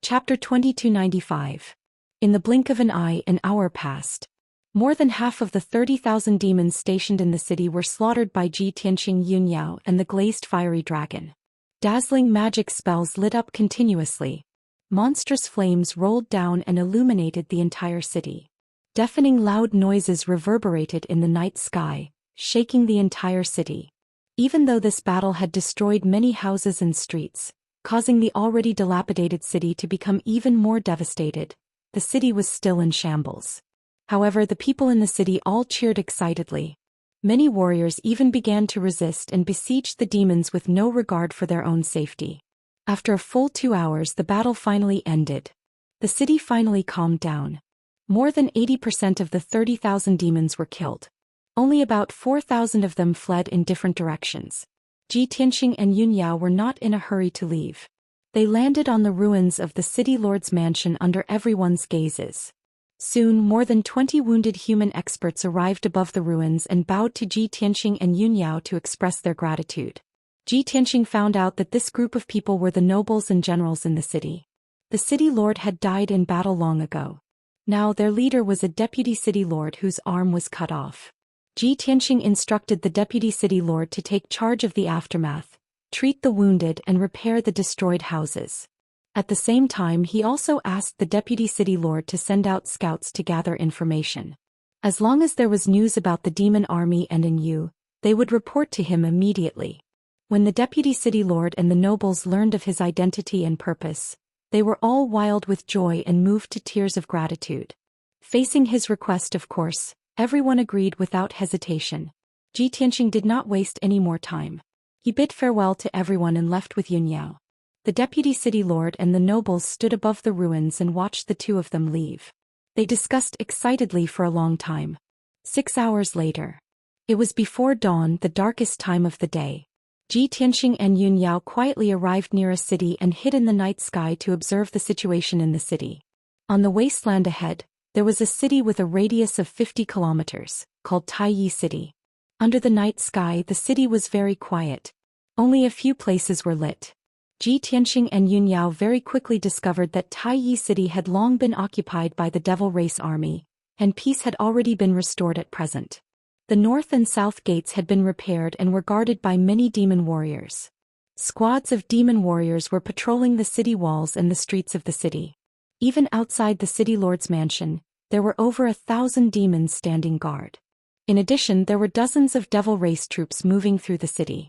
Chapter 2295. In the blink of an hour passed. More than half of the 30,000 demons stationed in the city were slaughtered by Ji Tianqing Yunyao and the glazed fiery dragon. Dazzling magic spells lit up continuously. Monstrous flames rolled down and illuminated the entire city. Deafening loud noises reverberated in the night sky, shaking the entire city. Even though this battle had destroyed many houses and streets, causing the already dilapidated city to become even more devastated, the city was still in shambles. However, the people in the city all cheered excitedly. Many warriors even began to resist and besieged the demons with no regard for their own safety. After a full 2 hours, the battle finally ended. The city finally calmed down. More than 80% of the 30,000 demons were killed. Only about 4,000 of them fled in different directions. Ji Tianqing and Yunyao were not in a hurry to leave. They landed on the ruins of the city lord's mansion under everyone's gazes. Soon, more than 20 wounded human experts arrived above the ruins and bowed to Ji Tianqing and Yunyao to express their gratitude. Ji Tianqing found out that this group of people were the nobles and generals in the city. The city lord had died in battle long ago. Now their leader was a deputy city lord whose arm was cut off. Ji Tianqing instructed the deputy city lord to take charge of the aftermath, treat the wounded and repair the destroyed houses. At the same time, he also asked the deputy city lord to send out scouts to gather information. As long as there was news about the demon army and in Yu, they would report to him immediately. When the deputy city lord and the nobles learned of his identity and purpose, they were all wild with joy and moved to tears of gratitude. Facing his request, of course, everyone agreed without hesitation. Ji Tianqing did not waste any more time. He bid farewell to everyone and left with Yunyao. The deputy city lord and the nobles stood above the ruins and watched the two of them leave. They discussed excitedly for a long time. 6 hours later. It was before dawn, the darkest time of the day. Ji Tianqing and Yunyao quietly arrived near a city and hid in the night sky to observe the situation in the city. On the wasteland ahead, there was a city with a radius of 50 kilometers, called Taiyi City. Under the night sky, the city was very quiet. Only a few places were lit. Ji Tianqing and Yunyao very quickly discovered that Taiyi City had long been occupied by the Devil Race army, and peace had already been restored at present. The north and south gates had been repaired and were guarded by many demon warriors. Squads of demon warriors were patrolling the city walls and the streets of the city. Even outside the city lord's mansion, there were over 1,000 demons standing guard. In addition, there were dozens of devil race troops moving through the city.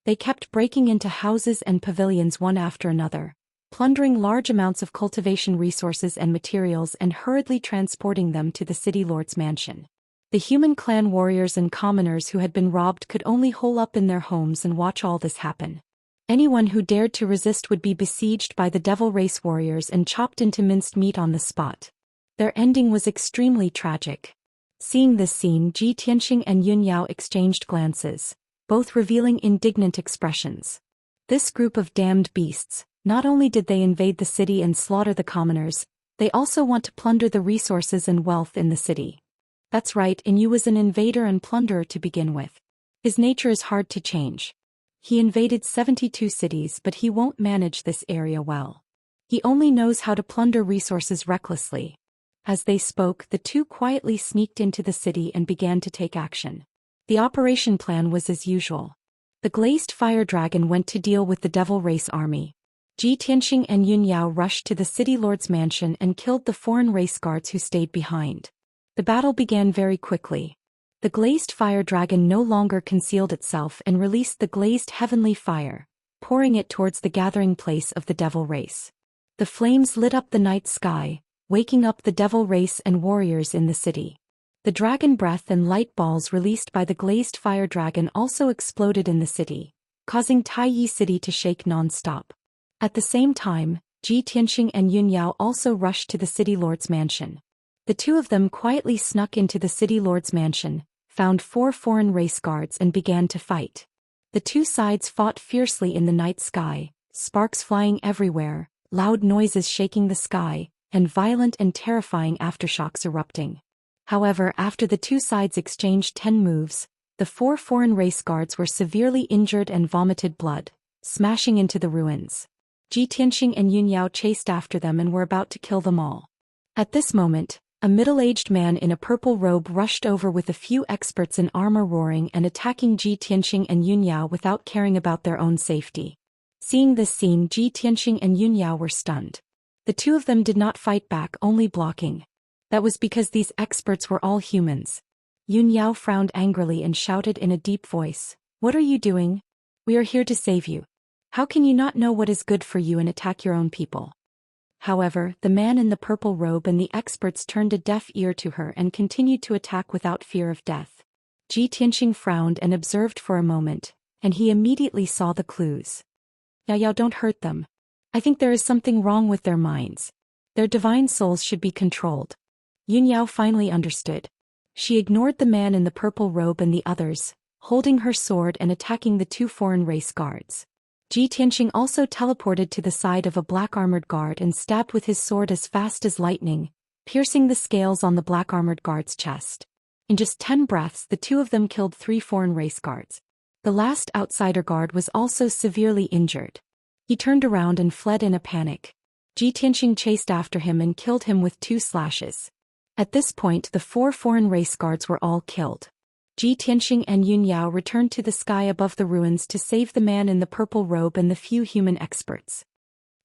They kept breaking into houses and pavilions one after another, plundering large amounts of cultivation resources and materials and hurriedly transporting them to the city lord's mansion. The human clan warriors and commoners who had been robbed could only hole up in their homes and watch all this happen. Anyone who dared to resist would be besieged by the devil race warriors and chopped into minced meat on the spot. Their ending was extremely tragic. Seeing this scene, Ji Tianqing and Yunyao exchanged glances, both revealing indignant expressions. This group of damned beasts, not only did they invade the city and slaughter the commoners, they also want to plunder the resources and wealth in the city. That's right, Yu was an invader and plunderer to begin with. His nature is hard to change. He invaded 72 cities, but he won't manage this area well. He only knows how to plunder resources recklessly. As they spoke, the two quietly sneaked into the city and began to take action. The operation plan was as usual. The glazed fire dragon went to deal with the devil race army. Ji Tianqing and Yunyao rushed to the city lord's mansion and killed the foreign race guards who stayed behind. The battle began very quickly. The glazed fire dragon no longer concealed itself and released the glazed heavenly fire, pouring it towards the gathering place of the devil race. The flames lit up the night sky, waking up the devil race and warriors in the city. The dragon breath and light balls released by the glazed fire dragon also exploded in the city, causing Taiyi City to shake non-stop. At the same time, Ji Tianqing and Yunyao also rushed to the city lord's mansion. The two of them quietly snuck into the city lord's mansion, found 4 foreign race guards and began to fight. The two sides fought fiercely in the night sky, sparks flying everywhere, loud noises shaking the sky, and violent and terrifying aftershocks erupting. However, after the two sides exchanged 10 moves, the 4 foreign race guards were severely injured and vomited blood, smashing into the ruins. Ji Tianxing and Yun Yao chased after them and were about to kill them all. At this moment, a middle-aged man in a purple robe rushed over with a few experts in armor roaring and attacking Ji Tianxing and Yun Yao without caring about their own safety. Seeing this scene, Ji Tianxing and Yun Yao were stunned. The two of them did not fight back, only blocking. That was because these experts were all humans. Yun Yao frowned angrily and shouted in a deep voice, "What are you doing? We are here to save you. How can you not know what is good for you and attack your own people?" However, the man in the purple robe and the experts turned a deaf ear to her and continued to attack without fear of death. Ji Tianxing frowned and observed for a moment, and he immediately saw the clues. Yao, don't hurt them. I think there is something wrong with their minds. Their divine souls should be controlled. Yun Yao finally understood. She ignored the man in the purple robe and the others, holding her sword and attacking the two foreign race guards. Ji Tianxing also teleported to the side of a black-armored guard and stabbed with his sword as fast as lightning, piercing the scales on the black-armored guard's chest. In just 10 breaths, the two of them killed 3 foreign race guards. The last outsider guard was also severely injured. He turned around and fled in a panic. Ji Tianxing chased after him and killed him with 2 slashes. At this point, the 4 foreign race guards were all killed. Ji Tianxing and Yun Yao returned to the sky above the ruins to save the man in the purple robe and the few human experts.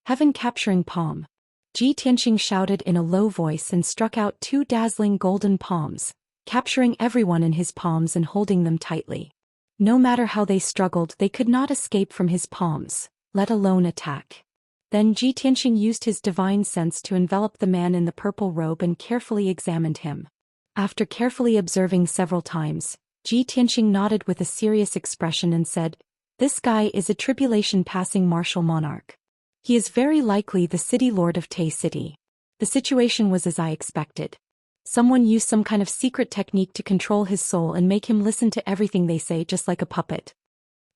Heaven capturing palm. Ji Tianxing shouted in a low voice and struck out 2 dazzling golden palms, capturing everyone in his palms and holding them tightly. No matter how they struggled, they could not escape from his palms, let alone attack. Then Ji Tianxing used his divine sense to envelop the man in the purple robe and carefully examined him. After carefully observing several times, Ji Tianxing nodded with a serious expression and said, "This guy is a tribulation-passing martial monarch. He is very likely the city lord of Tai City." The situation was as I expected. Someone used some kind of secret technique to control his soul and make him listen to everything they say just like a puppet.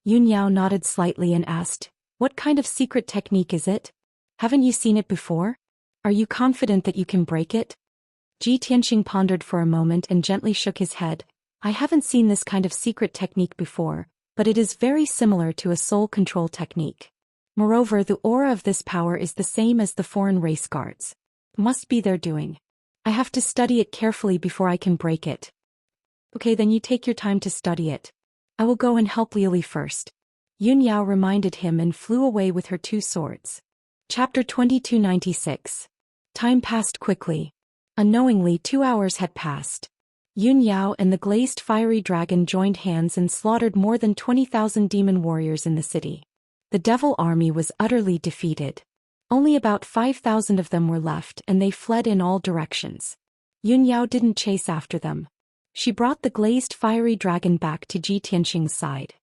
Yun Yao nodded slightly and asked, "What kind of secret technique is it? Haven't you seen it before? Are you confident that you can break it?" Ji Tianxing pondered for a moment and gently shook his head. "I haven't seen this kind of secret technique before, but it is very similar to a soul control technique. Moreover, the aura of this power is the same as the foreign race guards. Must be their doing. I have to study it carefully before I can break it." "Okay, then you take your time to study it. I will go and help Liuli first." Yun Yao reminded him and flew away with her 2 swords. Chapter 2296. Time passed quickly. Unknowingly, 2 hours had passed. Yun Yao and the glazed fiery dragon joined hands and slaughtered more than 20,000 demon warriors in the city. The devil army was utterly defeated. Only about 5,000 of them were left and they fled in all directions. Yun Yao didn't chase after them. She brought the glazed fiery dragon back to Ji Tianxing's side.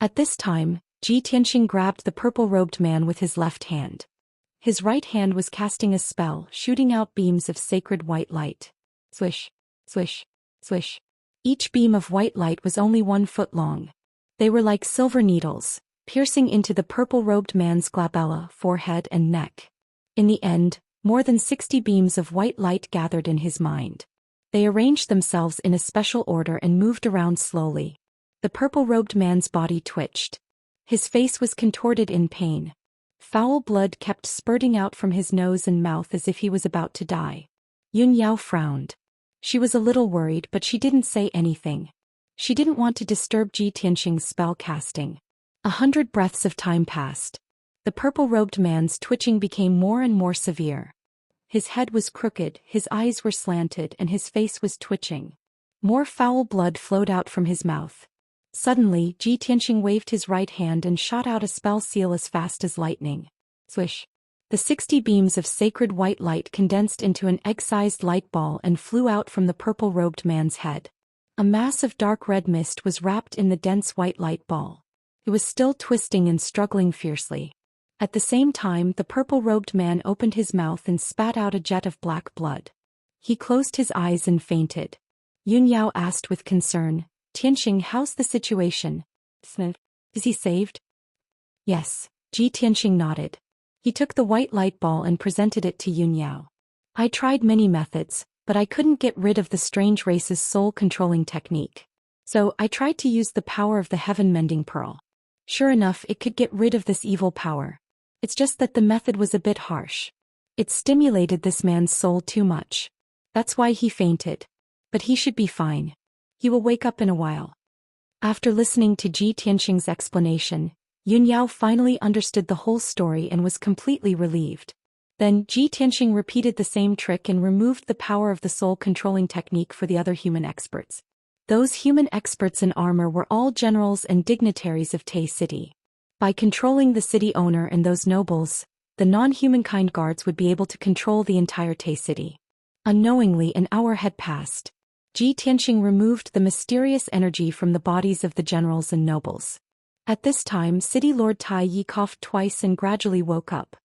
At this time, Ji Tianxing grabbed the purple-robed man with his left hand. His right hand was casting a spell, shooting out beams of sacred white light. Swish, swish, swish. Each beam of white light was only 1 foot long. They were like silver needles, piercing into the purple-robed man's glabella, forehead and neck. In the end, more than 60 beams of white light gathered in his mind. They arranged themselves in a special order and moved around slowly. The purple-robed man's body twitched. His face was contorted in pain. Foul blood kept spurting out from his nose and mouth as if he was about to die. Yun Yao frowned. She was a little worried, but she didn't say anything. She didn't want to disturb Ji Tianxing's spell casting. 100 breaths of time passed. The purple-robed man's twitching became more and more severe. His head was crooked, his eyes were slanted, and his face was twitching. More foul blood flowed out from his mouth. Suddenly, Ji Tianxing waved his right hand and shot out a spell seal as fast as lightning. Swish. The 60 beams of sacred white light condensed into an egg-sized light ball and flew out from the purple-robed man's head. A mass of dark red mist was wrapped in the dense white light ball. It was still twisting and struggling fiercely. At the same time, the purple-robed man opened his mouth and spat out a jet of black blood. He closed his eyes and fainted. Yun Yao asked with concern, "Tianxing, how's the situation? Is he saved?" "Yes," Ji Tianxing nodded. He took the white light ball and presented it to Yun Yao. "I tried many methods, but I couldn't get rid of the strange race's soul-controlling technique. So I tried to use the power of the heaven-mending pearl. Sure enough, it could get rid of this evil power. It's just that the method was a bit harsh. It stimulated this man's soul too much. That's why he fainted. But he should be fine. He will wake up in a while. After listening to Ji Tianxing's explanation, Yun Yao finally understood the whole story and was completely relieved. Then Ji Tianxing repeated the same trick and removed the power of the soul-controlling technique for the other human experts. Those human experts in armor were all generals and dignitaries of Tai City. By controlling the city owner and those nobles, the non-humankind guards would be able to control the entire Tai City. Unknowingly, an hour had passed. Ji Tianxing removed the mysterious energy from the bodies of the generals and nobles. At this time, City Lord Tai Yi coughed twice and gradually woke up.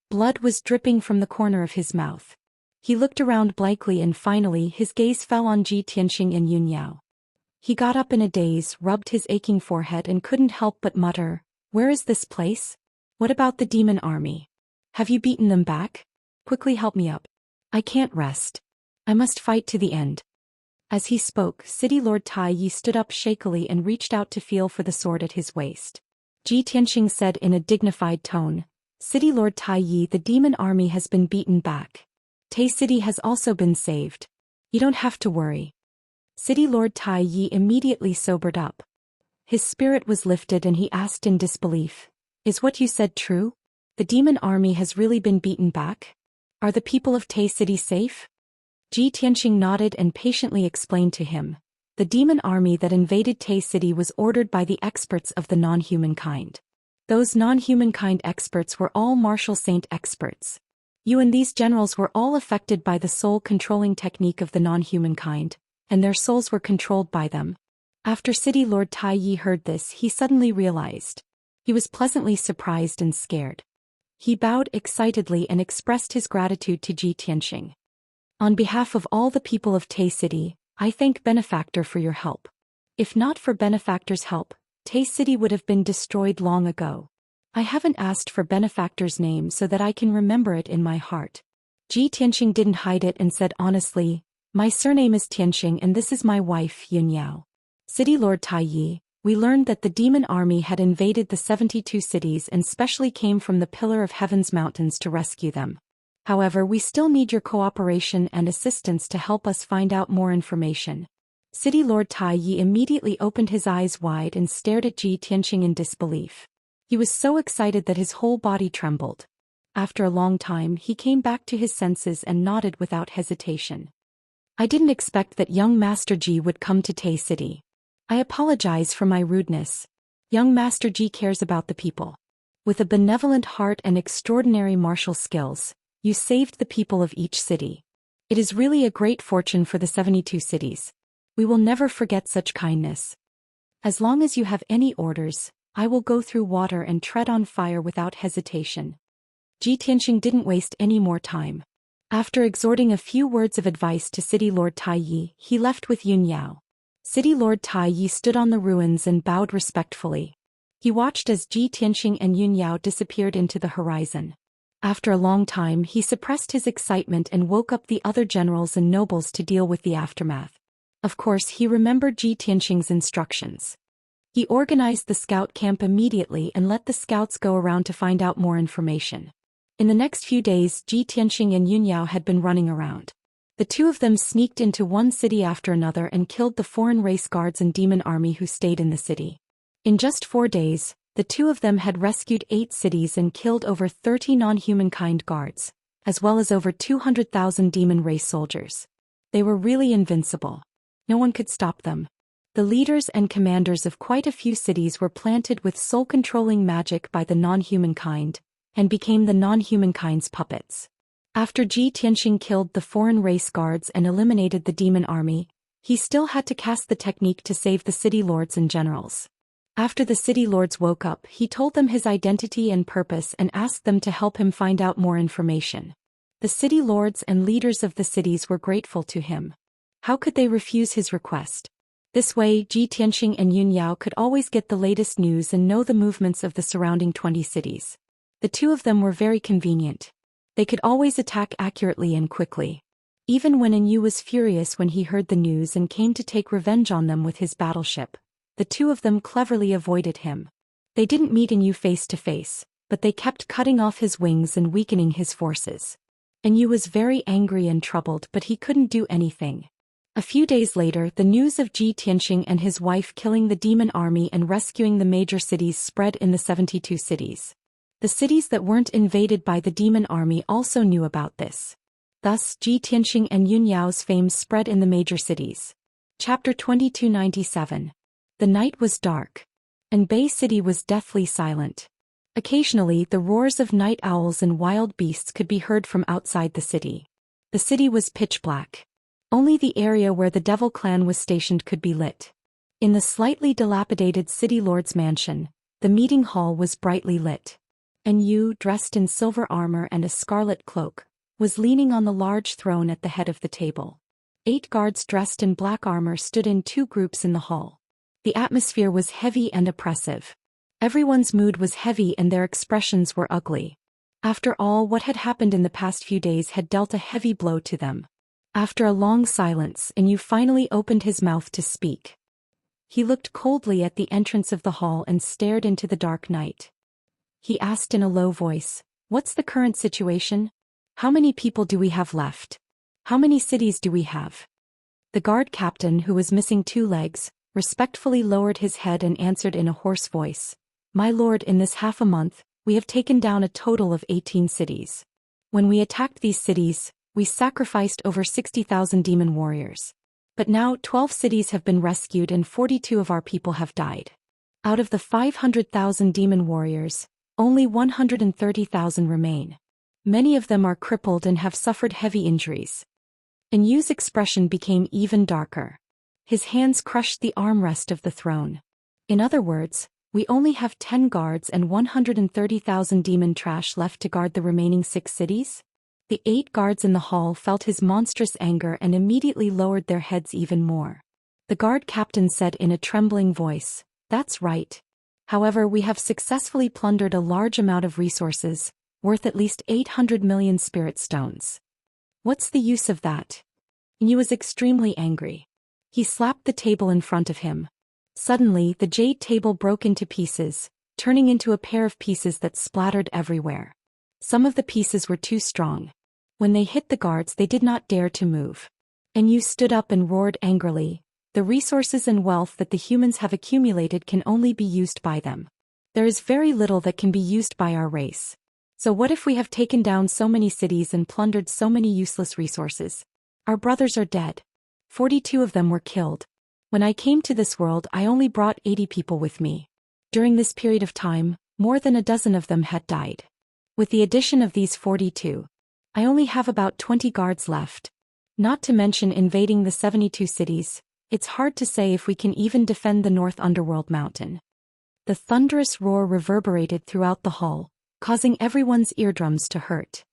Blood was dripping from the corner of his mouth. He looked around blankly and finally his gaze fell on Ji Tianxing and Yun Yao. He got up in a daze, rubbed his aching forehead and couldn't help but mutter, "Where is this place? What about the demon army? Have you beaten them back? Quickly help me up. I can't rest. I must fight to the end." As he spoke, City Lord Tai Yi stood up shakily and reached out to feel for the sword at his waist. Ji Tianxing said in a dignified tone, "City Lord Tai Yi, the demon army has been beaten back. Tai City has also been saved. You don't have to worry." City Lord Tai Yi immediately sobered up. His spirit was lifted and he asked in disbelief, "Is what you said true? The demon army has really been beaten back? Are the people of Tai City safe?" Ji Tianxing nodded and patiently explained to him. The demon army that invaded Tai City was ordered by the experts of the non-humankind. Those non-humankind experts were all martial saint experts. You and these generals were all affected by the soul-controlling technique of the non-humankind, and their souls were controlled by them. After City Lord Tai Yi heard this, he suddenly realized. He was pleasantly surprised and scared. He bowed excitedly and expressed his gratitude to Ji Tianxing. "On behalf of all the people of Tai City, I thank Benefactor for your help. If not for Benefactor's help, Tai City would have been destroyed long ago. I haven't asked for Benefactor's name so that I can remember it in my heart." Ji Tianxing didn't hide it and said honestly, "My surname is Tianxing and this is my wife, Yun Yao." City Lord Tai Yi, we learned that the demon army had invaded the 72 cities and specially came from the Pillar of Heaven's mountains to rescue them. However, we still need your cooperation and assistance to help us find out more information. City Lord Tai Yi immediately opened his eyes wide and stared at Ji Tianxing in disbelief. He was so excited that his whole body trembled. After a long time, he came back to his senses and nodded without hesitation. "I didn't expect that young Master Ji would come to Tai City. I apologize for my rudeness. Young Master Ji cares about the people. With a benevolent heart and extraordinary martial skills, you saved the people of each city. It is really a great fortune for the 72 cities. We will never forget such kindness. As long as you have any orders, I will go through water and tread on fire without hesitation." Ji Tianxing didn't waste any more time. After exhorting a few words of advice to City Lord Tai Yi, he left with Yun Yao. City Lord Tai Yi stood on the ruins and bowed respectfully. He watched as Ji Tianxing and Yun Yao disappeared into the horizon. After a long time, he suppressed his excitement and woke up the other generals and nobles to deal with the aftermath. Of course, he remembered Ji Tianxing's instructions. He organized the scout camp immediately and let the scouts go around to find out more information. In the next few days, Ji Tianxing and Yun Yao had been running around. The two of them sneaked into one city after another and killed the foreign race guards and demon army who stayed in the city. In just 4 days, the two of them had rescued 8 cities and killed over 30 non-humankind guards, as well as over 200,000 demon race soldiers. They were really invincible. No one could stop them. The leaders and commanders of quite a few cities were planted with soul-controlling magic by the non-humankind, and became the non-humankind's puppets. After Ji Tianxing killed the foreign race guards and eliminated the demon army, he still had to cast the technique to save the city lords and generals. After the city lords woke up, he told them his identity and purpose and asked them to help him find out more information. The city lords and leaders of the cities were grateful to him. How could they refuse his request? This way, Ji Tianxing and Yun Yao could always get the latest news and know the movements of the surrounding 20 cities. The two of them were very convenient. They could always attack accurately and quickly. Even when Yu was furious when he heard the news and came to take revenge on them with his battleship, the two of them cleverly avoided him. They didn't meet Yu face to face, but they kept cutting off his wings and weakening his forces. And Yu was very angry and troubled, but he couldn't do anything. A few days later, the news of Ji Tianxing and his wife killing the demon army and rescuing the major cities spread in the 72 cities. The cities that weren't invaded by the demon army also knew about this. Thus, Ji Tianxing and Yun Yao's fame spread in the major cities. Chapter 2297. The night was dark, and Bay City was deathly silent. Occasionally, the roars of night owls and wild beasts could be heard from outside the city. The city was pitch black. Only the area where the Devil Clan was stationed could be lit. In the slightly dilapidated city lord's mansion, the meeting hall was brightly lit. And Yu, dressed in silver armor and a scarlet cloak, was leaning on the large throne at the head of the table. 8 guards dressed in black armor stood in 2 groups in the hall. The atmosphere was heavy and oppressive. Everyone's mood was heavy and their expressions were ugly. After all, what had happened in the past few days had dealt a heavy blow to them. After a long silence, Yu finally opened his mouth to speak. He looked coldly at the entrance of the hall and stared into the dark night. He asked in a low voice, "What's the current situation? How many people do we have left? How many cities do we have?" The guard captain, who was missing 2 legs, respectfully lowered his head and answered in a hoarse voice, "My lord, in this half a month, we have taken down a total of 18 cities. When we attacked these cities, we sacrificed over 60,000 demon warriors. But now 12 cities have been rescued and 42 of our people have died. Out of the 500,000 demon warriors, only 130,000 remain. Many of them are crippled and have suffered heavy injuries." And Yu's expression became even darker. His hands crushed the armrest of the throne. "In other words, we only have 10 guards and 130,000 demon trash left to guard the remaining 6 cities? The 8 guards in the hall felt his monstrous anger and immediately lowered their heads even more. The guard captain said in a trembling voice, "That's right. However, we have successfully plundered a large amount of resources, worth at least 800 million spirit stones. What's the use of that?" Yu was extremely angry. He slapped the table in front of him. Suddenly, the jade table broke into pieces, turning into a pair of pieces that splattered everywhere. Some of the pieces were too strong. When they hit the guards, they did not dare to move. And Yu stood up and roared angrily, "The resources and wealth that the humans have accumulated can only be used by them. There is very little that can be used by our race. So what if we have taken down so many cities and plundered so many useless resources? Our brothers are dead. 42 of them were killed. When I came to this world, I only brought 80 people with me. During this period of time, more than a dozen of them had died. With the addition of these 42, I only have about 20 guards left. Not to mention invading the 72 cities, it's hard to say if we can even defend the North Underworld Mountain." The thunderous roar reverberated throughout the hall, causing everyone's eardrums to hurt.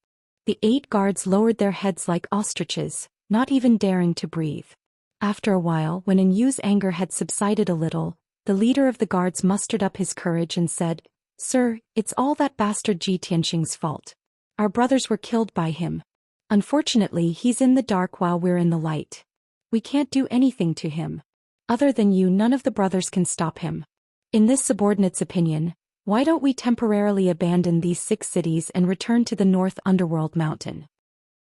The 8 guards lowered their heads like ostriches, not even daring to breathe. After a while, when Yu's anger had subsided a little, the leader of the guards mustered up his courage and said, "Sir, it's all that bastard Ji Tianxing's fault. Our brothers were killed by him. Unfortunately, he's in the dark while we're in the light. We can't do anything to him. Other than you, none of the brothers can stop him. In this subordinate's opinion, why don't we temporarily abandon these 6 cities and return to the North Underworld Mountain?"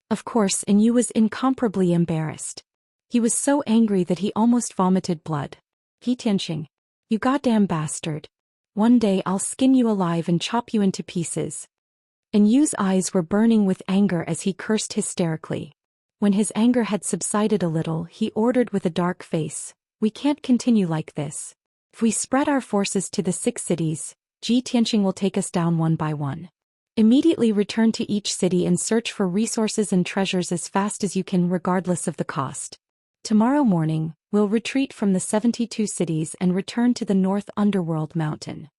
Of course, Yu was incomparably embarrassed. He was so angry that he almost vomited blood. "Ji Tianxing, you goddamn bastard. One day I'll skin you alive and chop you into pieces." And Yu's eyes were burning with anger as he cursed hysterically. When his anger had subsided a little, he ordered with a dark face, "We can't continue like this. If we spread our forces to the 6 cities, Ji Tianxing will take us down one by one. Immediately return to each city and search for resources and treasures as fast as you can, regardless of the cost. Tomorrow morning, we'll retreat from the 72 cities and return to the North Underworld Mountain."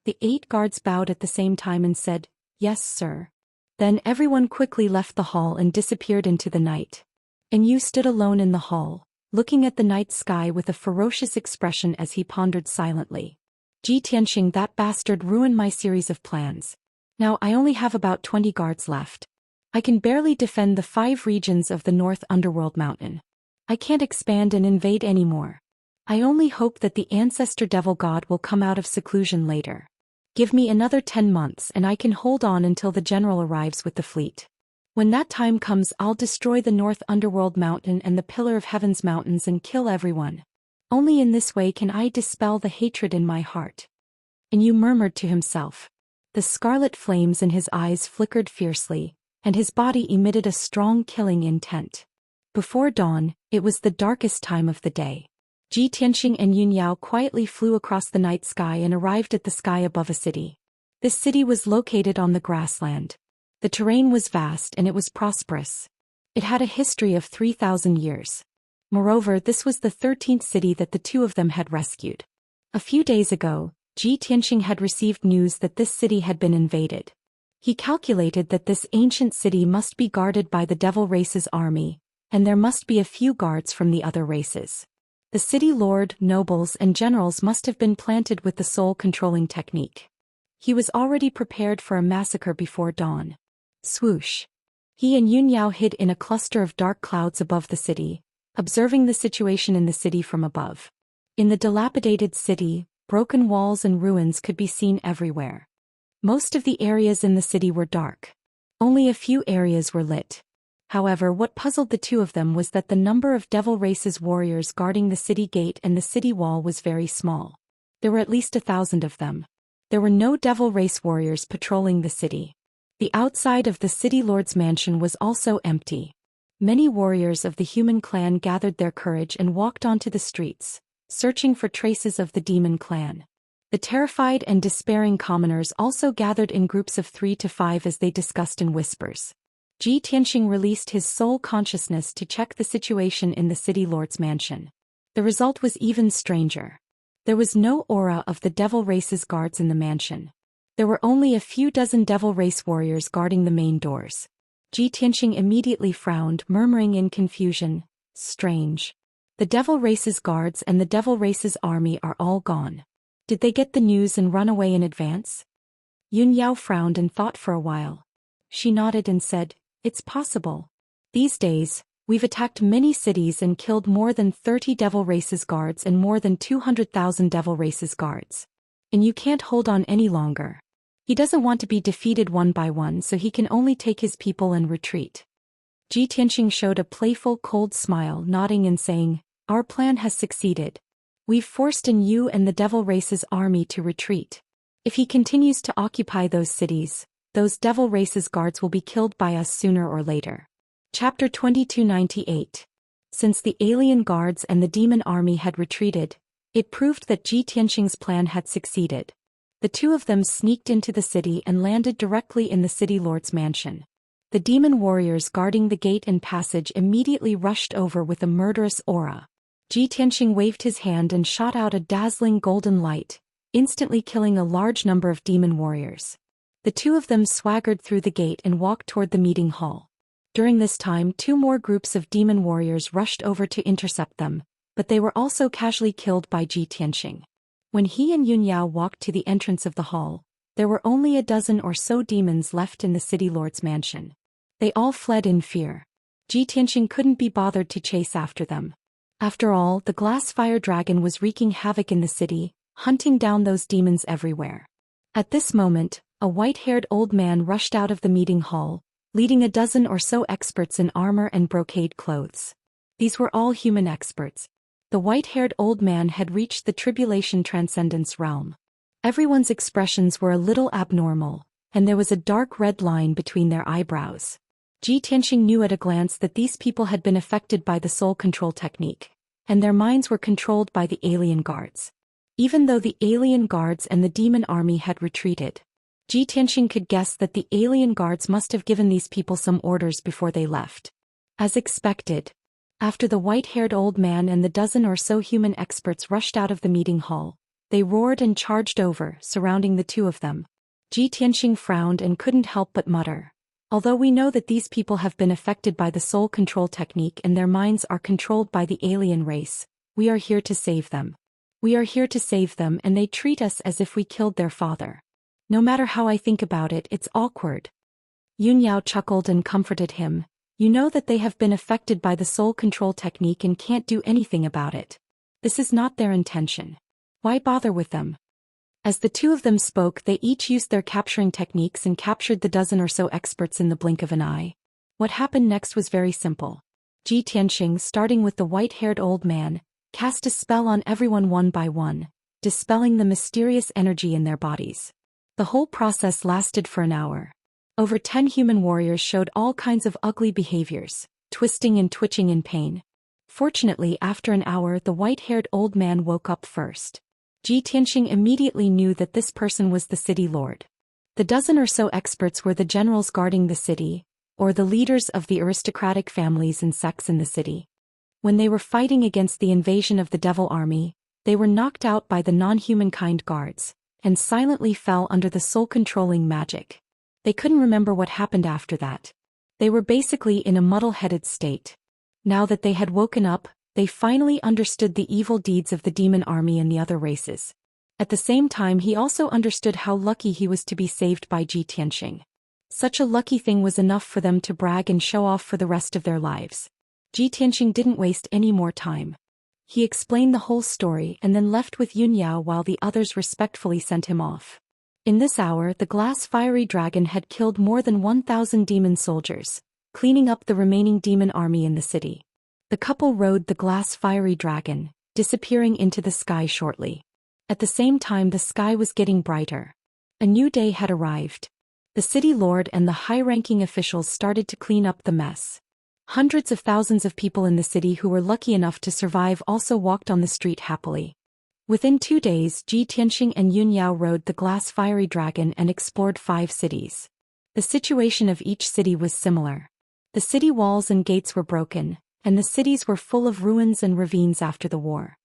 The 8 guards bowed at the same time and said, "Yes, sir." Then everyone quickly left the hall and disappeared into the night. And Yu stood alone in the hall, looking at the night sky with a ferocious expression as he pondered silently. "Ji Tianxing, that bastard ruined my series of plans. Now I only have about 20 guards left. I can barely defend the 5 regions of the North Underworld Mountain. I can't expand and invade anymore. I only hope that the ancestor devil god will come out of seclusion later. Give me another 10 months and I can hold on until the general arrives with the fleet. When that time comes, I'll destroy the North Underworld Mountain and the Pillar of Heaven's mountains and kill everyone. Only in this way can I dispel the hatred in my heart." And Yu murmured to himself. The scarlet flames in his eyes flickered fiercely, and his body emitted a strong killing intent. Before dawn, it was the darkest time of the day. Ji Tianxing and Yun Yao quietly flew across the night sky and arrived at the sky above a city. This city was located on the grassland. The terrain was vast and it was prosperous. It had a history of 3,000 years. Moreover, this was the 13th city that the two of them had rescued. A few days ago, Ji Tianxing had received news that this city had been invaded. He calculated that this ancient city must be guarded by the devil race's army, and there must be a few guards from the other races. The city lord, nobles and generals must have been planted with the soul-controlling technique. He was already prepared for a massacre before dawn. Swoosh. He and Yun Yao hid in a cluster of dark clouds above the city, observing the situation in the city from above. In the dilapidated city, broken walls and ruins could be seen everywhere. Most of the areas in the city were dark. Only a few areas were lit. However, what puzzled the two of them was that the number of devil race's warriors guarding the city gate and the city wall was very small. There were at least 1,000 of them. There were no devil race warriors patrolling the city. The outside of the city lord's mansion was also empty. Many warriors of the human clan gathered their courage and walked onto the streets, searching for traces of the demon clan. The terrified and despairing commoners also gathered in groups of 3 to 5 as they discussed in whispers. Ji Tianxing released his soul consciousness to check the situation in the city lord's mansion. The result was even stranger. There was no aura of the devil race's guards in the mansion. There were only a few dozen devil race warriors guarding the main doors. Ji Tianxing immediately frowned, murmuring in confusion, "Strange. The devil race's guards and the devil race's army are all gone. Did they get the news and run away in advance?" Yun Yao frowned and thought for a while. She nodded and said, "It's possible. These days, we've attacked many cities and killed more than 30 devil race's guards and more than 200,000 devil race's guards. And you can't hold on any longer. He doesn't want to be defeated one by one, so he can only take his people and retreat." Ji Tianxing showed a playful, cold smile, nodding and saying, "Our plan has succeeded. We've forced in you and the devil race's army to retreat. If he continues to occupy those cities, those devil race's guards will be killed by us sooner or later." Chapter 2298. Since the alien guards and the demon army had retreated, it proved that Ji Tianxing's plan had succeeded. The two of them sneaked into the city and landed directly in the city lord's mansion. The demon warriors guarding the gate and passage immediately rushed over with a murderous aura. Ji Tianxing waved his hand and shot out a dazzling golden light, instantly killing a large number of demon warriors. The two of them swaggered through the gate and walked toward the meeting hall. During this time, 2 more groups of demon warriors rushed over to intercept them, but they were also casually killed by Ji Tianxing. When he and Yun Yao walked to the entrance of the hall, there were only a dozen or so demons left in the city lord's mansion. They all fled in fear. Ji Tianxing couldn't be bothered to chase after them. After all, the glass fire dragon was wreaking havoc in the city, hunting down those demons everywhere. At this moment, a white-haired old man rushed out of the meeting hall, leading a dozen or so experts in armor and brocade clothes. These were all human experts. The white-haired old man had reached the tribulation transcendence realm. Everyone's expressions were a little abnormal, and there was a dark red line between their eyebrows. Ji Tianxing knew at a glance that these people had been affected by the soul control technique, and their minds were controlled by the alien guards. Even though the alien guards and the demon army had retreated, Ji Tianxing could guess that the alien guards must have given these people some orders before they left. As expected, after the white-haired old man and the dozen or so human experts rushed out of the meeting hall, they roared and charged over, surrounding the two of them. Ji Tianxing frowned and couldn't help but mutter, "Although we know that these people have been affected by the soul control technique and their minds are controlled by the alien race, we are here to save them. We are here to save them and they treat us as if we killed their father. No matter how I think about it, it's awkward." Yun Yao chuckled and comforted him. "You know that they have been affected by the soul control technique and can't do anything about it. This is not their intention. Why bother with them?" As the two of them spoke, they each used their capturing techniques and captured the dozen or so experts in the blink of an eye. What happened next was very simple. Ji Tianxing, starting with the white-haired old man, cast a spell on everyone one by one, dispelling the mysterious energy in their bodies. The whole process lasted for an hour. Over 10 human warriors showed all kinds of ugly behaviors, twisting and twitching in pain. Fortunately, after an hour, the white-haired old man woke up first. Ji Tianxing immediately knew that this person was the city lord. The dozen or so experts were the generals guarding the city, or the leaders of the aristocratic families and sects in the city. When they were fighting against the invasion of the devil army, they were knocked out by the non-humankind guards, and silently fell under the soul-controlling magic. They couldn't remember what happened after that. They were basically in a muddle-headed state. Now that they had woken up, they finally understood the evil deeds of the demon army and the other races. At the same time, he also understood how lucky he was to be saved by Ji Tianxing. Such a lucky thing was enough for them to brag and show off for the rest of their lives. Ji Tianxing didn't waste any more time. He explained the whole story and then left with Yunyao while the others respectfully sent him off. In this hour, the glass fiery dragon had killed more than 1,000 demon soldiers, cleaning up the remaining demon army in the city. The couple rode the glass fiery dragon, disappearing into the sky shortly. At the same time, the sky was getting brighter. A new day had arrived. The city lord and the high-ranking officials started to clean up the mess. Hundreds of thousands of people in the city who were lucky enough to survive also walked on the street happily. Within 2 days, Ji Tianxing and Yunyao rode the glass fiery dragon and explored 5 cities. The situation of each city was similar. The city walls and gates were broken, and the cities were full of ruins and ravines after the war.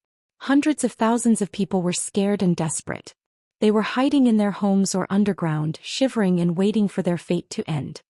Hundreds of thousands of people were scared and desperate. They were hiding in their homes or underground, shivering and waiting for their fate to end.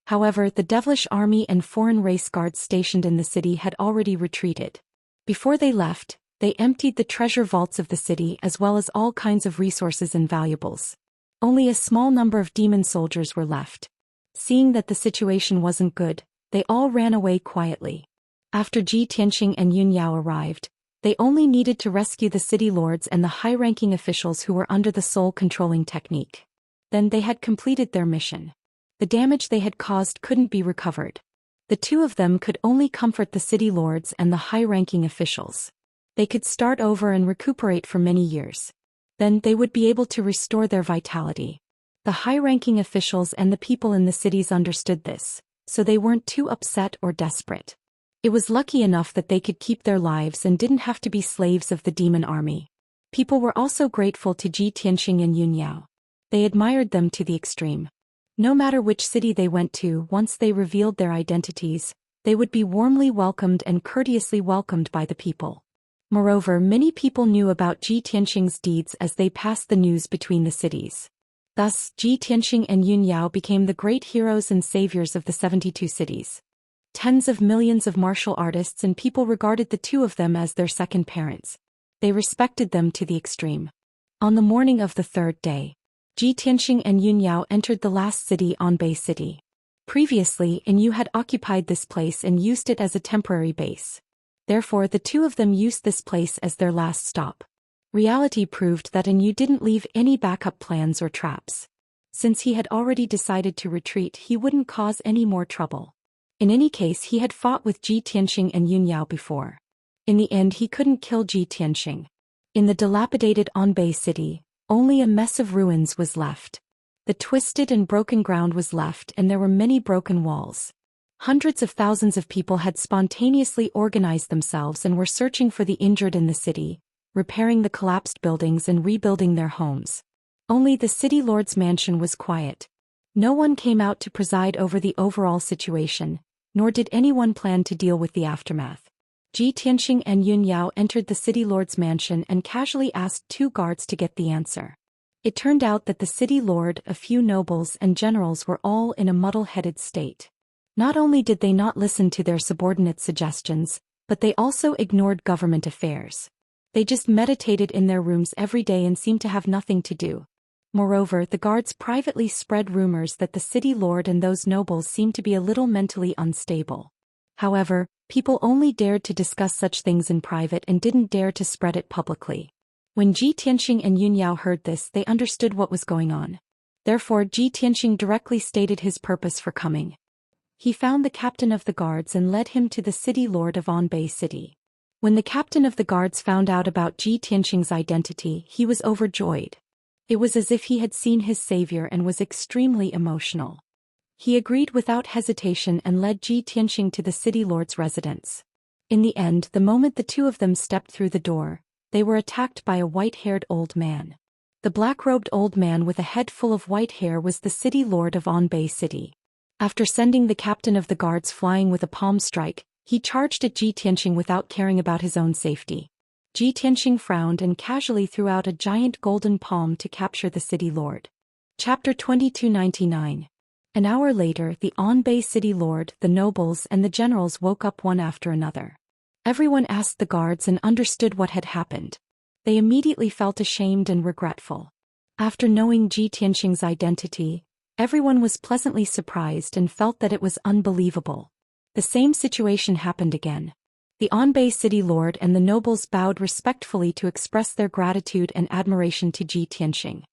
However, the devilish army and foreign race guards stationed in the city had already retreated. Before they left, they emptied the treasure vaults of the city as well as all kinds of resources and valuables. Only a small number of demon soldiers were left. Seeing that the situation wasn't good, they all ran away quietly. After Ji Tianxing and Yunyao arrived, they only needed to rescue the city lords and the high-ranking officials who were under the soul-controlling technique. Then they had completed their mission. The damage they had caused couldn't be recovered. The two of them could only comfort the city lords and the high-ranking officials. They could start over and recuperate for many years. Then they would be able to restore their vitality. The high-ranking officials and the people in the cities understood this, so they weren't too upset or desperate. It was lucky enough that they could keep their lives and didn't have to be slaves of the demon army. People were also grateful to Ji Tianxing and Yunyao. They admired them to the extreme. No matter which city they went to, once they revealed their identities, they would be warmly welcomed and courteously welcomed by the people. Moreover, many people knew about Ji Tianxing's deeds as they passed the news between the cities. Thus, Ji Tianxing and Yunyao became the great heroes and saviors of the 72 cities. Tens of millions of martial artists and people regarded the two of them as their second parents. They respected them to the extreme. On the morning of the 3rd day, Ji Tianxing and Yunyao entered the last city, Anbei City. Previously, Inyu had occupied this place and used it as a temporary base. Therefore, the two of them used this place as their last stop. Reality proved that Inyu didn't leave any backup plans or traps. Since he had already decided to retreat, he wouldn't cause any more trouble. In any case, he had fought with Ji Tianxing and Yunyao before. In the end, he couldn't kill Ji Tianxing. In the dilapidated Anbei city, only a mess of ruins was left. The twisted and broken ground was left and there were many broken walls. Hundreds of thousands of people had spontaneously organized themselves and were searching for the injured in the city, repairing the collapsed buildings and rebuilding their homes. Only the city lord's mansion was quiet. No one came out to preside over the overall situation, nor did anyone plan to deal with the aftermath. Ji Tianxing and Yunyao entered the city lord's mansion and casually asked 2 guards to get the answer. It turned out that the city lord, a few nobles and generals were all in a muddle-headed state. Not only did they not listen to their subordinates' suggestions, but they also ignored government affairs. They just meditated in their rooms every day and seemed to have nothing to do. Moreover, the guards privately spread rumors that the city lord and those nobles seemed to be a little mentally unstable. However, people only dared to discuss such things in private and didn't dare to spread it publicly. When Ji Tianxing and Yun Yao heard this, they understood what was going on. Therefore Ji Tianxing directly stated his purpose for coming. He found the captain of the guards and led him to the city lord of Anbei City. When the captain of the guards found out about Ji Tianxing's identity, he was overjoyed. It was as if he had seen his savior and was extremely emotional. He agreed without hesitation and led Ji Tianxing to the city lord's residence. In the end, the moment the two of them stepped through the door, they were attacked by a white-haired old man. The black-robed old man with a head full of white hair was the city lord of Anbei City. After sending the captain of the guards flying with a palm strike, he charged at Ji Tianxing without caring about his own safety. Ji Tianxing frowned and casually threw out a giant golden palm to capture the city lord. Chapter 2299. An hour later, the Anbei city lord, the nobles and the generals woke up one after another. Everyone asked the guards and understood what had happened. They immediately felt ashamed and regretful. After knowing Ji Tianxing's identity, everyone was pleasantly surprised and felt that it was unbelievable. The same situation happened again. The Anbei city lord and the nobles bowed respectfully to express their gratitude and admiration to Ji Tianxing.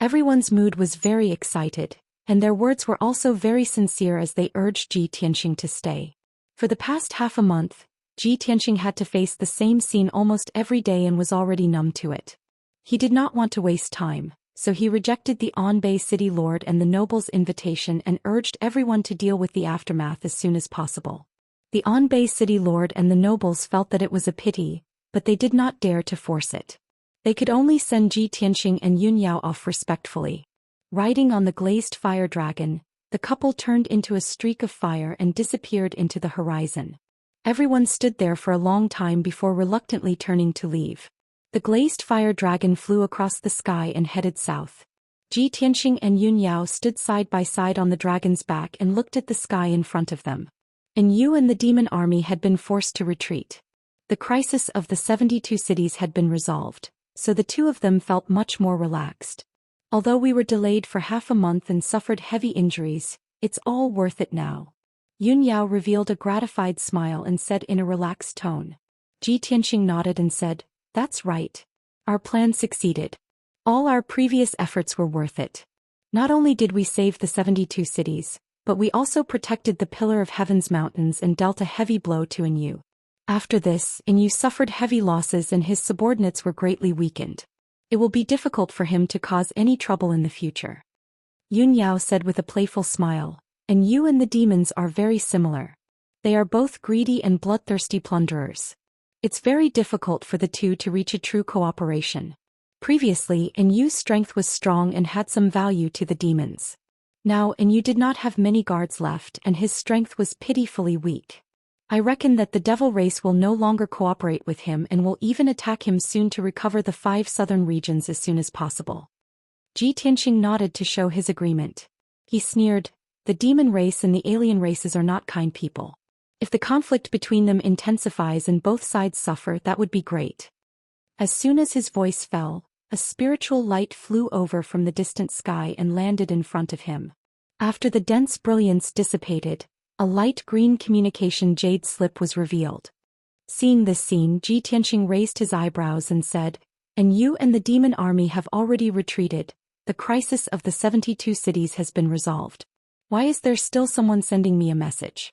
Everyone's mood was very excited, and their words were also very sincere as they urged Ji Tianxing to stay. For the past half a month, Ji Tianxing had to face the same scene almost every day and was already numb to it. He did not want to waste time, so he rejected the Anbei city lord and the nobles' invitation and urged everyone to deal with the aftermath as soon as possible. The Anbei city lord and the nobles felt that it was a pity, but they did not dare to force it. They could only send Ji Tianxing and Yun Yao off respectfully. Riding on the glazed fire dragon, the couple turned into a streak of fire and disappeared into the horizon. Everyone stood there for a long time before reluctantly turning to leave. The glazed fire dragon flew across the sky and headed south. Ji Tianxing and Yun Yao stood side by side on the dragon's back and looked at the sky in front of them. And Yu and the demon army had been forced to retreat. The crisis of the 72 cities had been resolved, so the two of them felt much more relaxed. Although we were delayed for half a month and suffered heavy injuries, it's all worth it now. Yun Yao revealed a gratified smile and said in a relaxed tone. Ji Tianxing nodded and said, "That's right. Our plan succeeded. All our previous efforts were worth it. Not only did we save the 72 cities, but we also protected the Pillar of Heaven's mountains and dealt a heavy blow to Inyu. After this, Inyu suffered heavy losses and his subordinates were greatly weakened. It will be difficult for him to cause any trouble in the future." Yun Yao said with a playful smile, "And you and the demons are very similar. They are both greedy and bloodthirsty plunderers. It's very difficult for the two to reach a true cooperation. Previously, Inyu's strength was strong and had some value to the demons. Now Inyu did not have many guards left and his strength was pitifully weak. I reckon that the devil race will no longer cooperate with him and will even attack him soon to recover the 5 southern regions as soon as possible." Ji Tianxing nodded to show his agreement. He sneered, "The demon race and the alien races are not kind people. If the conflict between them intensifies and both sides suffer, that would be great." As soon as his voice fell, a spiritual light flew over from the distant sky and landed in front of him. After the dense brilliance dissipated, a light green communication jade slip was revealed. Seeing this scene, Ji Tianxing raised his eyebrows and said, "And you and the demon army have already retreated. The crisis of the 72 cities has been resolved. Why is there still someone sending me a message?"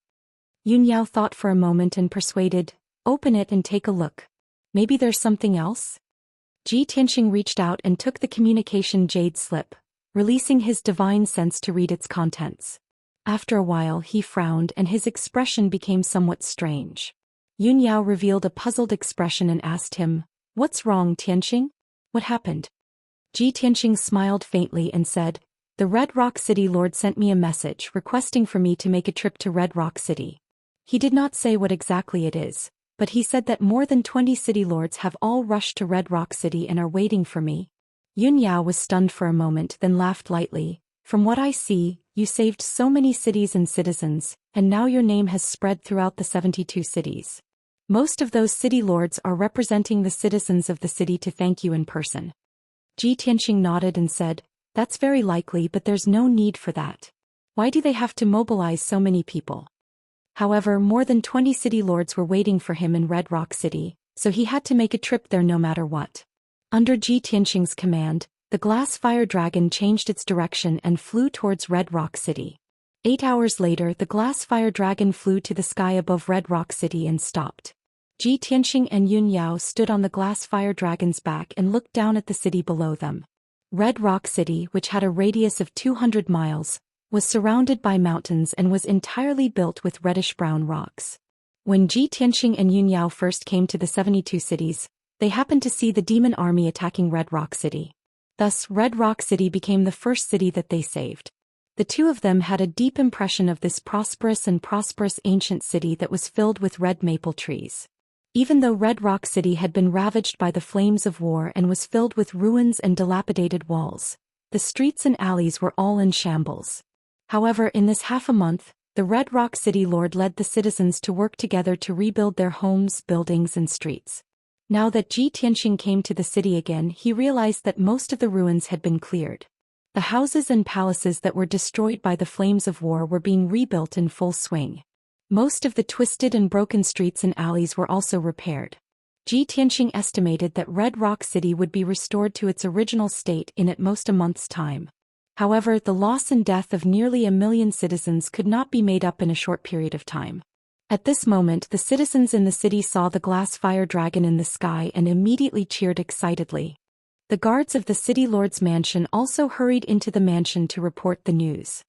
Yun Yao thought for a moment and persuaded, "Open it and take a look. Maybe there's something else?" Ji Tianxing reached out and took the communication jade slip, releasing his divine sense to read its contents. After a while he frowned and his expression became somewhat strange. Yun Yao revealed a puzzled expression and asked him, "What's wrong, Tianxing? What happened?" Ji Tianxing smiled faintly and said, "The Red Rock City Lord sent me a message requesting for me to make a trip to Red Rock City. He did not say what exactly it is, but he said that more than 20 city lords have all rushed to Red Rock City and are waiting for me." Yun Yao was stunned for a moment then laughed lightly. "From what I see, you saved so many cities and citizens, and now your name has spread throughout the 72 cities. Most of those city lords are representing the citizens of the city to thank you in person." Ji Tianxing nodded and said, "That's very likely, but there's no need for that. Why do they have to mobilize so many people?" However, more than 20 city lords were waiting for him in Red Rock City, so he had to make a trip there no matter what. Under Ji Tianqing's command, the glass fire dragon changed its direction and flew towards Red Rock City. 8 hours later, the glass fire dragon flew to the sky above Red Rock City and stopped. Ji Tianqing and Yun Yao stood on the glass fire dragon's back and looked down at the city below them. Red Rock City, which had a radius of 200 miles, was surrounded by mountains and was entirely built with reddish-brown rocks. When Ji Tianqing and Yun Yao first came to the 72 cities, they happened to see the demon army attacking Red Rock City. Thus, Red Rock City became the first city that they saved. The two of them had a deep impression of this prosperous ancient city that was filled with red maple trees. Even though Red Rock City had been ravaged by the flames of war and was filled with ruins and dilapidated walls, the streets and alleys were all in shambles. However, in this half a month, the Red Rock City Lord led the citizens to work together to rebuild their homes, buildings, and streets. Now that Ji Tianqing came to the city again, he realized that most of the ruins had been cleared. The houses and palaces that were destroyed by the flames of war were being rebuilt in full swing. Most of the twisted and broken streets and alleys were also repaired. Ji Tianqing estimated that Red Rock City would be restored to its original state in at most a month's time. However, the loss and death of nearly 1 million citizens could not be made up in a short period of time. At this moment, the citizens in the city saw the glass fire dragon in the sky and immediately cheered excitedly. The guards of the city lord's mansion also hurried into the mansion to report the news.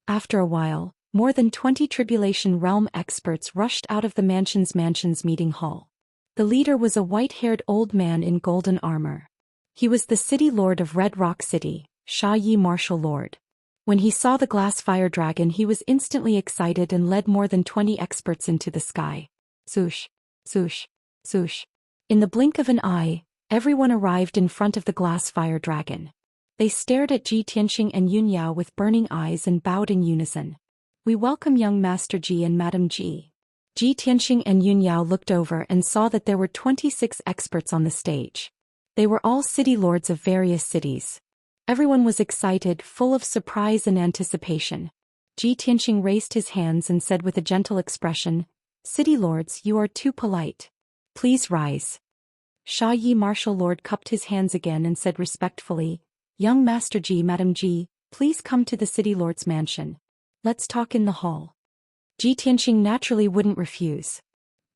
After a while, more than 20 Tribulation Realm experts rushed out of the mansion's meeting hall. The leader was a white-haired old man in golden armor. He was the city lord of Red Rock City, Xianxia Martial Lord. When he saw the glass fire dragon, he was instantly excited and led more than 20 experts into the sky. Swoosh, swoosh, swoosh. In the blink of an eye, everyone arrived in front of the glass fire dragon. They stared at Ji Tianqing and Yun Yao with burning eyes and bowed in unison. "We welcome young Master Ji and Madam Ji." Ji Tianqing and Yun Yao looked over and saw that there were 26 experts on the stage. They were all city lords of various cities. Everyone was excited, full of surprise and anticipation. Ji Tianqing raised his hands and said with a gentle expression, "City lords, you are too polite. Please rise." Xianxia Martial Lord cupped his hands again and said respectfully, "Young Master Ji, Madam Ji, please come to the city lord's mansion. Let's talk in the hall." Ji Tianqing naturally wouldn't refuse.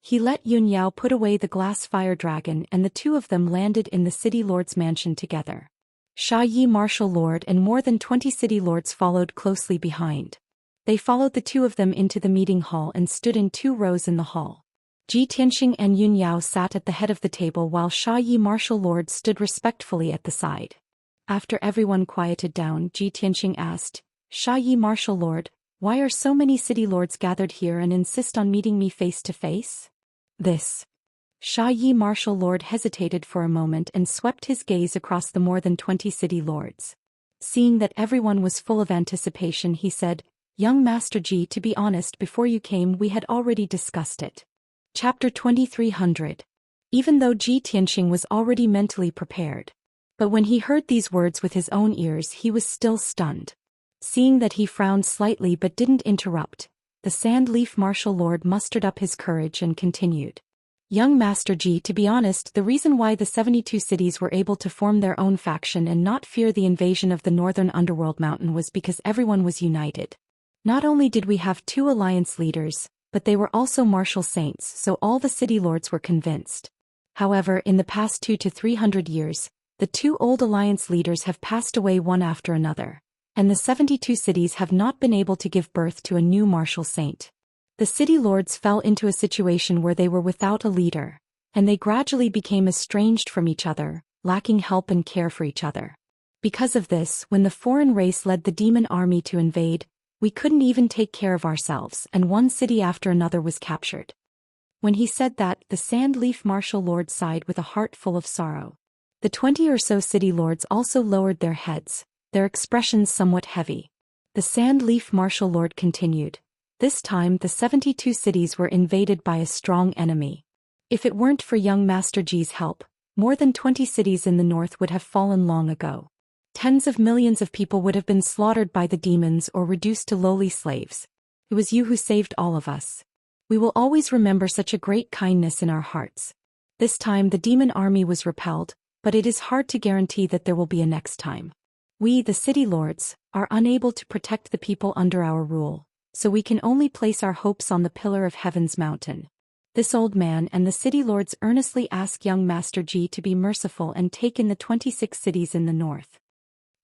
He let Yun Yao put away the glass fire dragon and the two of them landed in the city lord's mansion together. Xianxia Martial Lord and more than 20 city lords followed closely behind. They followed the two of them into the meeting hall and stood in 2 rows in the hall. Ji Tianqing and Yun Yao sat at the head of the table while Xianxia Martial Lord stood respectfully at the side. After everyone quieted down, Ji Tianqing asked, "Xianxia Martial Lord, why are so many city lords gathered here and insist on meeting me face to face?" This. Xianxia Martial Lord hesitated for a moment and swept his gaze across the more than 20 city lords. Seeing that everyone was full of anticipation, he said, "Young Master Ji, to be honest, before you came we had already discussed it." Chapter 2300. Even though Ji Tianqing was already mentally prepared. But when he heard these words with his own ears, he was still stunned. Seeing that he frowned slightly but didn't interrupt, the Sand Leaf Martial Lord mustered up his courage and continued. "Young Master Ji, to be honest, the reason why the 72 cities were able to form their own faction and not fear the invasion of the northern underworld mountain was because everyone was united. Not only did we have 2 alliance leaders, but they were also martial saints, so all the city lords were convinced. However, in the past 200 to 300 years, the 2 old alliance leaders have passed away one after another, and the 72 cities have not been able to give birth to a new martial saint. The city lords fell into a situation where they were without a leader, and they gradually became estranged from each other, lacking help and care for each other. Because of this, when the foreign race led the demon army to invade, we couldn't even take care of ourselves, and one city after another was captured." When he said that, the Sand Leaf Martial Lord sighed with a heart full of sorrow. The 20 or so city lords also lowered their heads, their expressions somewhat heavy. The Sand Leaf Martial Lord continued, "This time the 72 cities were invaded by a strong enemy. If it weren't for young Master Ji's help, more than 20 cities in the north would have fallen long ago. Tens of millions of people would have been slaughtered by the demons or reduced to lowly slaves. It was you who saved all of us. We will always remember such a great kindness in our hearts." This time the demon army was repelled, but it is hard to guarantee that there will be a next time. We, the city lords, are unable to protect the people under our rule, so we can only place our hopes on the Pillar of Heaven's mountain. This old man and the city lords earnestly ask young Master Ji to be merciful and take in the 26 cities in the north.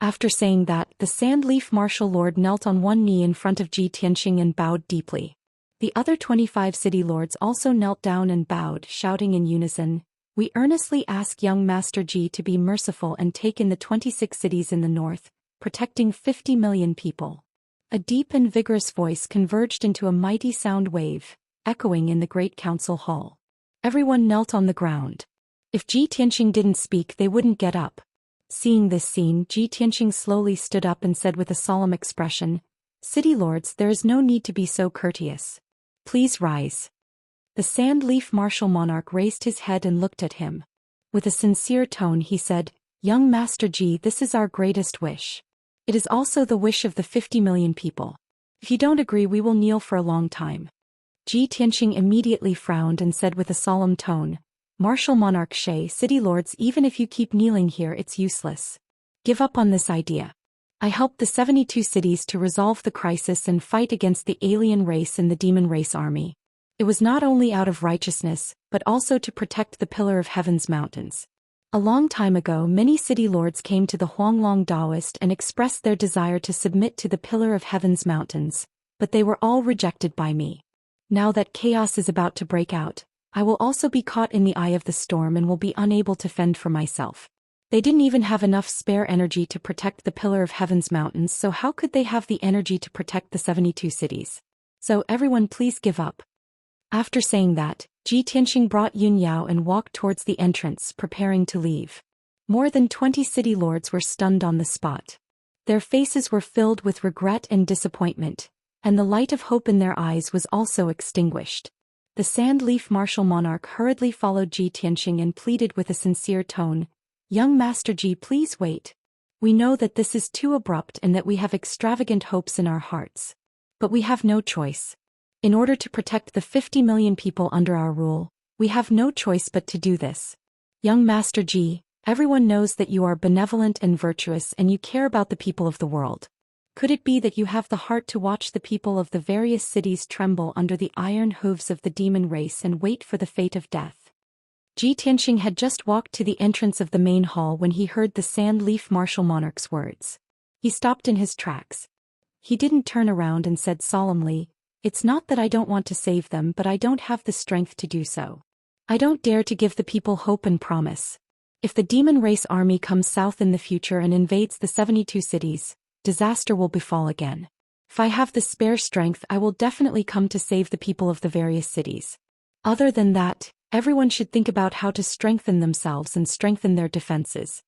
After saying that, the Sandleaf Martial Lord knelt on one knee in front of Ji Tianxing and bowed deeply. The other 25 city lords also knelt down and bowed, shouting in unison, "We earnestly ask young Master Ji to be merciful and take in the 26 cities in the north, protecting 50 million people." A deep and vigorous voice converged into a mighty sound wave, echoing in the great council hall. Everyone knelt on the ground. If Ji Tianxing didn't speak, they wouldn't get up. Seeing this scene, Ji Tianxing slowly stood up and said with a solemn expression, "City lords, there is no need to be so courteous. Please rise." The Sandleaf Martial Monarch raised his head and looked at him. With a sincere tone he said, "Young Master Ji, this is our greatest wish. It is also the wish of the 50 million people. If you don't agree, we will kneel for a long time." Ji Tianxing immediately frowned and said with a solemn tone, "Martial Monarch Shay, city lords, even if you keep kneeling here, it's useless. Give up on this idea. I helped the 72 cities to resolve the crisis and fight against the alien race and the demon race army. It was not only out of righteousness, but also to protect the Pillar of Heaven's mountains. A long time ago, many city lords came to the Huanglong Daoist and expressed their desire to submit to the Pillar of Heaven's mountains, but they were all rejected by me. Now that chaos is about to break out, I will also be caught in the eye of the storm and will be unable to fend for myself. They didn't even have enough spare energy to protect the Pillar of Heaven's mountains, so how could they have the energy to protect the 72 cities? So everyone please give up." After saying that, Ji Tianxing brought Yun Yao and walked towards the entrance, preparing to leave. More than 20 city lords were stunned on the spot. Their faces were filled with regret and disappointment, and the light of hope in their eyes was also extinguished. The Sandleaf Martial Monarch hurriedly followed Ji Tianxing and pleaded with a sincere tone, "Young Master Ji, please wait. We know that this is too abrupt and that we have extravagant hopes in our hearts. But we have no choice. In order to protect the 50 million people under our rule, we have no choice but to do this. Young Master Ji, everyone knows that you are benevolent and virtuous and you care about the people of the world. Could it be that you have the heart to watch the people of the various cities tremble under the iron hooves of the demon race and wait for the fate of death?" Ji Tianxing had just walked to the entrance of the main hall when he heard the Sandleaf Martial Monarch's words. He stopped in his tracks. He didn't turn around and said solemnly, "It's not that I don't want to save them, but I don't have the strength to do so. I don't dare to give the people hope and promise. If the demon race army comes south in the future and invades the 72 cities, disaster will befall again. If I have the spare strength, I will definitely come to save the people of the various cities. Other than that, everyone should think about how to strengthen themselves and strengthen their defenses."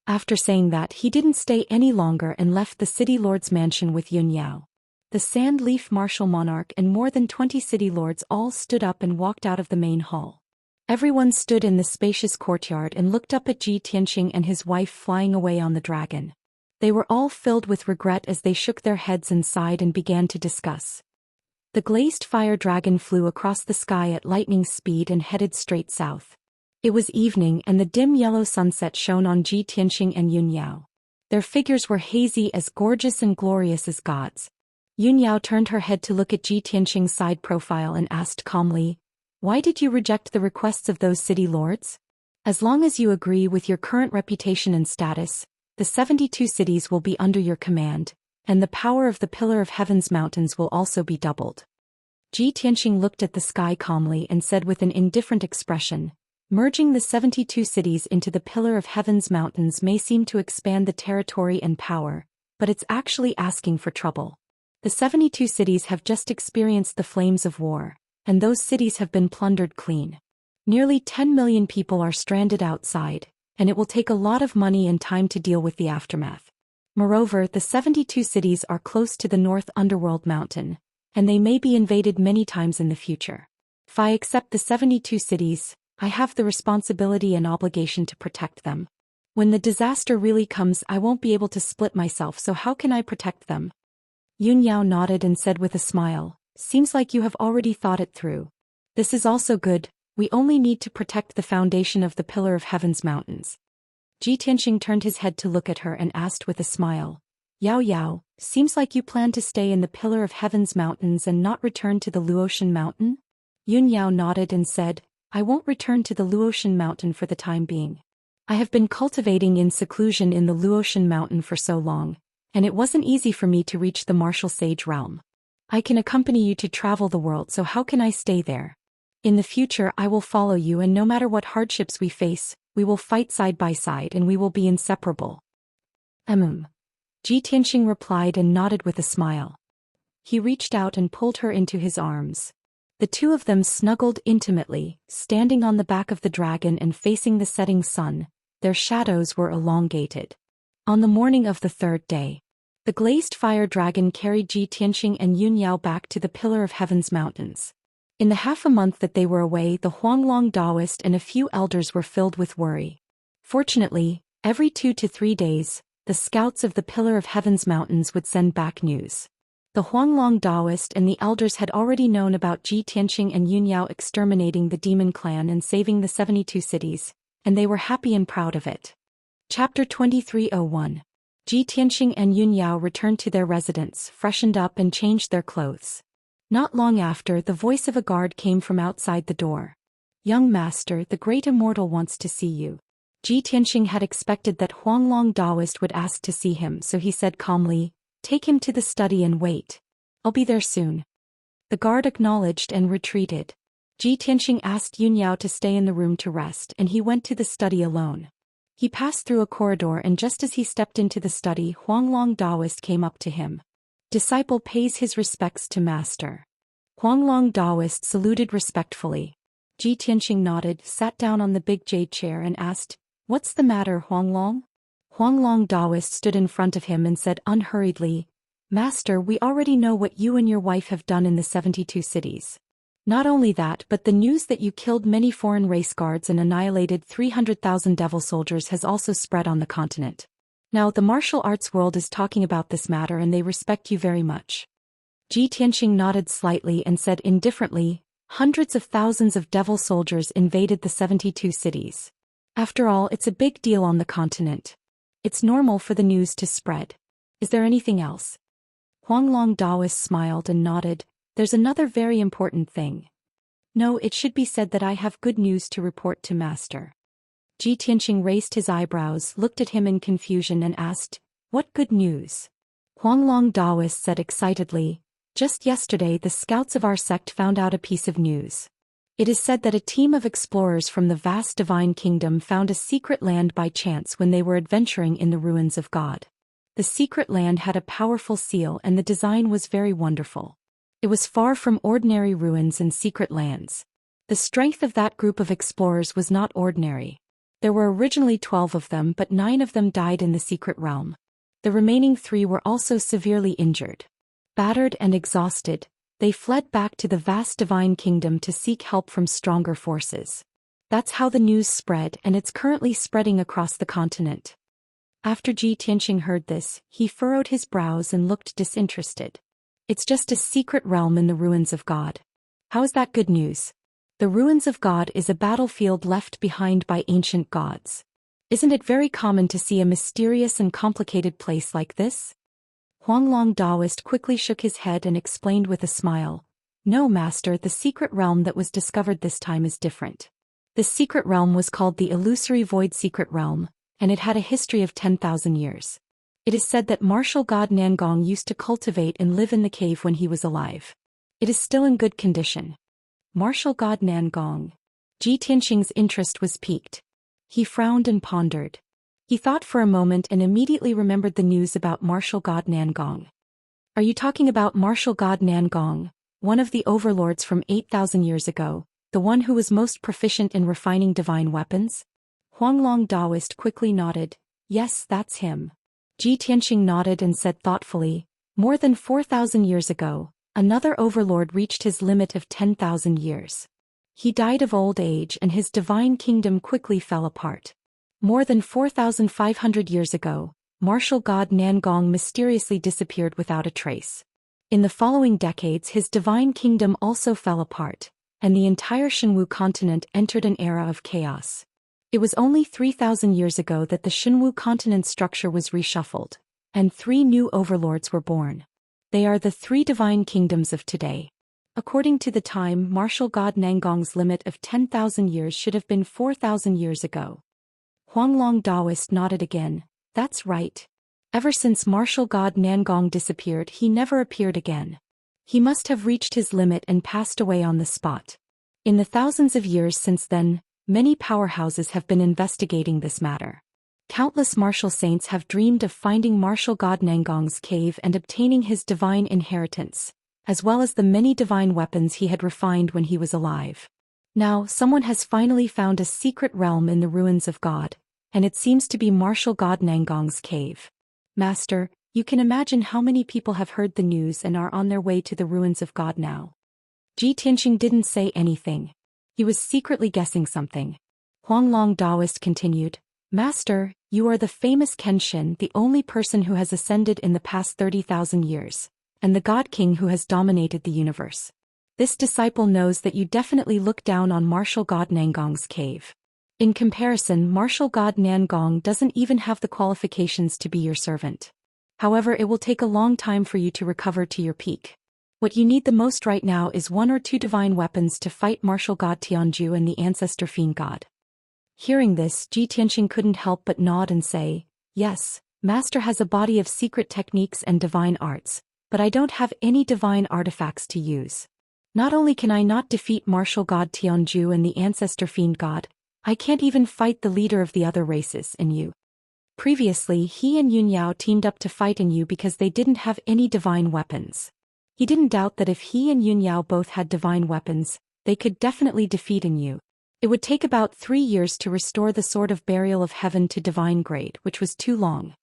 After saying that, he didn't stay any longer and left the city lord's mansion with Yun Yao. The Sandleaf Martial Monarch and more than 20 city lords all stood up and walked out of the main hall. Everyone stood in the spacious courtyard and looked up at Ji Tianxing and his wife flying away on the dragon. They were all filled with regret as they shook their heads and sighed and began to discuss. The glazed fire dragon flew across the sky at lightning speed and headed straight south. It was evening and the dim yellow sunset shone on Ji Tianxing and Yun Yao. Their figures were hazy, as gorgeous and glorious as gods. Yun Yao turned her head to look at Ji Tianxing's side profile and asked calmly, "Why did you reject the requests of those city lords? As long as you agree with your current reputation and status, the 72 cities will be under your command, and the power of the Pillar of Heaven's mountains will also be doubled." Ji Tianxing looked at the sky calmly and said with an indifferent expression, "Merging the 72 cities into the Pillar of Heaven's mountains may seem to expand the territory and power, but it's actually asking for trouble. The 72 cities have just experienced the flames of war, and those cities have been plundered clean. Nearly 10 million people are stranded outside, and it will take a lot of money and time to deal with the aftermath. Moreover, the 72 cities are close to the North Underworld Mountain, and they may be invaded many times in the future. If I accept the 72 cities, I have the responsibility and obligation to protect them. When the disaster really comes, I won't be able to split myself, so how can I protect them?" Yun Yao nodded and said with a smile, "Seems like you have already thought it through. This is also good. We only need to protect the foundation of the Pillar of Heaven's mountains. Ji Tianxing turned his head to look at her and asked with a smile. Yao Yao, seems like you plan to stay in the Pillar of Heaven's mountains and not return to the Luotian mountain? Yun Yao nodded and said, I won't return to the Luotian mountain for the time being. I have been cultivating in seclusion in the Luotian mountain for so long, and it wasn't easy for me to reach the martial sage realm. I can accompany you to travel the world, so how can I stay there? In the future I will follow you, and no matter what hardships we face, we will fight side by side and we will be inseparable. Ji Tianxing replied and nodded with a smile. He reached out and pulled her into his arms. The two of them snuggled intimately, standing on the back of the dragon and facing the setting sun. Their shadows were elongated. On the morning of the third day, the glazed fire dragon carried Ji Tianxing and Yun Yao back to the Pillar of Heaven's mountains. In the half a month that they were away, the Huanglong Daoist and a few elders were filled with worry. Fortunately, every 2 to 3 days, the scouts of the Pillar of Heaven's mountains would send back news. The Huanglong Daoist and the elders had already known about Ji Tianxing and Yun Yao exterminating the demon clan and saving the 72 cities, and they were happy and proud of it. Chapter 2301. Ji Tianxing and Yun Yao returned to their residence, freshened up and changed their clothes. Not long after, the voice of a guard came from outside the door. Young master, the great Immortal wants to see you. Ji Tianxing had expected that Huanglong Daoist would ask to see him, so he said calmly, Take him to the study and wait. I'll be there soon. The guard acknowledged and retreated. Ji Tianxing asked Yun Yao to stay in the room to rest, and he went to the study alone. He passed through a corridor, and just as he stepped into the study, Huanglong Daoist came up to him. Disciple pays his respects to master. Huanglong Daoist saluted respectfully. Ji Tianxing nodded, sat down on the big jade chair and asked, What's the matter, Huanglong? Huanglong Daoist stood in front of him and said unhurriedly, Master, we already know what you and your wife have done in the 72 cities. Not only that, but the news that you killed many foreign race guards and annihilated 300,000 devil soldiers has also spread on the continent. Now the martial arts world is talking about this matter and they respect you very much. Ji Tianxing nodded slightly and said indifferently, Hundreds of thousands of devil soldiers invaded the 72 cities. After all, it's a big deal on the continent. It's normal for the news to spread. Is there anything else? Huanglong Daoist smiled and nodded. There's another very important thing. No, it should be said that I have good news to report to master. Ji Tianxing raised his eyebrows, looked at him in confusion and asked, What good news? Huanglong Daoist said excitedly, Just yesterday the scouts of our sect found out a piece of news. It is said that a team of explorers from the vast divine kingdom found a secret land by chance when they were adventuring in the ruins of God. The secret land had a powerful seal and the design was very wonderful. It was far from ordinary ruins and secret lands. The strength of that group of explorers was not ordinary. There were originally 12 of them, but 9 of them died in the secret realm. The remaining 3 were also severely injured. Battered and exhausted, they fled back to the vast divine kingdom to seek help from stronger forces. That's how the news spread, and it's currently spreading across the continent. After Ji Tianxing heard this, he furrowed his brows and looked disinterested. It's just a secret realm in the ruins of God. How is that good news? The ruins of God is a battlefield left behind by ancient gods. Isn't it very common to see a mysterious and complicated place like this? Huanglong Daoist quickly shook his head and explained with a smile, No, master, the secret realm that was discovered this time is different. This secret realm was called the Illusory Void Secret Realm, and it had a history of 10,000 years. It is said that martial god Nangong used to cultivate and live in the cave when he was alive. It is still in good condition. Martial god Nangong. Ji Tianxing's interest was piqued. He frowned and pondered. He thought for a moment and immediately remembered the news about martial god Nangong. Are you talking about martial god Nangong, one of the overlords from 8,000 years ago, the one who was most proficient in refining divine weapons? Huanglong Daoist quickly nodded. Yes, that's him. Ji Tianxing nodded and said thoughtfully, More than 4,000 years ago, another overlord reached his limit of 10,000 years. He died of old age and his divine kingdom quickly fell apart. More than 4,500 years ago, martial god Nangong mysteriously disappeared without a trace. In the following decades his divine kingdom also fell apart, and the entire Shenwu continent entered an era of chaos. It was only 3,000 years ago that the Xinwu continent's structure was reshuffled, and 3 new overlords were born. They are the 3 divine kingdoms of today. According to the time, martial god Nangong's limit of 10,000 years should have been 4,000 years ago. Huanglong Daoist nodded again. That's right. Ever since martial god Nangong disappeared, he never appeared again. He must have reached his limit and passed away on the spot. In the thousands of years since then, many powerhouses have been investigating this matter. Countless martial saints have dreamed of finding martial god Nangong's cave and obtaining his divine inheritance, as well as the many divine weapons he had refined when he was alive. Now, someone has finally found a secret realm in the ruins of God, and it seems to be martial god Nangong's cave. Master, you can imagine how many people have heard the news and are on their way to the ruins of God now. Ji Tianqing didn't say anything. He was secretly guessing something. Huanglong Daoist continued, Master, you are the famous Kenshin, the only person who has ascended in the past 30,000 years, and the God King who has dominated the universe. This disciple knows that you definitely look down on martial god Nangong's cave. In comparison, martial god Nangong doesn't even have the qualifications to be your servant. However, it will take a long time for you to recover to your peak. What you need the most right now is 1 or 2 divine weapons to fight martial god Tianju and the ancestor fiend god. Hearing this, Ji Tianqing couldn't help but nod and say, Yes, Master has a body of secret techniques and divine arts, but I don't have any divine artifacts to use. Not only can I not defeat martial god Tianju and the ancestor fiend god, I can't even fight the leader of the other races, Yu. Previously, he and Yunyao teamed up to fight Yu because they didn't have any divine weapons. He didn't doubt that if he and Yunyao both had divine weapons, they could definitely defeat Yu. It would take about 3 years to restore the Sword of Burial of Heaven to divine grade, which was too long.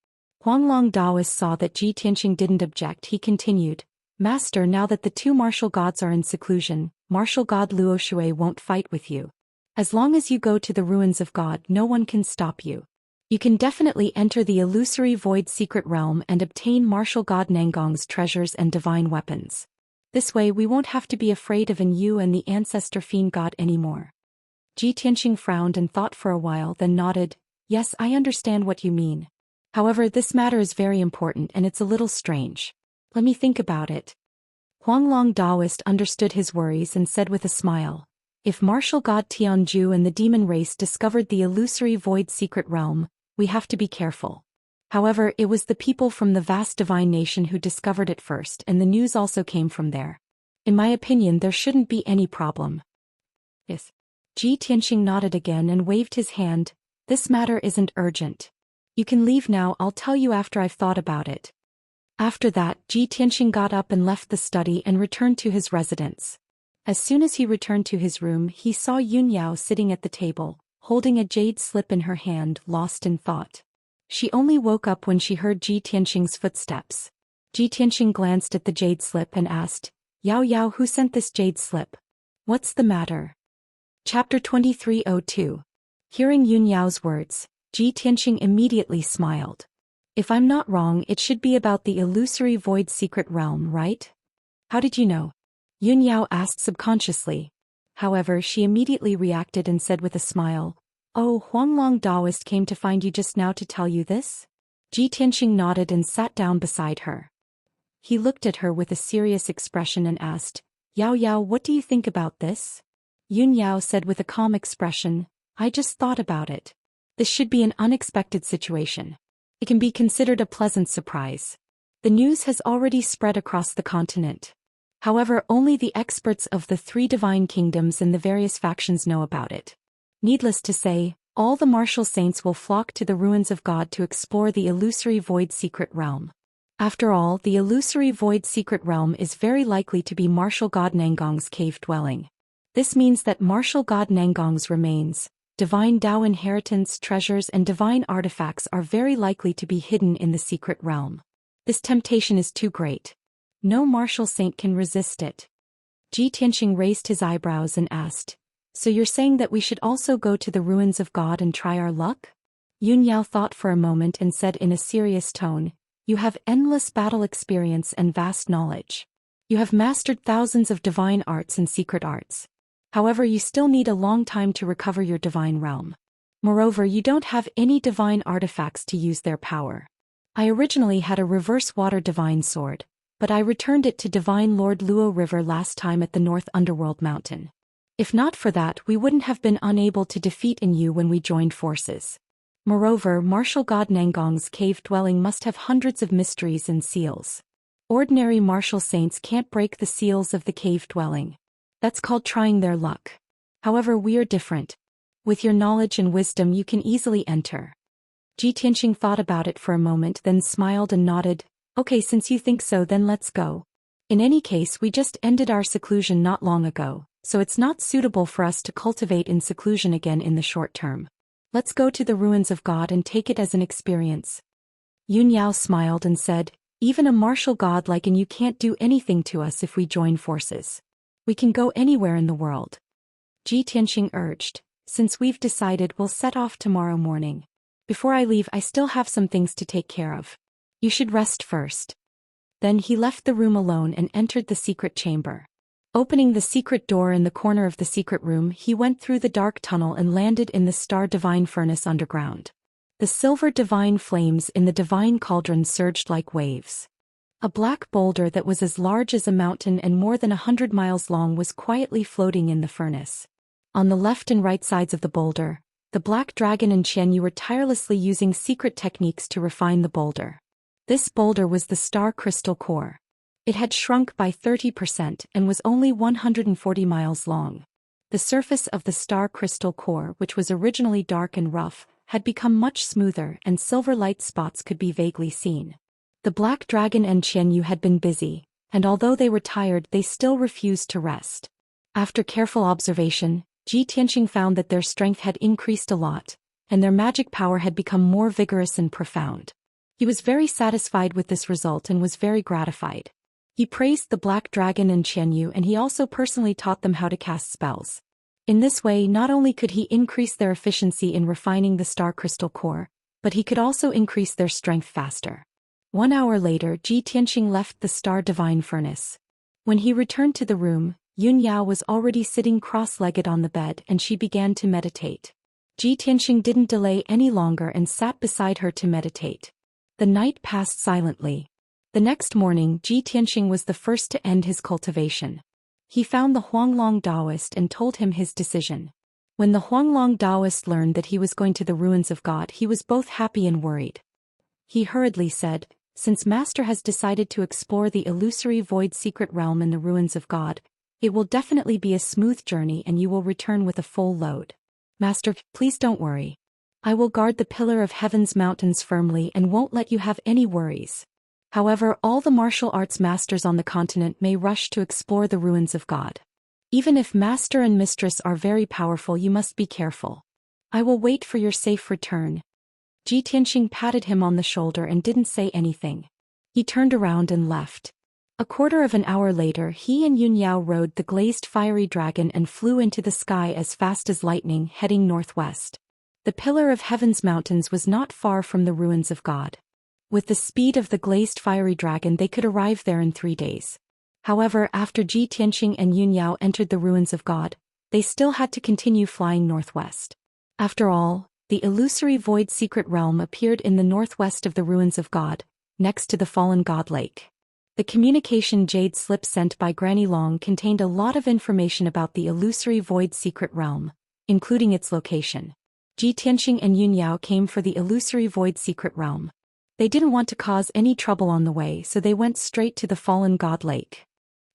Huanglong Daoist saw that Ji Tianqing didn't object. He continued, Master, now that the 2 martial gods are in seclusion, martial god Luo Shui won't fight with you. As long as you go to the ruins of God, no one can stop you. You can definitely enter the illusory void secret realm and obtain martial god Nangong's treasures and divine weapons. This way we won't have to be afraid of Yu and the ancestor fiend god anymore. Ji Tianqing frowned and thought for a while, then nodded, Yes, I understand what you mean. However, this matter is very important and it's a little strange. Let me think about it. Huanglong Daoist understood his worries and said with a smile, If martial god Tianju and the demon race discovered the illusory void secret realm, we have to be careful. However, it was the people from the vast divine nation who discovered it first, and the news also came from there. In my opinion, there shouldn't be any problem. Yes. Ji Tianqing nodded again and waved his hand. This matter isn't urgent. You can leave now, I'll tell you after I've thought about it. After that, Ji Tianqing got up and left the study and returned to his residence. As soon as he returned to his room, he saw Yunyao sitting at the table, holding a jade slip in her hand, lost in thought. She only woke up when she heard Ji Tianqing's footsteps. Ji Tianqing glanced at the jade slip and asked, Yao Yao, who sent this jade slip? What's the matter? Chapter 2302. Hearing Yunyao's words, Ji Tianqing immediately smiled. If I'm not wrong, it should be about the illusory void secret realm, right? How did you know? Yunyao asked subconsciously. However, she immediately reacted and said with a smile, Oh, Huanglong Daoist came to find you just now to tell you this? Ji Tianqing nodded and sat down beside her. He looked at her with a serious expression and asked, Yao Yao, what do you think about this? Yunyao said with a calm expression, I just thought about it. This should be an unexpected situation. It can be considered a pleasant surprise. The news has already spread across the continent. However, only the experts of the 3 divine kingdoms and the various factions know about it. Needless to say, all the martial saints will flock to the ruins of God to explore the illusory void secret realm. After all, the illusory void secret realm is very likely to be martial god Nangong's cave dwelling. This means that martial god Nangong's remains, divine Dao inheritance, treasures and divine artifacts are very likely to be hidden in the secret realm. This temptation is too great. No martial saint can resist it. Ji Tianqing raised his eyebrows and asked, So you're saying that we should also go to the ruins of God and try our luck? Yunyao thought for a moment and said in a serious tone, You have endless battle experience and vast knowledge. You have mastered thousands of divine arts and secret arts. However, you still need a long time to recover your divine realm. Moreover, you don't have any divine artifacts to use their power. I originally had a reverse water divine sword, but I returned it to Divine Lord Luo River last time at the North Underworld Mountain. If not for that, we wouldn't have been unable to defeat you when we joined forces. Moreover, martial god Nangong's cave dwelling must have hundreds of mysteries and seals. Ordinary martial saints can't break the seals of the cave dwelling. That's called trying their luck. However, we are different. With your knowledge and wisdom you can easily enter. Ji Tianxing thought about it for a moment, then smiled and nodded. Okay, since you think so, then let's go. In any case, we just ended our seclusion not long ago, so it's not suitable for us to cultivate in seclusion again in the short term. Let's go to the ruins of God and take it as an experience. Yun Yao smiled and said, even a martial god like you can't do anything to us if we join forces. We can go anywhere in the world. Ji Tianxing urged, since we've decided, we'll set off tomorrow morning. Before I leave, I still have some things to take care of. You should rest first. Then he left the room alone and entered the secret chamber. Opening the secret door in the corner of the secret room, he went through the dark tunnel and landed in the Star Divine Furnace underground. The silver divine flames in the divine cauldron surged like waves. A black boulder that was as large as a mountain and more than 100 miles long was quietly floating in the furnace. On the left and right sides of the boulder, the Black Dragon and Xianxia were tirelessly using secret techniques to refine the boulder. This boulder was the star crystal core. It had shrunk by 30% and was only 140 miles long. The surface of the star crystal core, which was originally dark and rough, had become much smoother and silver light spots could be vaguely seen. The Black Dragon and Xianxia had been busy, and although they were tired, they still refused to rest. After careful observation, Ji Tianxing found that their strength had increased a lot, and their magic power had become more vigorous and profound. He was very satisfied with this result and was very gratified. He praised the Black Dragon and Xianxia, and he also personally taught them how to cast spells. In this way, not only could he increase their efficiency in refining the star crystal core, but he could also increase their strength faster. 1 hour later, Ji Tianxing left the Star Divine Furnace. When he returned to the room, Yun Yao was already sitting cross-legged on the bed and she began to meditate. Ji Tianxing didn't delay any longer and sat beside her to meditate. The night passed silently. The next morning, Ji Tianxing was the first to end his cultivation. He found the Huanglong Daoist and told him his decision. When the Huanglong Daoist learned that he was going to the ruins of God, he was both happy and worried. He hurriedly said, since Master has decided to explore the illusory void secret realm in the ruins of God, it will definitely be a smooth journey and you will return with a full load. Master, please don't worry. I will guard the pillar of heaven's mountains firmly and won't let you have any worries. However, all the martial arts masters on the continent may rush to explore the ruins of God. Even if Master and Mistress are very powerful, you must be careful. I will wait for your safe return. Ji Tianxing patted him on the shoulder and didn't say anything. He turned around and left. A quarter of an hour later, he and Yun Yao rode the glazed fiery dragon and flew into the sky as fast as lightning, heading northwest. The pillar of heaven's mountains was not far from the ruins of God. With the speed of the glazed fiery dragon, they could arrive there in 3 days. However, after Ji Tianxing and Yun Yao entered the ruins of God, they still had to continue flying northwest. After all, the illusory void secret realm appeared in the northwest of the ruins of God, next to the fallen God Lake. The communication jade slip sent by Granny Long contained a lot of information about the illusory void secret realm, including its location. Ji Tianxing and Yun Yao came for the illusory void secret realm. They didn't want to cause any trouble on the way, so they went straight to the fallen God Lake.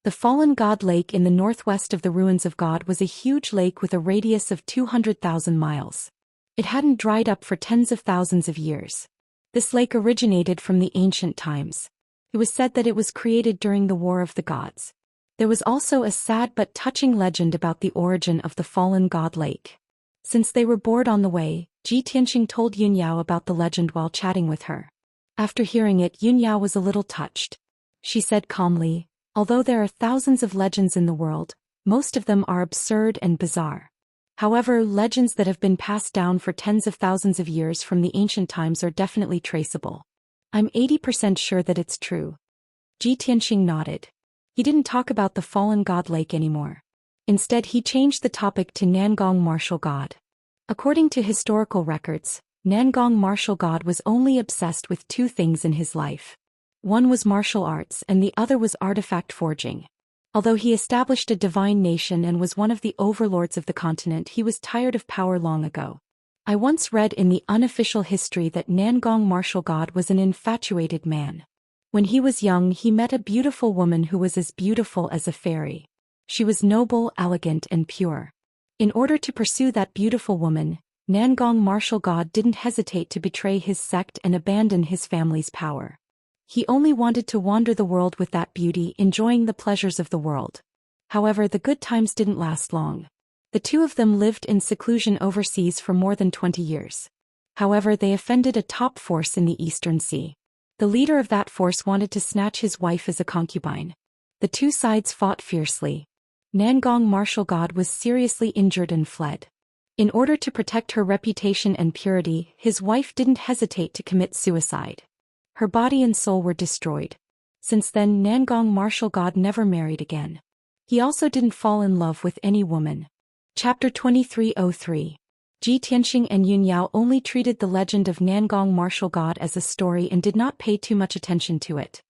The fallen God Lake in the northwest of the ruins of God was a huge lake with a radius of 200,000 miles. It hadn't dried up for tens of thousands of years. This lake originated from the ancient times. It was said that it was created during the War of the Gods. There was also a sad but touching legend about the origin of the fallen God Lake. Since they were bored on the way, Ji Tianxing told Yun Yao about the legend while chatting with her. After hearing it, Yun Yao was a little touched. She said calmly, although there are thousands of legends in the world, most of them are absurd and bizarre. However, legends that have been passed down for tens of thousands of years from the ancient times are definitely traceable. I'm 80% sure that it's true. Ji Tianxing nodded. He didn't talk about the fallen God Lake anymore. Instead, he changed the topic to Nangong Martial God. According to historical records, Nangong martial god was only obsessed with two things in his life. One was martial arts and the other was artifact forging. Although he established a divine nation and was one of the overlords of the continent, he was tired of power long ago. I once read in the unofficial history that Nangong martial god was an infatuated man. When he was young, he met a beautiful woman who was as beautiful as a fairy. She was noble, elegant, and pure. In order to pursue that beautiful woman, Nangong martial god didn't hesitate to betray his sect and abandon his family's power. He only wanted to wander the world with that beauty, enjoying the pleasures of the world. However, the good times didn't last long. The two of them lived in seclusion overseas for more than 20 years. However, they offended a top force in the Eastern Sea. The leader of that force wanted to snatch his wife as a concubine. The two sides fought fiercely. Nangong martial god was seriously injured and fled. In order to protect her reputation and purity, his wife didn't hesitate to commit suicide. Her body and soul were destroyed. Since then, Nangong martial god never married again. He also didn't fall in love with any woman. Chapter 2303. Ji Tianxing and Yun Yao only treated the legend of Nangong martial god as a story and did not pay too much attention to it.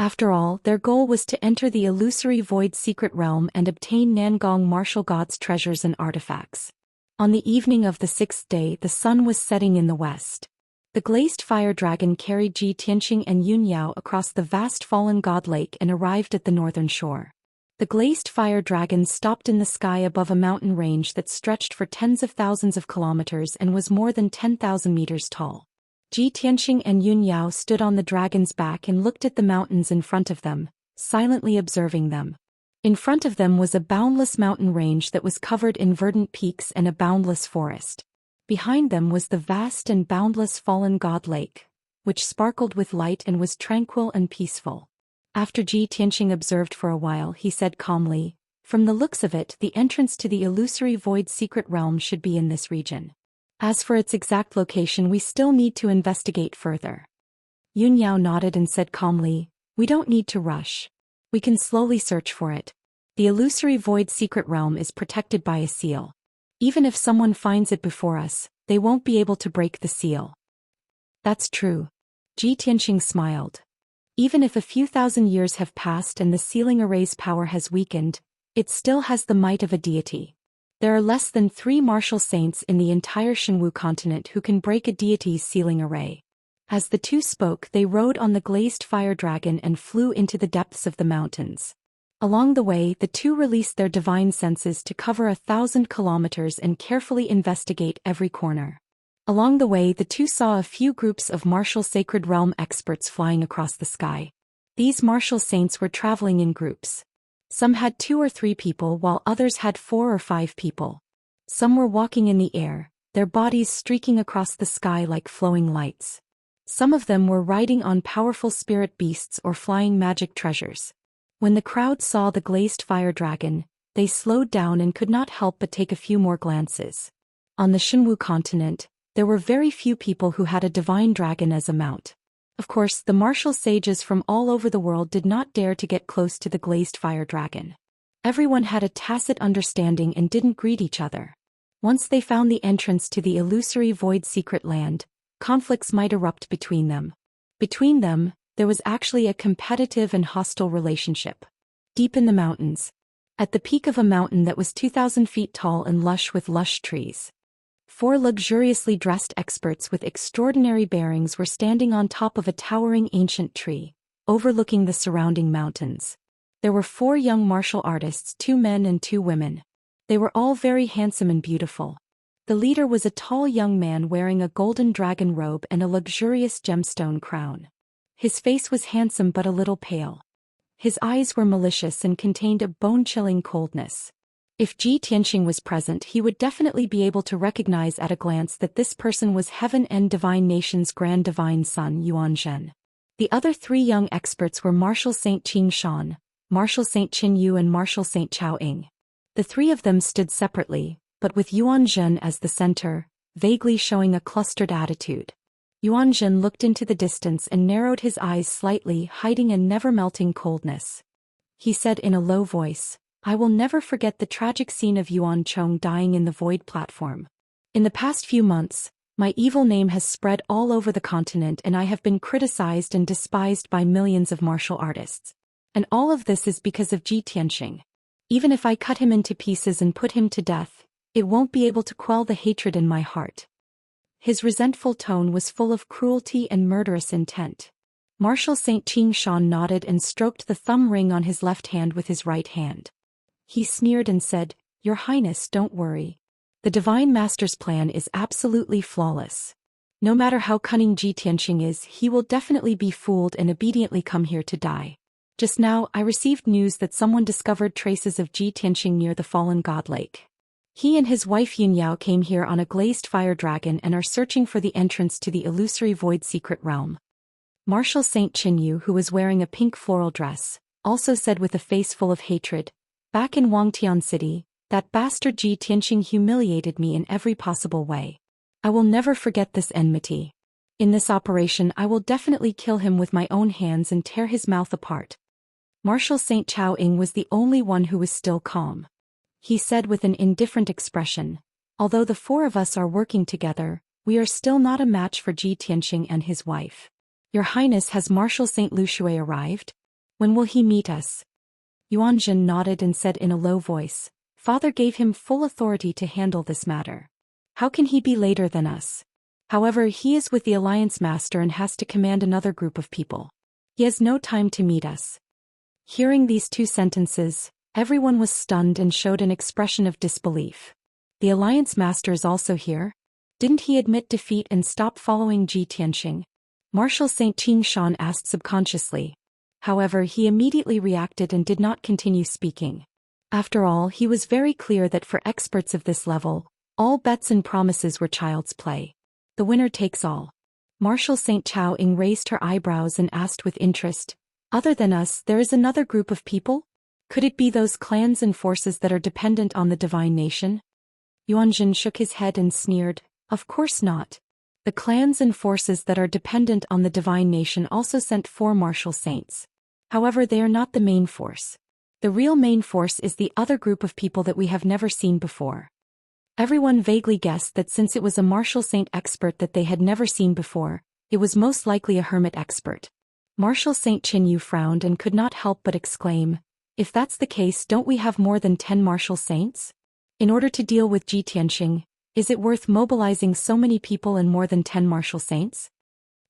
After all, their goal was to enter the illusory void secret realm and obtain Nangong martial god's treasures and artifacts. On the evening of the 6th day, the sun was setting in the west. The glazed fire dragon carried Ji Tianxing and Yun Yao across the vast fallen god lake and arrived at the northern shore. The glazed fire dragon stopped in the sky above a mountain range that stretched for tens of thousands of kilometers and was more than 10,000 meters tall. Ji Tianxing and Yun Yao stood on the dragon's back and looked at the mountains in front of them, silently observing them. In front of them was a boundless mountain range that was covered in verdant peaks and a boundless forest. Behind them was the vast and boundless fallen god lake, which sparkled with light and was tranquil and peaceful. After Ji Tianxing observed for a while, he said calmly, "From the looks of it, the entrance to the illusory void secret realm should be in this region. As for its exact location, we still need to investigate further." Yun Yao nodded and said calmly, "We don't need to rush. We can slowly search for it. The illusory void secret realm is protected by a seal. Even if someone finds it before us, they won't be able to break the seal." "That's true." Ji Tianxing smiled. "Even if a few thousand years have passed and the sealing array's power has weakened, it still has the might of a deity. There are less than 3 martial saints in the entire Shenwu continent who can break a deity's sealing array." As the two spoke, they rode on the glazed fire dragon and flew into the depths of the mountains. Along the way, the two released their divine senses to cover 1,000 kilometers and carefully investigate every corner. Along the way, the two saw a few groups of martial sacred realm experts flying across the sky. These martial saints were traveling in groups. Some had 2 or 3 people while others had 4 or 5 people. Some were walking in the air, their bodies streaking across the sky like flowing lights. Some of them were riding on powerful spirit beasts or flying magic treasures. When the crowd saw the glazed fire dragon, they slowed down and could not help but take a few more glances. On the Shenwu continent, there were very few people who had a divine dragon as a mount. Of course, the martial sages from all over the world did not dare to get close to the glazed fire dragon. Everyone had a tacit understanding and didn't greet each other. Once they found the entrance to the illusory void secret land, conflicts might erupt between them. Between them, there was actually a competitive and hostile relationship. Deep in the mountains, at the peak of a mountain that was 2,000 feet tall and lush with lush trees, 4 luxuriously dressed experts with extraordinary bearings were standing on top of a towering ancient tree, overlooking the surrounding mountains. There were 4 young martial artists, 2 men and 2 women. They were all very handsome and beautiful. The leader was a tall young man wearing a golden dragon robe and a luxurious gemstone crown. His face was handsome but a little pale. His eyes were malicious and contained a bone-chilling coldness. If Ji Tianxing was present, he would definitely be able to recognize at a glance that this person was Heaven and Divine Nation's Grand Divine Son Yuan Zhen. The other 3 young experts were Martial Saint Qing Shan, Martial Saint Qin Yu and Martial Saint Chao Ying. The 3 of them stood separately, but with Yuan Zhen as the center, vaguely showing a clustered attitude. Yuan Zhen looked into the distance and narrowed his eyes slightly, hiding a never-melting coldness. He said in a low voice, "I will never forget the tragic scene of Yuan Chong dying in the void platform. In the past few months, my evil name has spread all over the continent and I have been criticized and despised by millions of martial artists. And all of this is because of Ji Tianxing. Even if I cut him into pieces and put him to death, it won't be able to quell the hatred in my heart. His resentful tone was full of cruelty and murderous intent. Marshal Saint Xianxia nodded and stroked the thumb ring on his left hand with his right hand. He sneered and said, "Your Highness, don't worry. The Divine Master's plan is absolutely flawless. No matter how cunning Ji Tianxing is, he will definitely be fooled and obediently come here to die. Just now, I received news that someone discovered traces of Ji Tianxing near the fallen god lake. He and his wife Yunyao came here on a glazed fire dragon and are searching for the entrance to the illusory void secret realm." Marshal Saint Qinyu, who was wearing a pink floral dress, also said with a face full of hatred, "Back in Wangtian City, that bastard Ji Tianxing humiliated me in every possible way. I will never forget this enmity. In this operation I will definitely kill him with my own hands and tear his mouth apart." Marshal Saint Chao Ying was the only one who was still calm. He said with an indifferent expression, "Although the four of us are working together, we are still not a match for Ji Tianxing and his wife. Your Highness, has Marshal Saint Lushui arrived? When will he meet us?" Yuanjin nodded and said in a low voice, "Father gave him full authority to handle this matter. How can he be later than us? However, he is with the Alliance Master and has to command another group of people. He has no time to meet us." Hearing these two sentences, everyone was stunned and showed an expression of disbelief. The Alliance Master is also here? Didn't he admit defeat and stop following Ji Tianxing? Marshal Saint Qingshan asked subconsciously. However, he immediately reacted and did not continue speaking. After all, he was very clear that for experts of this level, all bets and promises were child's play. The winner takes all. Marshal Saint Chao Ying raised her eyebrows and asked with interest, "Other than us, there is another group of people? Could it be those clans and forces that are dependent on the divine nation?" Yuanjin shook his head and sneered, "Of course not. The clans and forces that are dependent on the divine nation also sent 4 martial saints. However, they are not the main force. The real main force is the other group of people that we have never seen before." Everyone vaguely guessed that since it was a martial saint expert that they had never seen before, it was most likely a hermit expert. Marshal Saint Qinyu frowned and could not help but exclaim, "If that's the case, don't we have more than 10 martial saints? In order to deal with Ji Tianxing, is it worth mobilizing so many people and more than 10 martial saints?"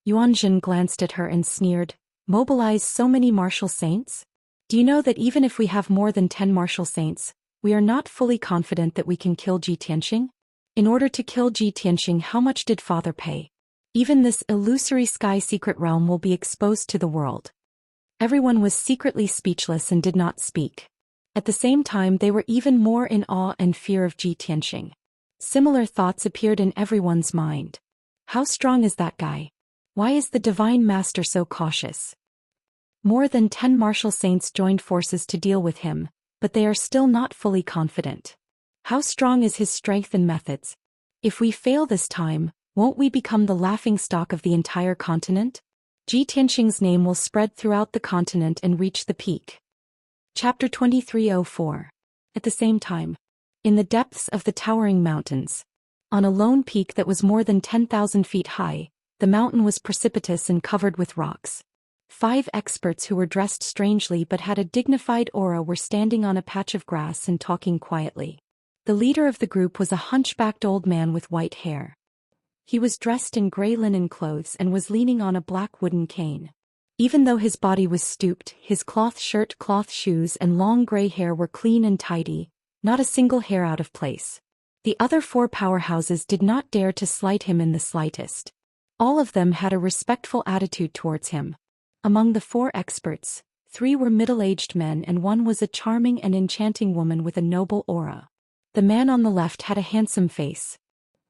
Yuanjin glanced at her and sneered, "Mobilize so many martial saints? Do you know that even if we have more than 10 martial saints, we are not fully confident that we can kill Ji Tianxing? In order to kill Ji Tianxing, how much did Father pay? Even this illusory sky secret realm will be exposed to the world." Everyone was secretly speechless and did not speak. At the same time, they were even more in awe and fear of Ji Tianxing. Similar thoughts appeared in everyone's mind. How strong is that guy? Why is the Divine Master so cautious? More than 10 martial saints joined forces to deal with him, but they are still not fully confident. How strong is his strength and methods? If we fail this time, won't we become the laughingstock of the entire continent? Ji Tianxing's name will spread throughout the continent and reach the peak. Chapter 2304. At the same time, in the depths of the towering mountains, on a lone peak that was more than 10,000 feet high, the mountain was precipitous and covered with rocks. 5 experts who were dressed strangely but had a dignified aura were standing on a patch of grass and talking quietly. The leader of the group was a hunchbacked old man with white hair. He was dressed in gray linen clothes and was leaning on a black wooden cane. Even though his body was stooped, his cloth shirt, cloth shoes and long gray hair were clean and tidy, not a single hair out of place. The other 4 powerhouses did not dare to slight him in the slightest. All of them had a respectful attitude towards him. Among the 4 experts, 3 were middle-aged men and 1 was a charming and enchanting woman with a noble aura. The man on the left had a handsome face.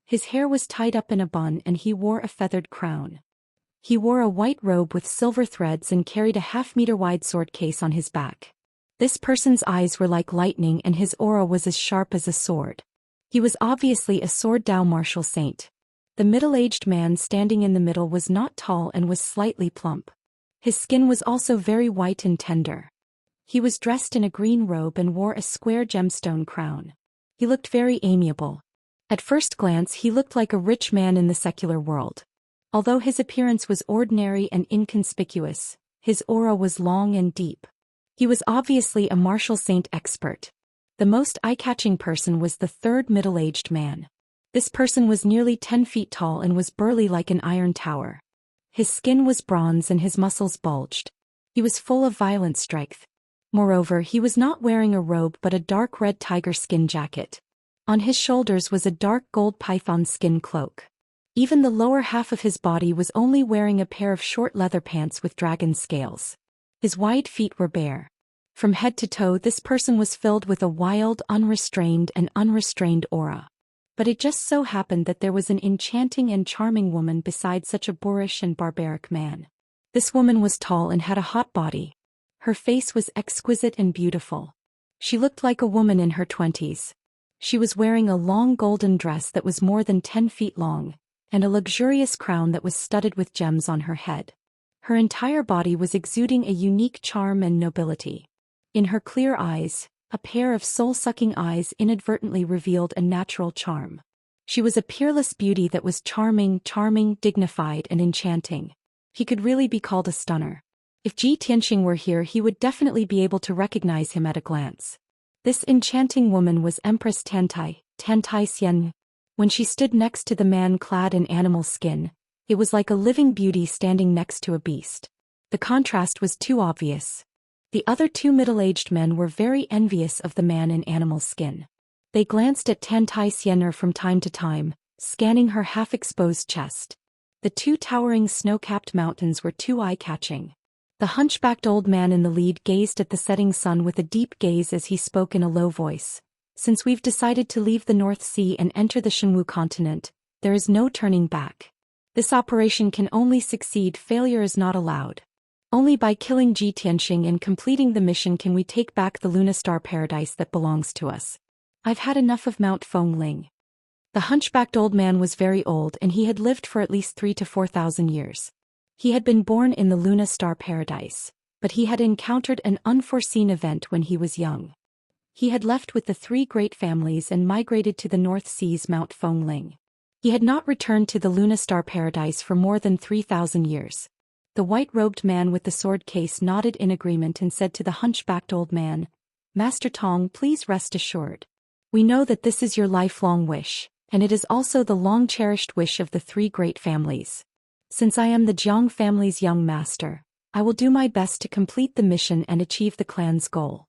His hair was tied up in a bun and he wore a feathered crown. He wore a white robe with silver threads and carried a half-meter-wide sword case on his back. This person's eyes were like lightning and his aura was as sharp as a sword. He was obviously a sword Dao martial saint. The middle-aged man standing in the middle was not tall and was slightly plump. His skin was also very white and tender. He was dressed in a green robe and wore a square gemstone crown. He looked very amiable. At first glance he looked like a rich man in the secular world. Although his appearance was ordinary and inconspicuous, his aura was long and deep. He was obviously a martial saint expert. The most eye-catching person was the third middle-aged man. This person was nearly 10 feet tall and was burly like an iron tower. His skin was bronze and his muscles bulged. He was full of violent strength. Moreover, he was not wearing a robe but a dark red tiger skin jacket. On his shoulders was a dark gold python skin cloak. Even the lower half of his body was only wearing a pair of short leather pants with dragon scales. His wide feet were bare. From head to toe this person was filled with a wild, unrestrained aura. But it just so happened that there was an enchanting and charming woman beside such a boorish and barbaric man. This woman was tall and had a hot body. Her face was exquisite and beautiful. She looked like a woman in her 20s. She was wearing a long golden dress that was more than 10 feet long, and a luxurious crown that was studded with gems on her head. Her entire body was exuding a unique charm and nobility. In her clear eyes, a pair of soul-sucking eyes inadvertently revealed a natural charm. She was a peerless beauty that was charming, dignified and enchanting. He could really be called a stunner. If Ji Tianxing were here he would definitely be able to recognize him at a glance. This enchanting woman was Empress Tantai Xian. When she stood next to the man clad in animal skin, it was like a living beauty standing next to a beast. The contrast was too obvious. The other two middle-aged men were very envious of the man in animal skin. They glanced at Tantai Xian from time to time, scanning her half-exposed chest. The two towering snow-capped mountains were too eye-catching. The hunchbacked old man in the lead gazed at the setting sun with a deep gaze as he spoke in a low voice. Since we've decided to leave the North Sea and enter the Shenwu continent, there is no turning back. This operation can only succeed, failure is not allowed. Only by killing Ji Tianxing and completing the mission can we take back the Lunastar paradise that belongs to us. I've had enough of Mount Fengling. The hunchbacked old man was very old and he had lived for at least 3,000 to 4,000 years. He had been born in the Lunastar paradise, but he had encountered an unforeseen event when he was young. He had left with the three great families and migrated to the North Sea's Mount Fengling. He had not returned to the Lunastar paradise for more than 3,000 years. The white-robed man with the sword case nodded in agreement and said to the hunchbacked old man, "Master Tong, please rest assured. We know that this is your lifelong wish, and it is also the long-cherished wish of the three great families. Since I am the Jiang family's young master, I will do my best to complete the mission and achieve the clan's goal."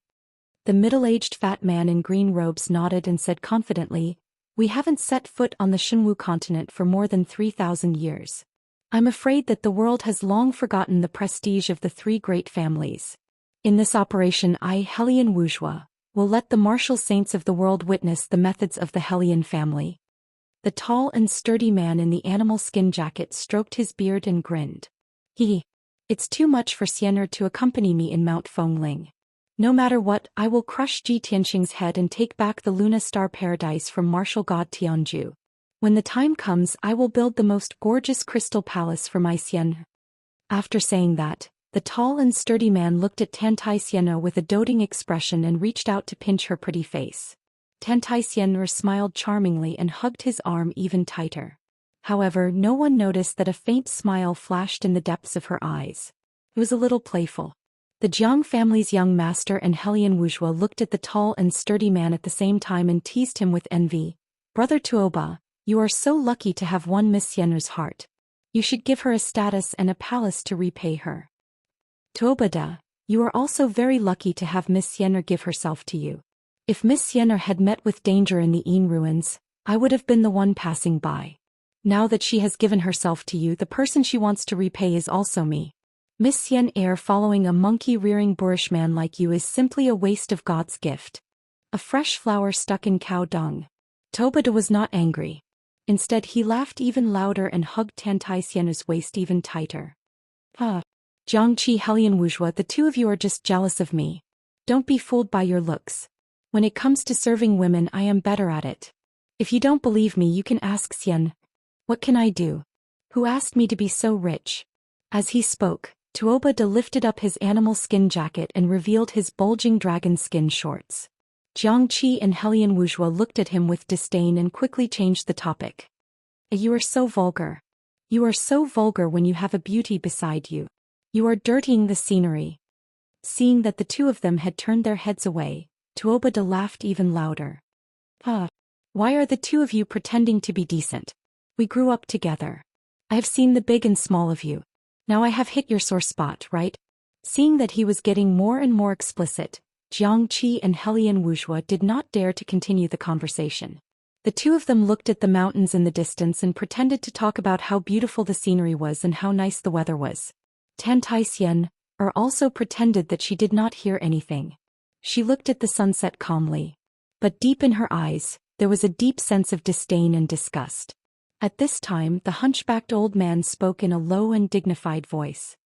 The middle-aged fat man in green robes nodded and said confidently, "We haven't set foot on the Shenwu continent for more than 3,000 years. I'm afraid that the world has long forgotten the prestige of the three great families. In this operation I, Hellion Wuxia, will let the martial saints of the world witness the methods of the Hellion family." The tall and sturdy man in the animal skin jacket stroked his beard and grinned. It's too much for Xian'er to accompany me in Mount Fengling. No matter what, I will crush Ji Tianxing's head and take back the Lunastar paradise from martial god Tianju. When the time comes I will build the most gorgeous crystal palace for my Xian. After saying that, the tall and sturdy man looked at Tantai Xian'er with a doting expression and reached out to pinch her pretty face. Tantai Xian'er smiled charmingly and hugged his arm even tighter. However, no one noticed that a faint smile flashed in the depths of her eyes. It was a little playful. The Jiang family's young master and Hellion Wuxia looked at the tall and sturdy man at the same time and teased him with envy. "Brother Tuoba, you are so lucky to have won Miss Xian'er's heart. You should give her a status and a palace to repay her. Tuoba, you are also very lucky to have Miss Xian'er give herself to you. If Miss Xian'er had met with danger in the Yin ruins, I would have been the one passing by. Now that she has given herself to you, the person she wants to repay is also me. Miss Xian'er following a monkey-rearing boorish man like you is simply a waste of God's gift. A fresh flower stuck in cow dung." Tobada was not angry. Instead he laughed even louder and hugged Tantai Xian'er's waist even tighter. Jiangqi Hellion Wuxia, the two of you are just jealous of me. Don't be fooled by your looks. When it comes to serving women I am better at it. If you don't believe me you can ask Xian. What can I do? Who asked me to be so rich?" As he spoke, Tuoba lifted up his animal skin jacket and revealed his bulging dragon skin shorts. Xianxia and Wuxia looked at him with disdain and quickly changed the topic. You are so vulgar. You are so vulgar when you have a beauty beside you. You are dirtying the scenery. Seeing that the two of them had turned their heads away, Tuobada laughed even louder. Why are the two of you pretending to be decent? We grew up together. I have seen the big and small of you. Now I have hit your sore spot, right? Seeing that he was getting more and more explicit, Xianxia and Wuxia did not dare to continue the conversation. The two of them looked at the mountains in the distance and pretended to talk about how beautiful the scenery was and how nice the weather was. Xian also pretended that she did not hear anything. She looked at the sunset calmly. But deep in her eyes, there was a deep sense of disdain and disgust. At this time, the hunchbacked old man spoke in a low and dignified voice.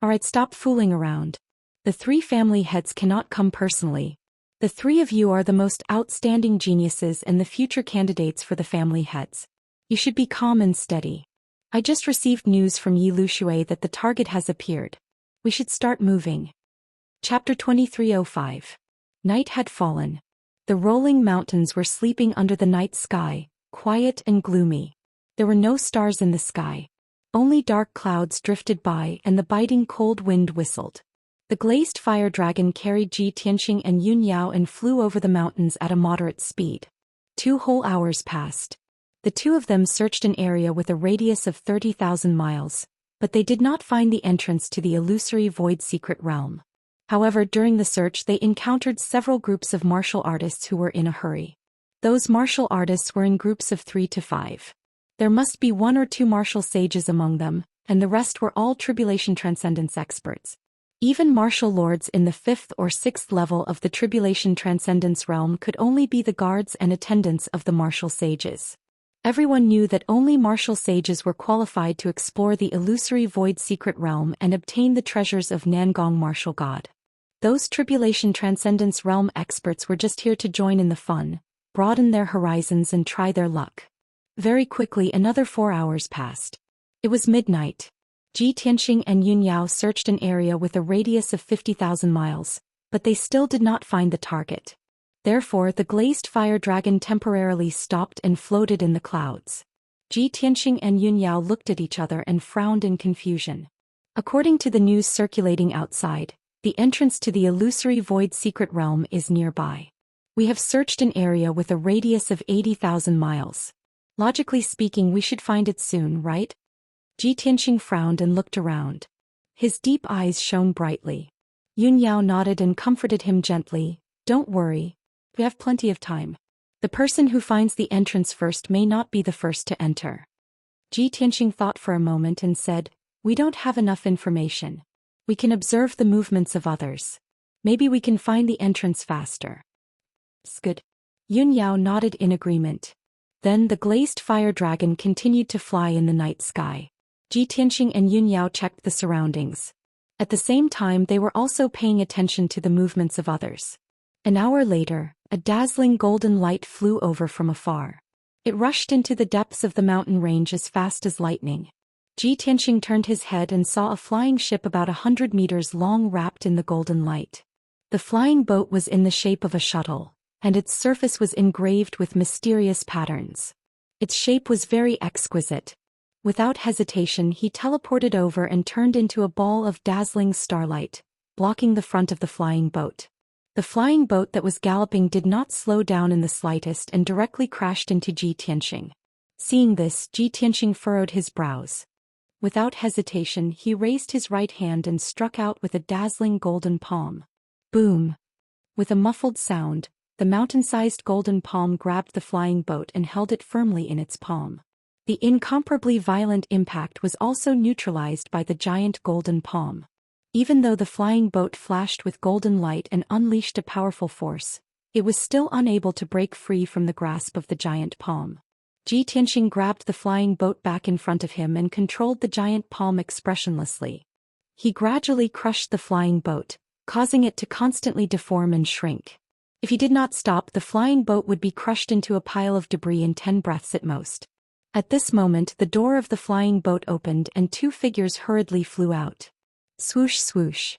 Alright, stop fooling around. The three family heads cannot come personally. The three of you are the most outstanding geniuses and the future candidates for the family heads. You should be calm and steady. I just received news from Yi Lushui that the target has appeared. We should start moving. Chapter 2305. Night had fallen. The rolling mountains were sleeping under the night sky, quiet and gloomy. There were no stars in the sky. Only dark clouds drifted by and the biting cold wind whistled. The glazed fire dragon carried Ji Tianxing and Yun Yao and flew over the mountains at a moderate speed. 2 whole hours passed. The two of them searched an area with a radius of 30,000 miles, but they did not find the entrance to the illusory void secret realm. However, during the search they encountered several groups of martial artists who were in a hurry. Those martial artists were in groups of 3 to 5. There must be 1 or 2 martial sages among them, and the rest were all tribulation transcendence experts. Even martial lords in the 5th or 6th level of the tribulation transcendence realm could only be the guards and attendants of the martial sages. Everyone knew that only martial sages were qualified to explore the illusory void secret realm and obtain the treasures of Nangong martial god. Those tribulation transcendence realm experts were just here to join in the fun, broaden their horizons and try their luck. Very quickly another 4 hours passed. It was midnight. Ji Tianxing and Yun Yao searched an area with a radius of 50,000 miles, but they still did not find the target. Therefore, the glazed fire dragon temporarily stopped and floated in the clouds. Ji Tianxing and Yun Yao looked at each other and frowned in confusion. According to the news circulating outside, the entrance to the illusory void secret realm is nearby. We have searched an area with a radius of 80,000 miles. Logically speaking, we should find it soon, right? Ji Tianxing frowned and looked around. His deep eyes shone brightly. Yun Yao nodded and comforted him gently. Don't worry. We have plenty of time. The person who finds the entrance first may not be the first to enter. Ji Tianxing thought for a moment and said, we don't have enough information. We can observe the movements of others. Maybe we can find the entrance faster. Good. Yun Yao nodded in agreement. Then the glazed fire dragon continued to fly in the night sky. Ji Tianxing and Yun Yao checked the surroundings. At the same time they were also paying attention to the movements of others. An hour later, a dazzling golden light flew over from afar. It rushed into the depths of the mountain range as fast as lightning. Ji Tianxing turned his head and saw a flying ship about 100 meters long wrapped in the golden light. The flying boat was in the shape of a shuttle, and its surface was engraved with mysterious patterns. Its shape was very exquisite. Without hesitation he teleported over and turned into a ball of dazzling starlight, blocking the front of the flying boat. The flying boat that was galloping did not slow down in the slightest and directly crashed into Ji Tianxing. Seeing this, Ji Tianxing furrowed his brows. Without hesitation he raised his right hand and struck out with a dazzling golden palm. Boom! With a muffled sound, the mountain-sized golden palm grabbed the flying boat and held it firmly in its palm. The incomparably violent impact was also neutralized by the giant golden palm. Even though the flying boat flashed with golden light and unleashed a powerful force, it was still unable to break free from the grasp of the giant palm. Ji Tianxing grabbed the flying boat back in front of him and controlled the giant palm expressionlessly. He gradually crushed the flying boat, causing it to constantly deform and shrink. If he did not stop, the flying boat would be crushed into a pile of debris in 10 breaths at most. At this moment, the door of the flying boat opened and 2 figures hurriedly flew out. Swoosh swoosh.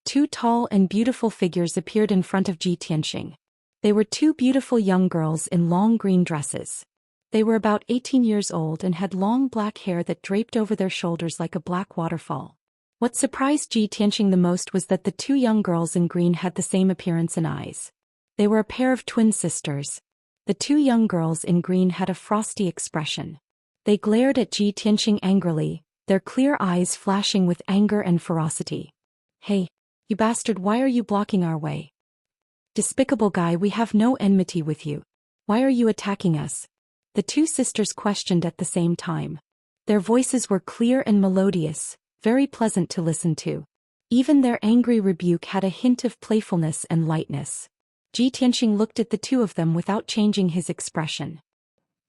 2 tall and beautiful figures appeared in front of Ji Tianxing. They were two beautiful young girls in long green dresses. They were about 18 years old and had long black hair that draped over their shoulders like a black waterfall. What surprised Ji Tianqing the most was that the two young girls in green had the same appearance and eyes. They were a pair of twin sisters. The two young girls in green had a frosty expression. They glared at Ji Tianqing angrily, their clear eyes flashing with anger and ferocity. "Hey, you bastard, why are you blocking our way? Despicable guy, we have no enmity with you. Why are you attacking us?" The two sisters questioned at the same time. Their voices were clear and melodious, very pleasant to listen to. Even their angry rebuke had a hint of playfulness and lightness. Ji Tianqing looked at the two of them without changing his expression.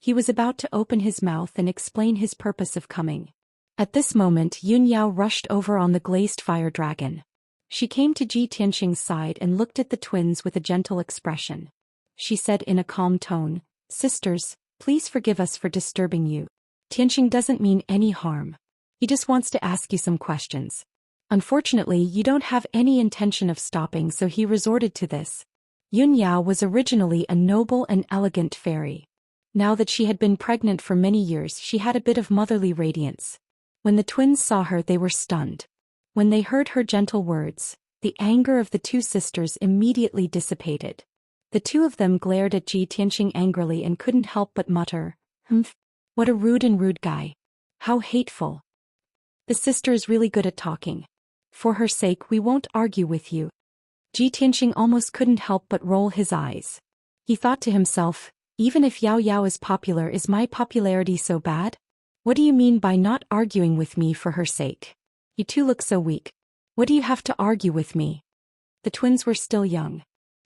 He was about to open his mouth and explain his purpose of coming. At this moment, Yun Yao rushed over on the glazed fire dragon. She came to Ji Tianqing's side and looked at the twins with a gentle expression. She said in a calm tone, "Sisters, please forgive us for disturbing you. Tianqing doesn't mean any harm. He just wants to ask you some questions. Unfortunately, you don't have any intention of stopping, so he resorted to this." Yun Yao was originally a noble and elegant fairy. Now that she had been pregnant for many years, she had a bit of motherly radiance. When the twins saw her, they were stunned. When they heard her gentle words, the anger of the two sisters immediately dissipated. The two of them glared at Ji Tianqing angrily and couldn't help but mutter, "Humph, what a rude guy. How hateful. The sister is really good at talking. For her sake, we won't argue with you." Ji Tianqing almost couldn't help but roll his eyes. He thought to himself, even if Yao Yao is popular, is my popularity so bad? What do you mean by not arguing with me for her sake? You two look so weak. What do you have to argue with me? The twins were still young.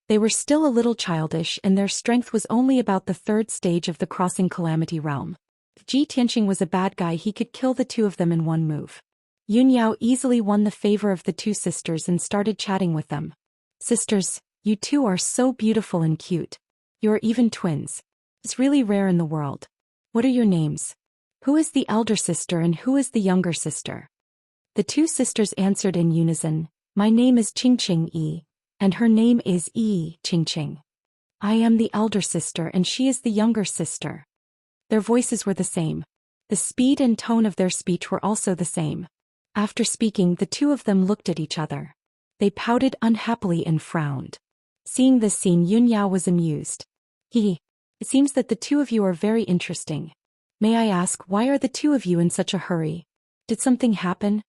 They were still a little childish, and their strength was only about the third stage of the crossing calamity realm. If Ji Tianqing was a bad guy, he could kill the two of them in one move. Yun Yao easily won the favor of the two sisters and started chatting with them. "Sisters, you two are so beautiful and cute. You're even twins. It's really rare in the world. What are your names? Who is the elder sister and who is the younger sister?" The two sisters answered in unison, "My name is Qingqing Yi, and her name is Yi Qingqing. I am the elder sister and she is the younger sister." Their voices were the same. The speed and tone of their speech were also the same. After speaking, the two of them looked at each other. They pouted unhappily and frowned. Seeing this scene, Yun Yao was amused. "It seems that the two of you are very interesting. May I ask, why are the two of you in such a hurry? Did something happen?"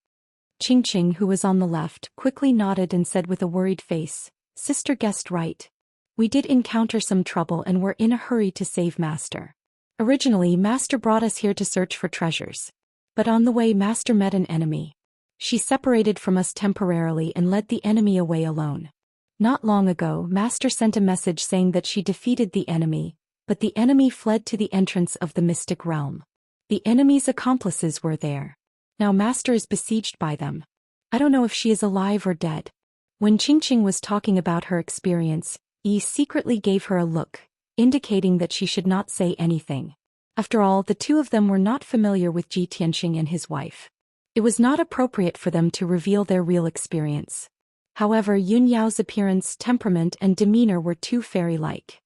Qingqing, who was on the left, quickly nodded and said with a worried face, "Sister guessed right. We did encounter some trouble and were in a hurry to save Master. Originally, Master brought us here to search for treasures. But on the way, Master met an enemy. She separated from us temporarily and led the enemy away alone. Not long ago, Master sent a message saying that she defeated the enemy, but the enemy fled to the entrance of the mystic realm. The enemy's accomplices were there. Now Master is besieged by them. I don't know if she is alive or dead." When Qingqing was talking about her experience, Yi secretly gave her a look, indicating that she should not say anything. After all, the two of them were not familiar with Ji Tianqing and his wife. It was not appropriate for them to reveal their real experience. However, Yun Yao's appearance, temperament, and demeanor were too fairy-like.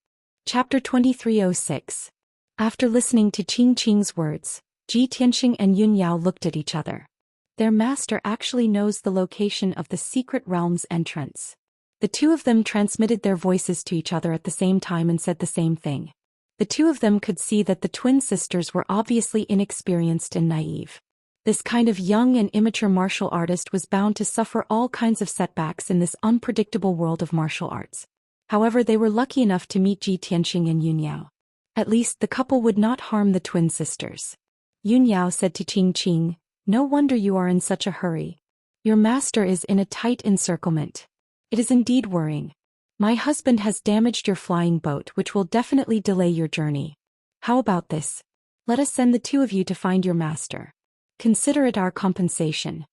Chapter 2306. After listening to Qingqing's words, Ji Tianqing and Yun Yao looked at each other. Their master actually knows the location of the secret realm's entrance. The two of them transmitted their voices to each other at the same time and said the same thing. The two of them could see that the twin sisters were obviously inexperienced and naive. This kind of young and immature martial artist was bound to suffer all kinds of setbacks in this unpredictable world of martial arts. However, they were lucky enough to meet Ji Tianqing and Yun Yao. At least the couple would not harm the twin sisters. Yun Yao said to Qingqing, "No wonder you are in such a hurry. Your master is in a tight encirclement. It is indeed worrying. My husband has damaged your flying boat, which will definitely delay your journey. How about this? Let us send the two of you to find your master. Consider it our compensation."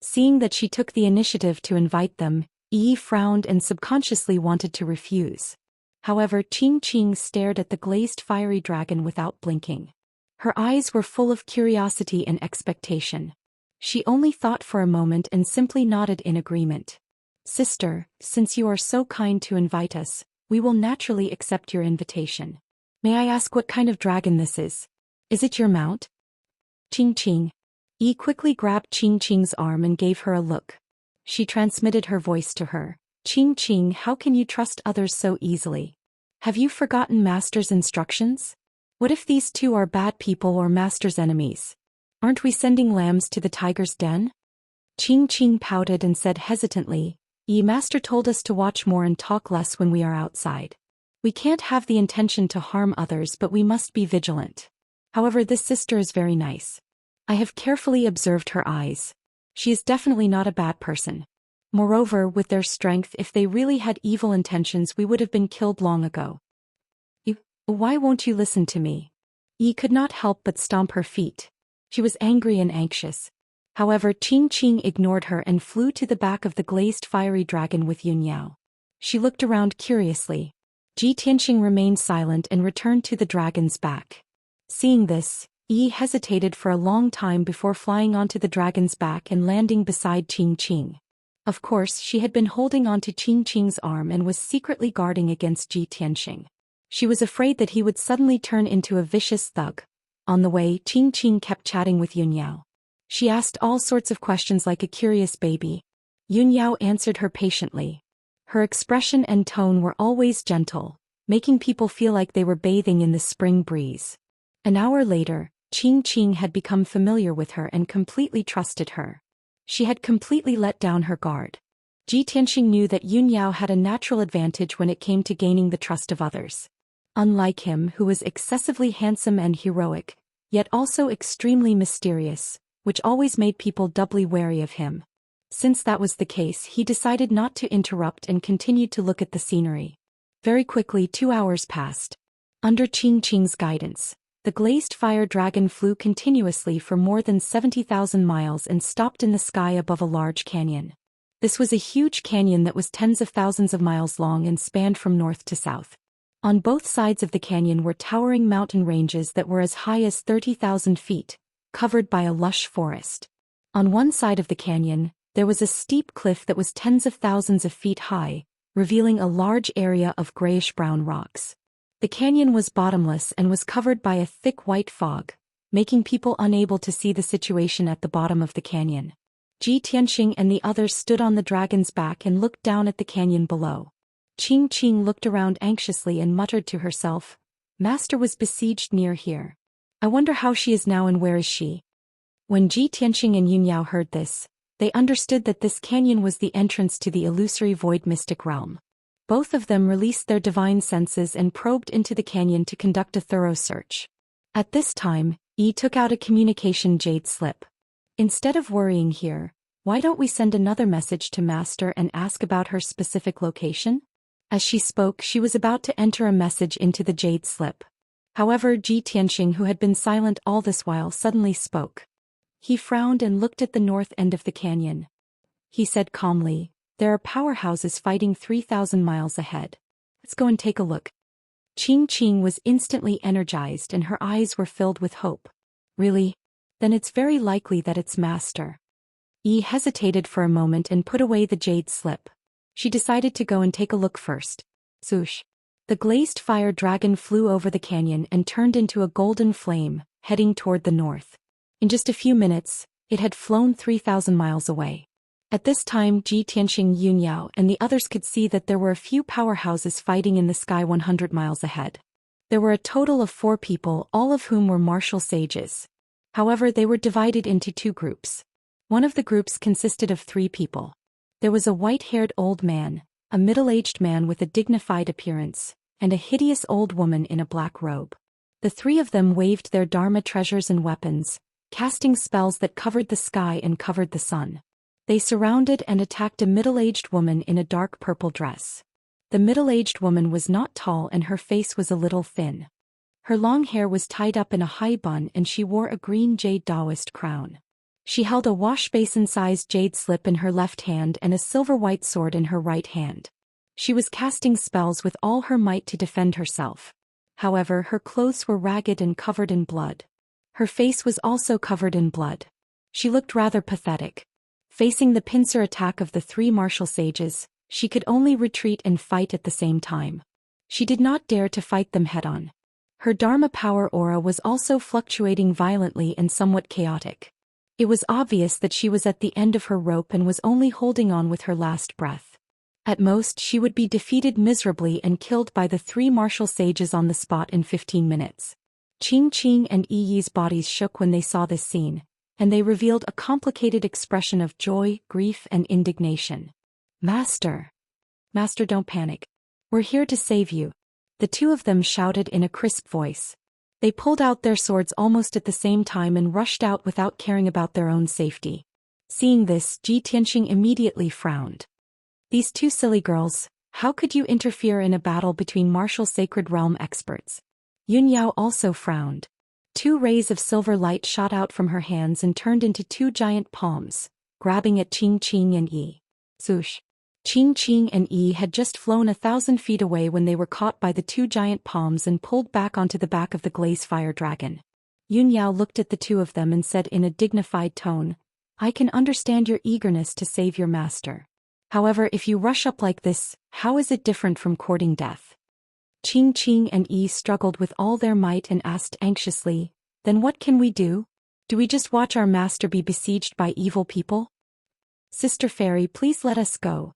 Seeing that she took the initiative to invite them, Yi frowned and subconsciously wanted to refuse. However, Qingqing stared at the glazed fiery dragon without blinking. Her eyes were full of curiosity and expectation. She only thought for a moment and simply nodded in agreement. "Sister, since you are so kind to invite us, we will naturally accept your invitation. May I ask what kind of dragon this is? Is it your mount? Qing. Yi quickly grabbed Qing's arm and gave her a look. She transmitted her voice to her. Qing, how can you trust others so easily? Have you forgotten Master's instructions? What if these two are bad people or Master's enemies? Aren't we sending lambs to the tiger's den? Qing pouted and said hesitantly, Master told us to watch more and talk less when we are outside. We can't have the intention to harm others, but we must be vigilant. However, this sister is very nice. I have carefully observed her eyes. She is definitely not a bad person. Moreover, with their strength, if they really had evil intentions, we would have been killed long ago. Why won't you listen to me? Yi could not help but stomp her feet. She was angry and anxious. However, Qing ignored her and flew to the back of the glazed fiery dragon with Yunyao. She looked around curiously. Tianxing remained silent and returned to the dragon's back. Seeing this, Yi hesitated for a long time before flying onto the dragon's back and landing beside Qing. Of course, she had been holding onto Qing's arm and was secretly guarding against Tianxing. She was afraid that he would suddenly turn into a vicious thug. On the way, Qing kept chatting with Yunyao. She asked all sorts of questions like a curious baby. Yunyao answered her patiently. Her expression and tone were always gentle, making people feel like they were bathing in the spring breeze. An hour later, Qing had become familiar with her and completely trusted her. She had completely let down her guard. Tianxing knew that Yunyao had a natural advantage when it came to gaining the trust of others. Unlike him, who was excessively handsome and heroic, yet also extremely mysterious, which always made people doubly wary of him. Since that was the case, he decided not to interrupt and continued to look at the scenery. Very quickly 2 hours passed. Under Qing's guidance, the glazed fire dragon flew continuously for more than 70,000 miles and stopped in the sky above a large canyon. This was a huge canyon that was tens of thousands of miles long and spanned from north to south. On both sides of the canyon were towering mountain ranges that were as high as 30,000 feet, covered by a lush forest. On one side of the canyon, there was a steep cliff that was tens of thousands of feet high, revealing a large area of grayish-brown rocks. The canyon was bottomless and was covered by a thick white fog, making people unable to see the situation at the bottom of the canyon. Tianxing and the others stood on the dragon's back and looked down at the canyon below. Qing looked around anxiously and muttered to herself, Master was besieged near here. I wonder how she is now and where is she? When Tianxing and Yunyao heard this, they understood that this canyon was the entrance to the illusory void mystic realm. Both of them released their divine senses and probed into the canyon to conduct a thorough search. At this time, Yi took out a communication jade slip. Instead of worrying here, why don't we send another message to Master and ask about her specific location? As she spoke, she was about to enter a message into the jade slip. However, Tianxing, who had been silent all this while, suddenly spoke. He frowned and looked at the north end of the canyon. He said calmly, There are powerhouses fighting 3,000 miles ahead. Let's go and take a look. Qing was instantly energized and her eyes were filled with hope. Really? Then it's very likely that it's Master. Yi hesitated for a moment and put away the jade slip. She decided to go and take a look first. Swoosh. The glazed fire dragon flew over the canyon and turned into a golden flame, heading toward the north. In just a few minutes, it had flown 3,000 miles away. At this time, Tianxing, Yunyao, and the others could see that there were a few powerhouses fighting in the sky 100 miles ahead. There were a total of 4 people, all of whom were martial sages. However, they were divided into 2 groups. One of the groups consisted of 3 people. There was a white-haired old man, a middle-aged man with a dignified appearance, and a hideous old woman in a black robe. The 3 of them waved their dharma treasures and weapons, casting spells that covered the sky and covered the sun. They surrounded and attacked a middle-aged woman in a dark purple dress. The middle-aged woman was not tall and her face was a little thin. Her long hair was tied up in a high bun and she wore a green jade Daoist crown. She held a wash-basin-sized jade slip in her left hand and a silver-white sword in her right hand. She was casting spells with all her might to defend herself. However, her clothes were ragged and covered in blood. Her face was also covered in blood. She looked rather pathetic. Facing the pincer attack of the 3 martial sages, she could only retreat and fight at the same time. She did not dare to fight them head-on. Her Dharma power aura was also fluctuating violently and somewhat chaotic. It was obvious that she was at the end of her rope and was only holding on with her last breath. At most, she would be defeated miserably and killed by the 3 martial sages on the spot in 15 minutes. Qing and Yi's bodies shook when they saw this scene, and they revealed a complicated expression of joy, grief, and indignation. Master! Master, don't panic. We're here to save you. The 2 of them shouted in a crisp voice. They pulled out their swords almost at the same time and rushed out without caring about their own safety. Seeing this, Tianxing immediately frowned. These 2 silly girls, how could you interfere in a battle between martial sacred realm experts? Yunyao also frowned. 2 rays of silver light shot out from her hands and turned into 2 giant palms, grabbing at Qing and Yi. Swoosh! Qing and Yi had just flown 1,000 feet away when they were caught by the 2 giant palms and pulled back onto the back of the glaze fire dragon. Yunyao looked at the 2 of them and said in a dignified tone, I can understand your eagerness to save your master. However, if you rush up like this, how is it different from courting death? Qing and Yi struggled with all their might and asked anxiously, then what can we do? Do we just watch our master be besieged by evil people? Sister Fairy, please let us go.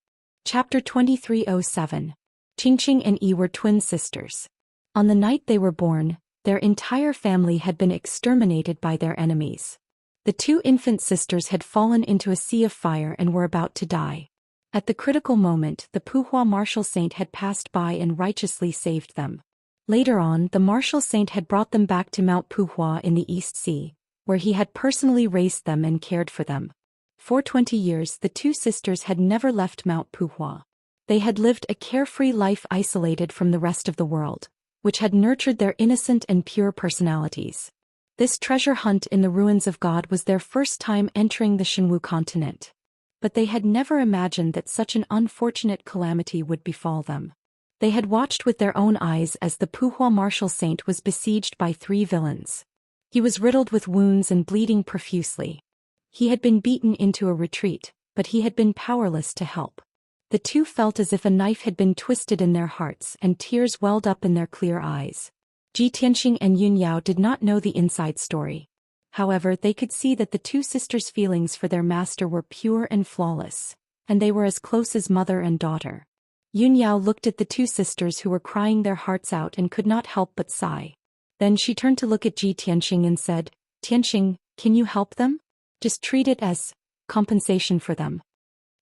Chapter 2307. Qing and Yi were twin sisters. On the night they were born, their entire family had been exterminated by their enemies. The 2 infant sisters had fallen into a sea of fire and were about to die. At the critical moment, the Puhua martial saint had passed by and righteously saved them. Later on, the martial saint had brought them back to Mount Puhua in the East Sea, where he had personally raised them and cared for them. For 20 years, the 2 sisters had never left Mount Puhua. They had lived a carefree life isolated from the rest of the world, which had nurtured their innocent and pure personalities. This treasure hunt in the ruins of God was their first time entering the Shenwu continent. But they had never imagined that such an unfortunate calamity would befall them. They had watched with their own eyes as the Puhua martial saint was besieged by 3 villains. He was riddled with wounds and bleeding profusely. He had been beaten into a retreat, but he had been powerless to help. The 2 felt as if a knife had been twisted in their hearts and tears welled up in their clear eyes. Tianxing and Yunyao did not know the inside story. However, they could see that the 2 sisters' feelings for their master were pure and flawless, and they were as close as mother and daughter. Yunyao looked at the 2 sisters who were crying their hearts out and could not help but sigh. Then she turned to look at Tianxing and said, Tianxing, can you help them? Just treat it as compensation for them.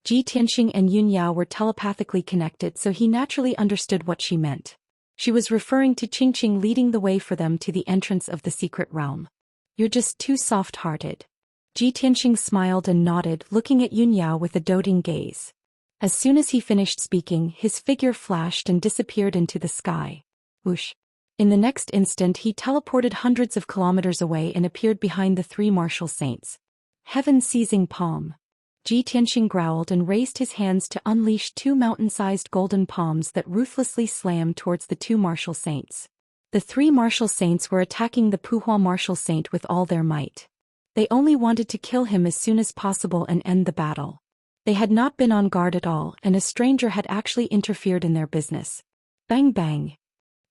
Tianxing and Yunyao were telepathically connected, so he naturally understood what she meant. She was referring to Qing leading the way for them to the entrance of the secret realm. You're just too soft-hearted. Tianxing smiled and nodded, looking at Yunyao with a doting gaze. As soon as he finished speaking, his figure flashed and disappeared into the sky. Whoosh! In the next instant he teleported hundreds of kilometers away and appeared behind the 3 martial saints. Heaven-seizing palm. Tianxing growled and raised his hands to unleash 2 mountain-sized golden palms that ruthlessly slammed towards the 2 martial saints. The 3 martial saints were attacking the Puhua martial saint with all their might. They only wanted to kill him as soon as possible and end the battle. They had not been on guard at all, and a stranger had actually interfered in their business. Bang bang.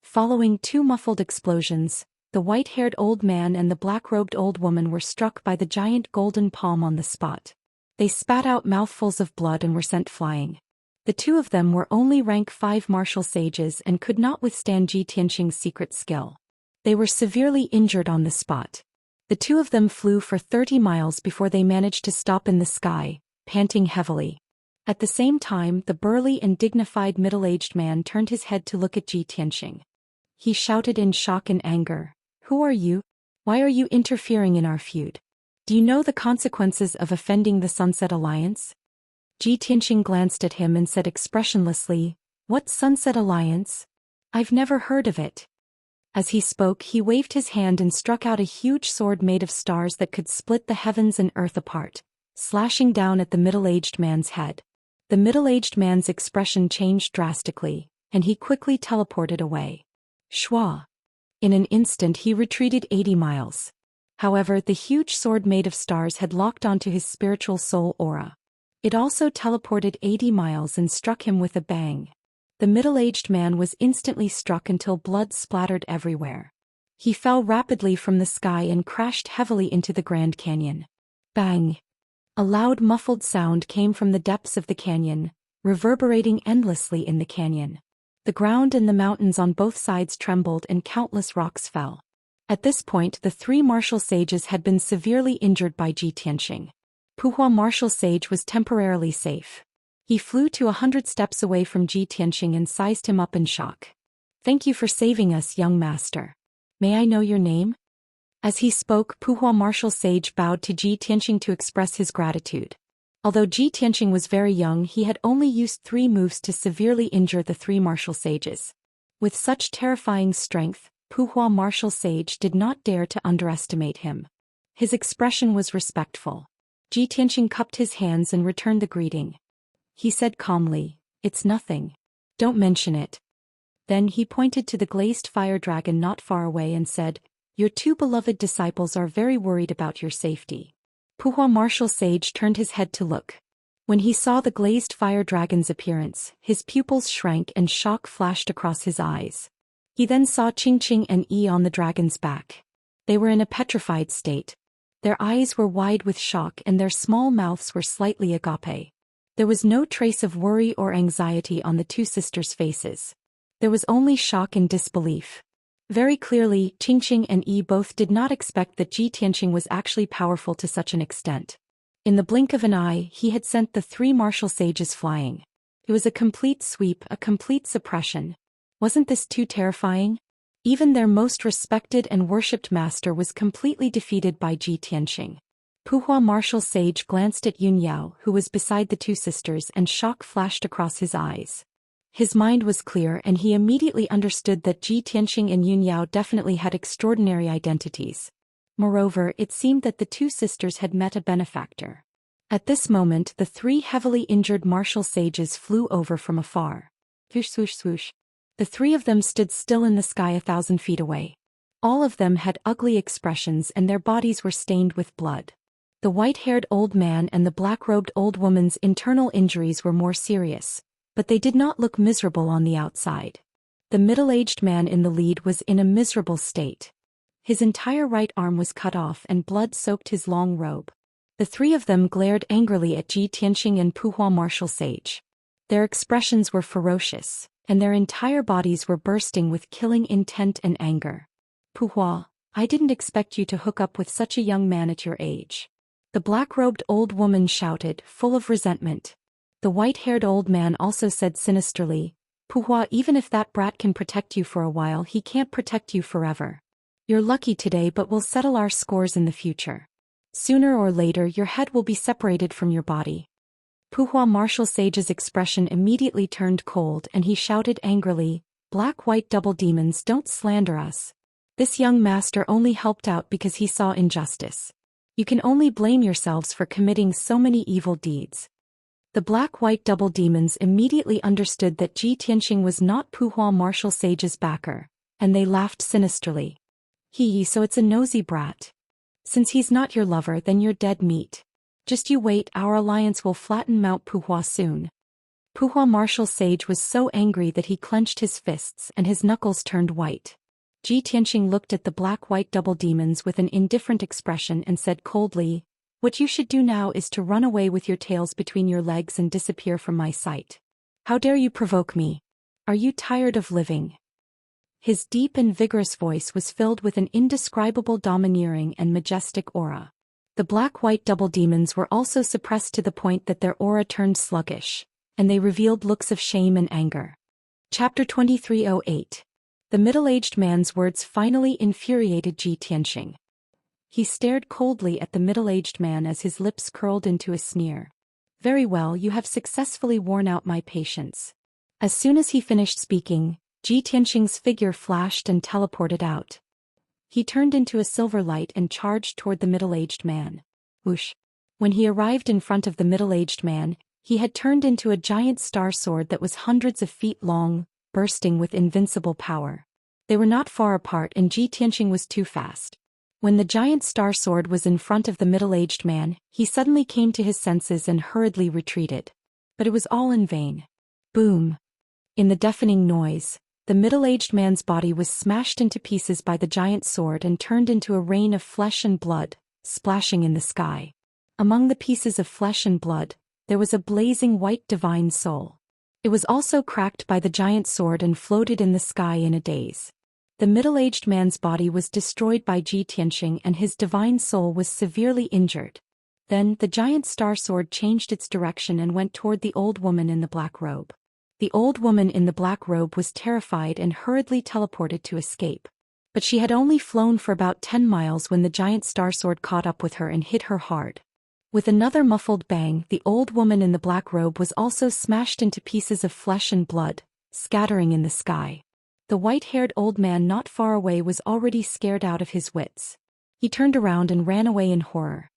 Following 2 muffled explosions, the white-haired old man and the black-robed old woman were struck by the giant golden palm on the spot. They spat out mouthfuls of blood and were sent flying. The 2 of them were only rank 5 martial sages and could not withstand Tianxing's secret skill. They were severely injured on the spot. The 2 of them flew for 30 miles before they managed to stop in the sky, panting heavily. At the same time, the burly and dignified middle-aged man turned his head to look at Tianxing. He shouted in shock and anger, "Who are you? Why are you interfering in our feud? Do you know the consequences of offending the Sunset Alliance?" Tianxing glanced at him and said expressionlessly, "What Sunset Alliance? I've never heard of it." As he spoke, he waved his hand and struck out a huge sword made of stars that could split the heavens and earth apart, slashing down at the middle-aged man's head. The middle-aged man's expression changed drastically, and he quickly teleported away. Shwa! In an instant he retreated 80 miles. However, the huge sword made of stars had locked onto his spiritual soul aura. It also teleported 80 miles and struck him with a bang. The middle-aged man was instantly struck until blood splattered everywhere. He fell rapidly from the sky and crashed heavily into the Grand Canyon. Bang! A loud muffled sound came from the depths of the canyon, reverberating endlessly in the canyon. The ground and the mountains on both sides trembled and countless rocks fell. At this point the three martial sages had been severely injured by Ji Tianxing. Puhua martial sage was temporarily safe. He flew to 100 steps away from Ji Tianxing and sized him up in shock. "Thank you for saving us, young master. May I know your name?" As he spoke, Puhua martial sage bowed to Ji Tianxing to express his gratitude. Although Ji Tianxing was very young, he had only used 3 moves to severely injure the 3 martial sages. With such terrifying strength, Puhua martial sage did not dare to underestimate him. His expression was respectful. Ji Tianxing cupped his hands and returned the greeting. He said calmly, "It's nothing. Don't mention it." Then he pointed to the glazed fire dragon not far away and said, "Your 2 beloved disciples are very worried about your safety." Puhua martial sage turned his head to look. When he saw the glazed fire dragon's appearance, his pupils shrank and shock flashed across his eyes. He then saw Qingqing and Yi on the dragon's back. They were in a petrified state. Their eyes were wide with shock and their small mouths were slightly agape. There was no trace of worry or anxiety on the 2 sisters' faces. There was only shock and disbelief. Very clearly, Qingqing and Yi both did not expect that Ji Tianxing was actually powerful to such an extent. In the blink of an eye, he had sent the 3 martial sages flying. It was a complete sweep, a complete suppression. Wasn't this too terrifying? Even their most respected and worshipped master was completely defeated by Ji Tianxing. Puhua martial sage glanced at Yun Yao, who was beside the 2 sisters, and shock flashed across his eyes. His mind was clear and he immediately understood that Ji Tianxing and Yun Yao definitely had extraordinary identities. Moreover, it seemed that the 2 sisters had met a benefactor. At this moment the 3 heavily injured martial sages flew over from afar. Swoosh swoosh swoosh. The 3 of them stood still in the sky 1,000 feet away. All of them had ugly expressions and their bodies were stained with blood. The white-haired old man and the black-robed old woman's internal injuries were more serious, but they did not look miserable on the outside. The middle-aged man in the lead was in a miserable state. His entire right arm was cut off and blood soaked his long robe. The 3 of them glared angrily at Ji Tianxing and Puhua martial sage. Their expressions were ferocious, and their entire bodies were bursting with killing intent and anger. "Puhua, I didn't expect you to hook up with such a young man at your age." The black-robed old woman shouted, full of resentment. The white-haired old man also said sinisterly, "Puhua, even if that brat can protect you for a while, he can't protect you forever. You're lucky today, but we'll settle our scores in the future. Sooner or later your head will be separated from your body." Puhua martial sage's expression immediately turned cold and he shouted angrily, "Black-white double demons, don't slander us. This young master only helped out because he saw injustice. You can only blame yourselves for committing so many evil deeds." The black-white double demons immediately understood that Ji Tianxing was not Puhua martial sage's backer, and they laughed sinisterly. "Hee, so it's a nosy brat. Since he's not your lover, then you're dead meat. Just you wait, our alliance will flatten Mount Puhua soon." Puhua martial sage was so angry that he clenched his fists and his knuckles turned white. Ji Tianxing looked at the black-white double demons with an indifferent expression and said coldly, "What you should do now is to run away with your tails between your legs and disappear from my sight. How dare you provoke me? Are you tired of living?" His deep and vigorous voice was filled with an indescribable domineering and majestic aura. The black-white double demons were also suppressed to the point that their aura turned sluggish, and they revealed looks of shame and anger. Chapter 2308. The middle-aged man's words finally infuriated Ji Tianxing. He stared coldly at the middle-aged man as his lips curled into a sneer. "Very well, you have successfully worn out my patience." As soon as he finished speaking, Ji Tianxing's figure flashed and teleported out. He turned into a silver light and charged toward the middle-aged man. Whoosh! When he arrived in front of the middle-aged man, he had turned into a giant star sword that was hundreds of feet long, bursting with invincible power. They were not far apart and Ji Tianxing was too fast. When the giant star sword was in front of the middle-aged man, he suddenly came to his senses and hurriedly retreated. But it was all in vain. Boom! In the deafening noise, the middle-aged man's body was smashed into pieces by the giant sword and turned into a rain of flesh and blood, splashing in the sky. Among the pieces of flesh and blood, there was a blazing white divine soul. It was also cracked by the giant sword and floated in the sky in a daze. The middle-aged man's body was destroyed by Ji Tianqing and his divine soul was severely injured. Then the giant star sword changed its direction and went toward the old woman in the black robe. The old woman in the black robe was terrified and hurriedly teleported to escape. But she had only flown for about 10 miles when the giant star sword caught up with her and hit her hard. With another muffled bang, the old woman in the black robe was also smashed into pieces of flesh and blood, scattering in the sky. The white-haired old man not far away was already scared out of his wits. He turned around and ran away in horror.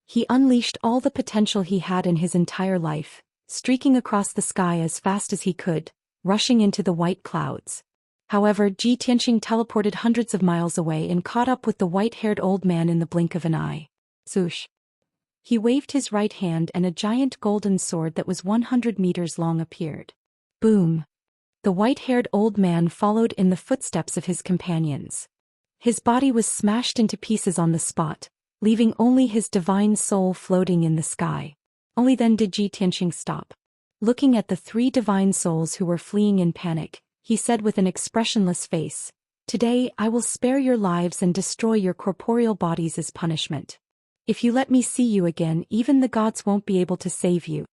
He unleashed all the potential he had in his entire life, streaking across the sky as fast as he could, rushing into the white clouds. However, Ji Tianqing teleported hundreds of miles away and caught up with the white-haired old man in the blink of an eye. Swoosh! He waved his right hand and a giant golden sword that was 100 meters long appeared. Boom! The white-haired old man followed in the footsteps of his companions. His body was smashed into pieces on the spot, leaving only his divine soul floating in the sky. Only then did Ji Tianqing stop. Looking at the 3 divine souls who were fleeing in panic, he said with an expressionless face, "Today I will spare your lives and destroy your corporeal bodies as punishment. If you let me see you again, even the gods won't be able to save you."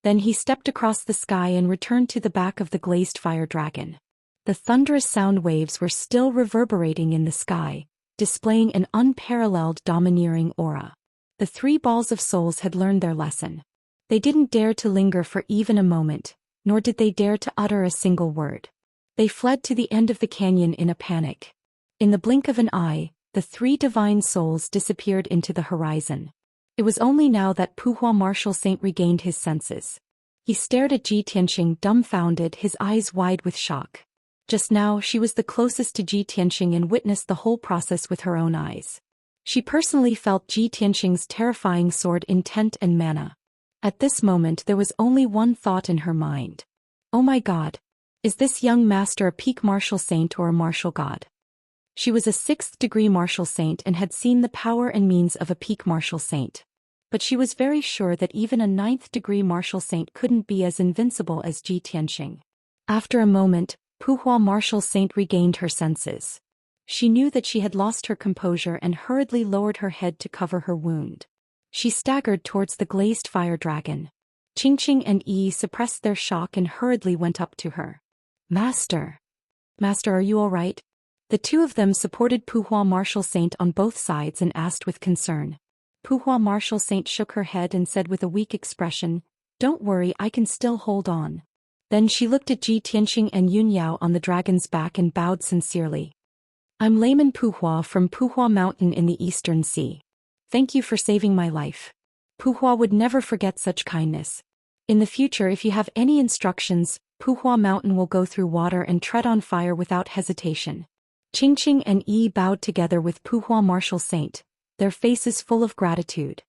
Then he stepped across the sky and returned to the back of the glazed fire dragon. The thunderous sound waves were still reverberating in the sky, displaying an unparalleled domineering aura. The 3 balls of souls had learned their lesson. They didn't dare to linger for even a moment, nor did they dare to utter a single word. They fled to the end of the canyon in a panic. In the blink of an eye, the 3 divine souls disappeared into the horizon. It was only now that Puhua Martial Saint regained his senses. He stared at Ji Tianqing dumbfounded, his eyes wide with shock. Just now she was the closest to Ji Tianqing and witnessed the whole process with her own eyes. She personally felt Ji Tianqing's terrifying sword intent and mana. At this moment there was only one thought in her mind. Oh my god! Is this young master a peak martial saint or a martial god? She was a 6th degree martial saint and had seen the power and means of a peak martial saint. But she was very sure that even a 9th degree martial saint couldn't be as invincible as Ji Tianqing. After a moment, Puhua Martial Saint regained her senses. She knew that she had lost her composure and hurriedly lowered her head to cover her wound. She staggered towards the glazed fire dragon. Qingqing and Yi suppressed their shock and hurriedly went up to her. Master! Master, are you all right? The 2 of them supported Puhua Martial Saint on both sides and asked with concern. Puhua Martial Saint shook her head and said with a weak expression, "Don't worry, I can still hold on." Then she looked at Ji Tianqing and Yunyao on the dragon's back and bowed sincerely. "I'm Layman Puhua from Puhua Mountain in the Eastern Sea. Thank you for saving my life. Puhua would never forget such kindness. In the future, if you have any instructions, Puhua Mountain will go through water and tread on fire without hesitation." Qingqing and Yi bowed together with Puhua Martial Saint, their faces full of gratitude.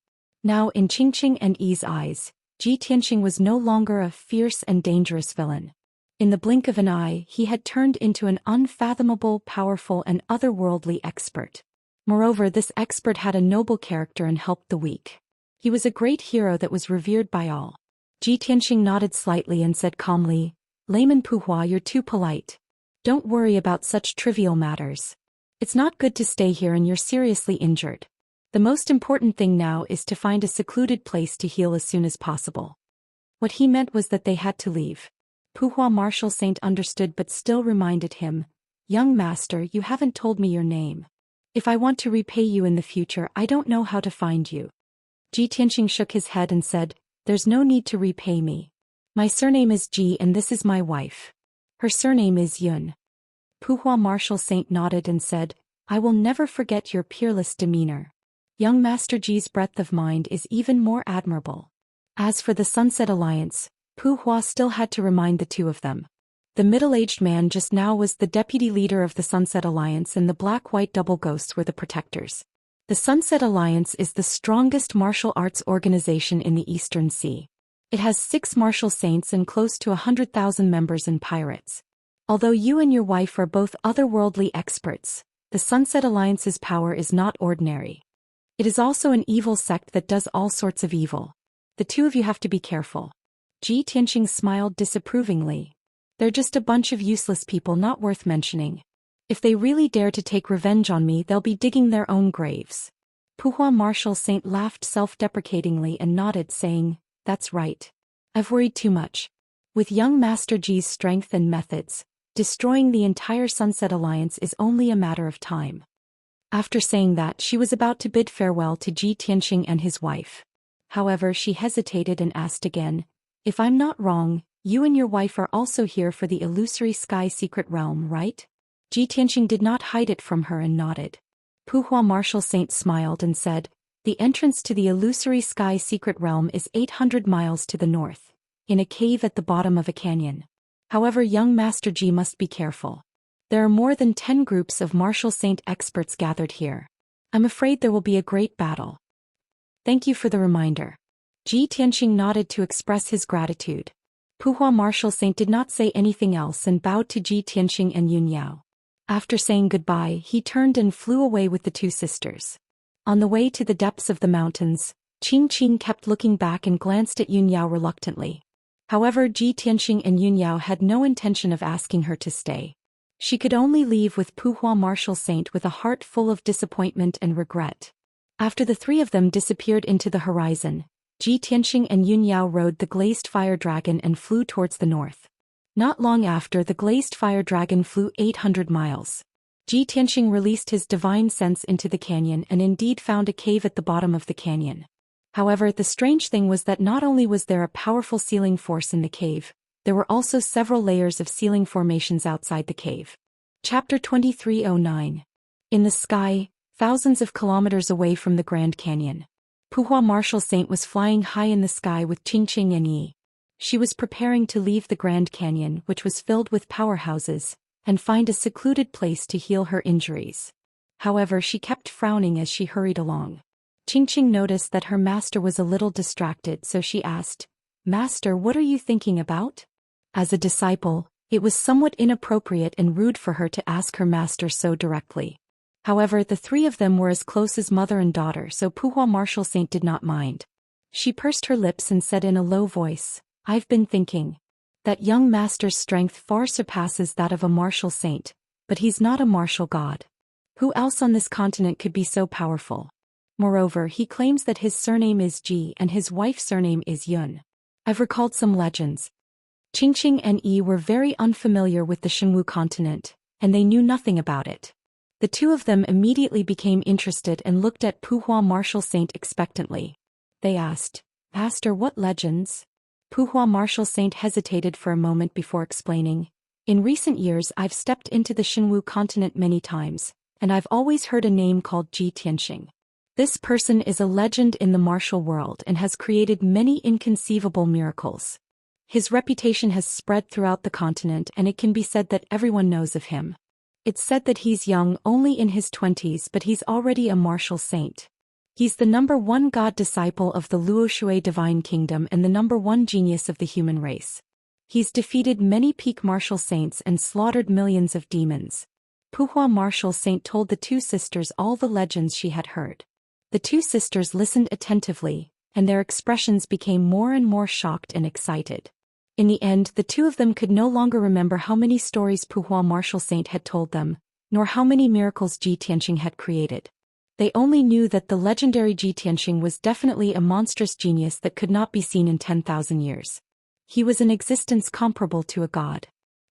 Now in Qingqing and Yi's eyes, Ji Tianqing was no longer a fierce and dangerous villain. In the blink of an eye, he had turned into an unfathomable, powerful and otherworldly expert. Moreover, this expert had a noble character and helped the weak. He was a great hero that was revered by all. Ji Tianqing nodded slightly and said calmly, "Layman Puhua, you're too polite. Don't worry about such trivial matters. It's not good to stay here and you're seriously injured. The most important thing now is to find a secluded place to heal as soon as possible." What he meant was that they had to leave. Puhua Martial Saint understood but still reminded him, "Young master, you haven't told me your name. If I want to repay you in the future, I don't know how to find you." Ji Tianqing shook his head and said, "There's no need to repay me. My surname is Ji and this is my wife. Her surname is Yun." Puhua Martial Saint nodded and said, "I will never forget your peerless demeanor. Young Master Ji's breadth of mind is even more admirable." As for the Sunset Alliance, Puhua still had to remind the 2 of them. The middle-aged man just now was the deputy leader of the Sunset Alliance and the black-white double ghosts were the protectors. The Sunset Alliance is the strongest martial arts organization in the Eastern Sea. It has 6 martial saints and close to 100,000 members and pirates. Although you and your wife are both otherworldly experts, the Sunset Alliance's power is not ordinary. It is also an evil sect that does all sorts of evil. The two of you have to be careful. Ji Tianqing smiled disapprovingly. They're just a bunch of useless people not worth mentioning. If they really dare to take revenge on me, they'll be digging their own graves. Puhua Martial Saint laughed self-deprecatingly and nodded, saying, "That's right. I've worried too much. With young Master Ji's strength and methods, destroying the entire Sunset Alliance is only a matter of time." After saying that, she was about to bid farewell to Ji Tianqing and his wife. However, she hesitated and asked again, "If I'm not wrong, you and your wife are also here for the illusory sky secret realm, right?" Ji Tianqing did not hide it from her and nodded. Puhua Martial Saint smiled and said, "The entrance to the illusory sky secret realm is 800 miles to the north, in a cave at the bottom of a canyon. However, young Master Ji must be careful. There are more than 10 groups of Martial Saint experts gathered here. I'm afraid there will be a great battle." "Thank you for the reminder." Ji Tianqing nodded to express his gratitude. Puhua Martial Saint did not say anything else and bowed to Ji Tianqing and Yun Yao. After saying goodbye, he turned and flew away with the two sisters. On the way to the depths of the mountains, Qing Qing kept looking back and glanced at Yun Yao reluctantly. However, Ji Tianqing and Yun Yao had no intention of asking her to stay. She could only leave with Puhua Martial Saint with a heart full of disappointment and regret. After the three of them disappeared into the horizon, Ji Tianqing and Yun Yao rode the glazed fire dragon and flew towards the north. Not long after, the glazed fire dragon flew 800 miles. Ji Tianqing released his divine sense into the canyon and indeed found a cave at the bottom of the canyon. However, the strange thing was that not only was there a powerful sealing force in the cave, there were also several layers of sealing formations outside the cave. Chapter 2309. In the sky, thousands of kilometers away from the Grand Canyon, Puhua Martial Saint was flying high in the sky with Qing Qing and Yi. She was preparing to leave the Grand Canyon, which was filled with powerhouses, and find a secluded place to heal her injuries. However, she kept frowning as she hurried along. Qing Qing noticed that her master was a little distracted, so she asked, "Master, what are you thinking about?" As a disciple, it was somewhat inappropriate and rude for her to ask her master so directly. However, the three of them were as close as mother and daughter, so Puhua Martial Saint did not mind. She pursed her lips and said in a low voice, "I've been thinking. That young master's strength far surpasses that of a martial saint, but he's not a martial god. Who else on this continent could be so powerful? Moreover, he claims that his surname is Ji and his wife's surname is Yun. I've recalled some legends." Qing Qing and Yi were very unfamiliar with the Shenwu continent, and they knew nothing about it. The two of them immediately became interested and looked at Puhua Martial Saint expectantly. They asked, "Master, what legends?" Puhua Martial Saint hesitated for a moment before explaining, "In recent years I've stepped into the Shenwu continent many times, and I've always heard a name called Ji Tianqing. This person is a legend in the martial world and has created many inconceivable miracles. His reputation has spread throughout the continent, and it can be said that everyone knows of him. It's said that he's young, only in his 20s, but he's already a martial saint. He's the #1 god disciple of the Luoshui divine kingdom and the #1 genius of the human race. He's defeated many peak martial saints and slaughtered millions of demons." Puhua Martial Saint told the two sisters all the legends she had heard. The two sisters listened attentively, and their expressions became more and more shocked and excited. In the end, the two of them could no longer remember how many stories Puhua Martial Saint had told them, nor how many miracles Ji Tianqing had created. They only knew that the legendary Ji Tianqing was definitely a monstrous genius that could not be seen in 10,000 years. He was an existence comparable to a god.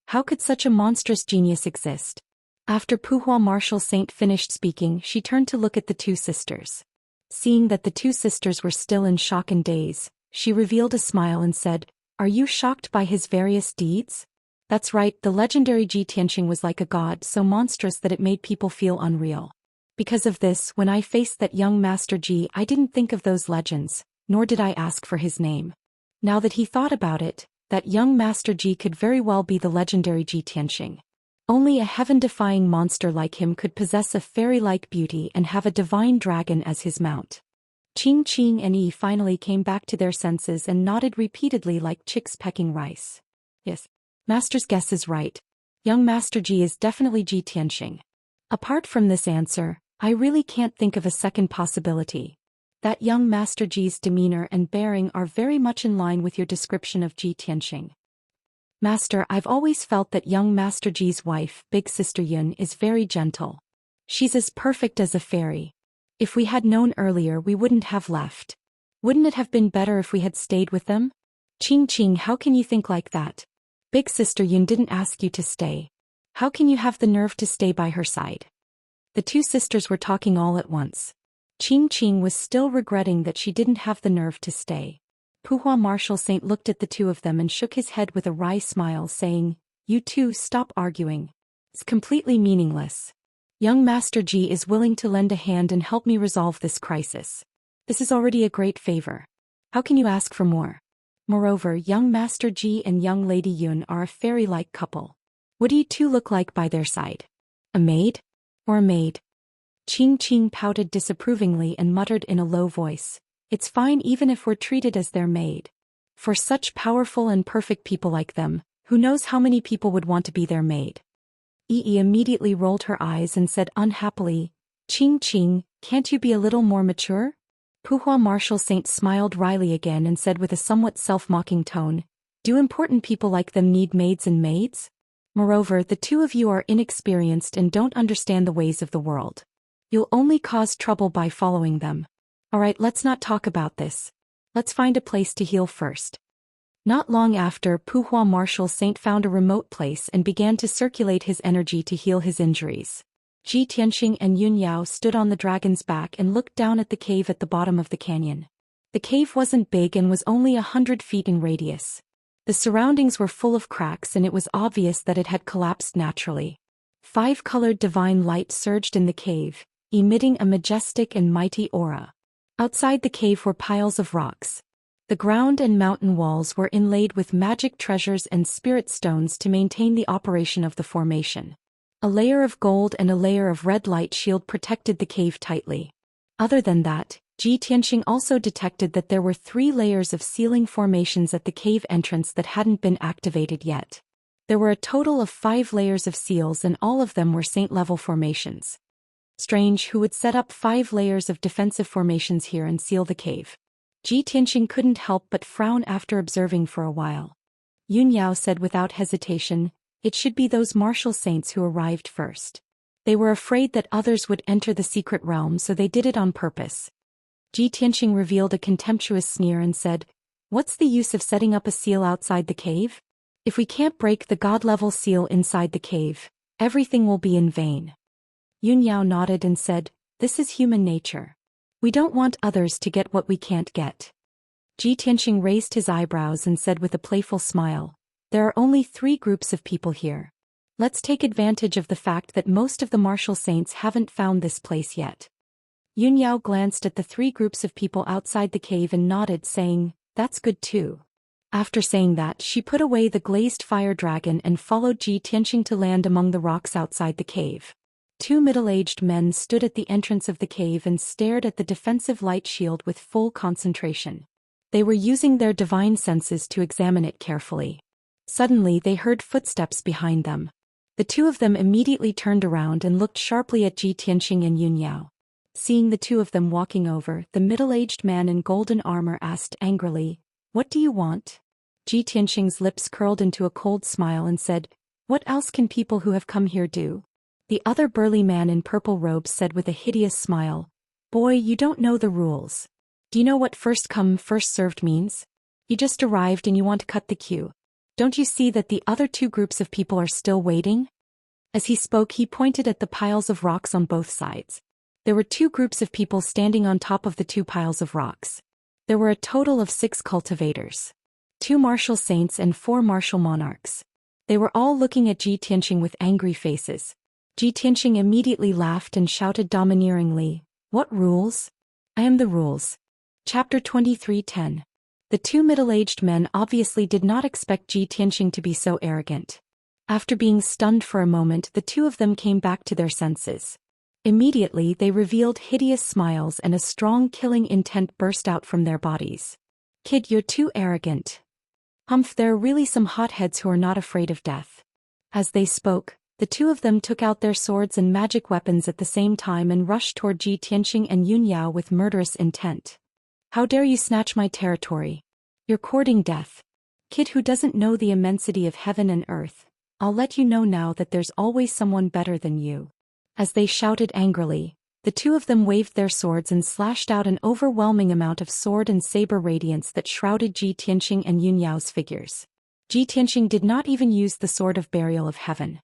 How could such a monstrous genius exist? After Puhua Martial Saint finished speaking, she turned to look at the two sisters. Seeing that the two sisters were still in shock and daze, she revealed a smile and said, "Are you shocked by his various deeds?" "That's right, the legendary Ji Tianqing was like a god, so monstrous that it made people feel unreal. Because of this, when I faced that young Master Ji, I didn't think of those legends, nor did I ask for his name. Now that he thought about it, that young Master Ji could very well be the legendary Ji Tianqing. Only a heaven-defying monster like him could possess a fairy-like beauty and have a divine dragon as his mount." Qing and Yi finally came back to their senses and nodded repeatedly like chicks pecking rice. Yes. Master's guess is right. Young Master Ji is definitely Ji Tianxing. Apart from this answer, I really can't think of a second possibility. That young Master Ji's demeanor and bearing are very much in line with your description of Ji Tianxing. Master, I've always felt that young Master Ji's wife, Big Sister Yun, is very gentle. She's as perfect as a fairy. If we had known earlier, we wouldn't have left. Wouldn't it have been better if we had stayed with them? Qing, how can you think like that? Big Sister Yun didn't ask you to stay. How can you have the nerve to stay by her side? The two sisters were talking all at once. Qing was still regretting that she didn't have the nerve to stay. Puhua Marshal Saint looked at the two of them and shook his head with a wry smile, saying, "You two stop arguing. It's completely meaningless. Young Master Ji is willing to lend a hand and help me resolve this crisis. This is already a great favor. How can you ask for more? Moreover, young Master Ji and young Lady Yun are a fairy-like couple. What do you two look like by their side? A maid? Or a maid?" Qing pouted disapprovingly and muttered in a low voice, "It's fine even if we're treated as their maid. For such powerful and perfect people like them, who knows how many people would want to be their maid?" Yi immediately rolled her eyes and said unhappily, Qing, can't you be a little more mature?" Puhua Marshal Saint smiled wryly again and said with a somewhat self-mocking tone, "Do important people like them need maids and maids? Moreover, the two of you are inexperienced and don't understand the ways of the world. You'll only cause trouble by following them. Alright, let's not talk about this. Let's find a place to heal first." Not long after, Puhua Marshal Saint found a remote place and began to circulate his energy to heal his injuries. Ji Tianxing and Yun Yao stood on the dragon's back and looked down at the cave at the bottom of the canyon. The cave wasn't big and was only 100 feet in radius. The surroundings were full of cracks and it was obvious that it had collapsed naturally. 5-colored divine light surged in the cave, emitting a majestic and mighty aura. Outside the cave were piles of rocks. The ground and mountain walls were inlaid with magic treasures and spirit stones to maintain the operation of the formation. A layer of gold and a layer of red light shield protected the cave tightly. Other than that, Ji Tianxing also detected that there were 3 layers of ceiling formations at the cave entrance that hadn't been activated yet. There were a total of 5 layers of seals and all of them were saint-level formations. Strange, who would set up 5 layers of defensive formations here and seal the cave? Ji Tianxing couldn't help but frown after observing for a while. Yun Yao said without hesitation, "It should be those martial saints who arrived first. They were afraid that others would enter the secret realm, so they did it on purpose." Ji Tianxing revealed a contemptuous sneer and said, "What's the use of setting up a seal outside the cave? If we can't break the god-level seal inside the cave, everything will be in vain." Yun Yao nodded and said, "This is human nature. We don't want others to get what we can't get." Ji Tianxing raised his eyebrows and said with a playful smile, "There are only 3 groups of people here. Let's take advantage of the fact that most of the martial saints haven't found this place yet." Yun Yao glanced at the 3 groups of people outside the cave and nodded, saying, "That's good too." After saying that, she put away the glazed fire dragon and followed Ji Tianxing to land among the rocks outside the cave. 2 middle-aged men stood at the entrance of the cave and stared at the defensive light shield with full concentration. They were using their divine senses to examine it carefully. Suddenly they heard footsteps behind them. The 2 of them immediately turned around and looked sharply at Ji Tianxing and Yun Yao. Seeing the 2 of them walking over, the middle-aged man in golden armor asked angrily, "What do you want?" Ji Tianxing's lips curled into a cold smile and said, "What else can people who have come here do?" The other burly man in purple robes said with a hideous smile, "Boy, you don't know the rules. Do you know what first come, first served means? You just arrived and you want to cut the queue. Don't you see that the other 2 groups of people are still waiting?" As he spoke, he pointed at the piles of rocks on both sides. There were 2 groups of people standing on top of the 2 piles of rocks. There were a total of 6 cultivators. 2 martial saints and 4 martial monarchs. They were all looking at Ji Tianxing with angry faces. Ji Tianxing immediately laughed and shouted domineeringly, "What rules? I am the rules." Chapter 23:10. The 2 middle-aged men obviously did not expect Ji Tianxing to be so arrogant. After being stunned for a moment, the 2 of them came back to their senses. Immediately they revealed hideous smiles and a strong killing intent burst out from their bodies. Kid, you're too arrogant. There are really some hotheads who are not afraid of death. As they spoke, the two of them took out their swords and magic weapons at the same time and rushed toward Ji Tianqing and Yun Yao with murderous intent. How dare you snatch my territory? You're courting death. Kid who doesn't know the immensity of heaven and earth, I'll let you know now that there's always someone better than you. As they shouted angrily, the two of them waved their swords and slashed out an overwhelming amount of sword and saber radiance that shrouded Ji Tianqing and Yun Yao's figures. Ji Tianqing did not even use the sword of burial of heaven.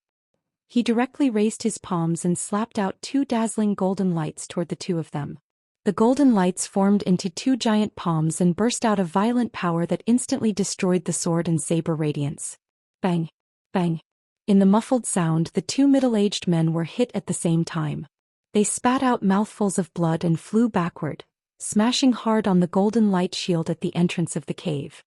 He directly raised his palms and slapped out two dazzling golden lights toward the two of them. The golden lights formed into two giant palms and burst out a violent power that instantly destroyed the sword and saber radiance. Bang! Bang! In the muffled sound, the two middle-aged men were hit at the same time. They spat out mouthfuls of blood and flew backward, smashing hard on the golden light shield at the entrance of the cave.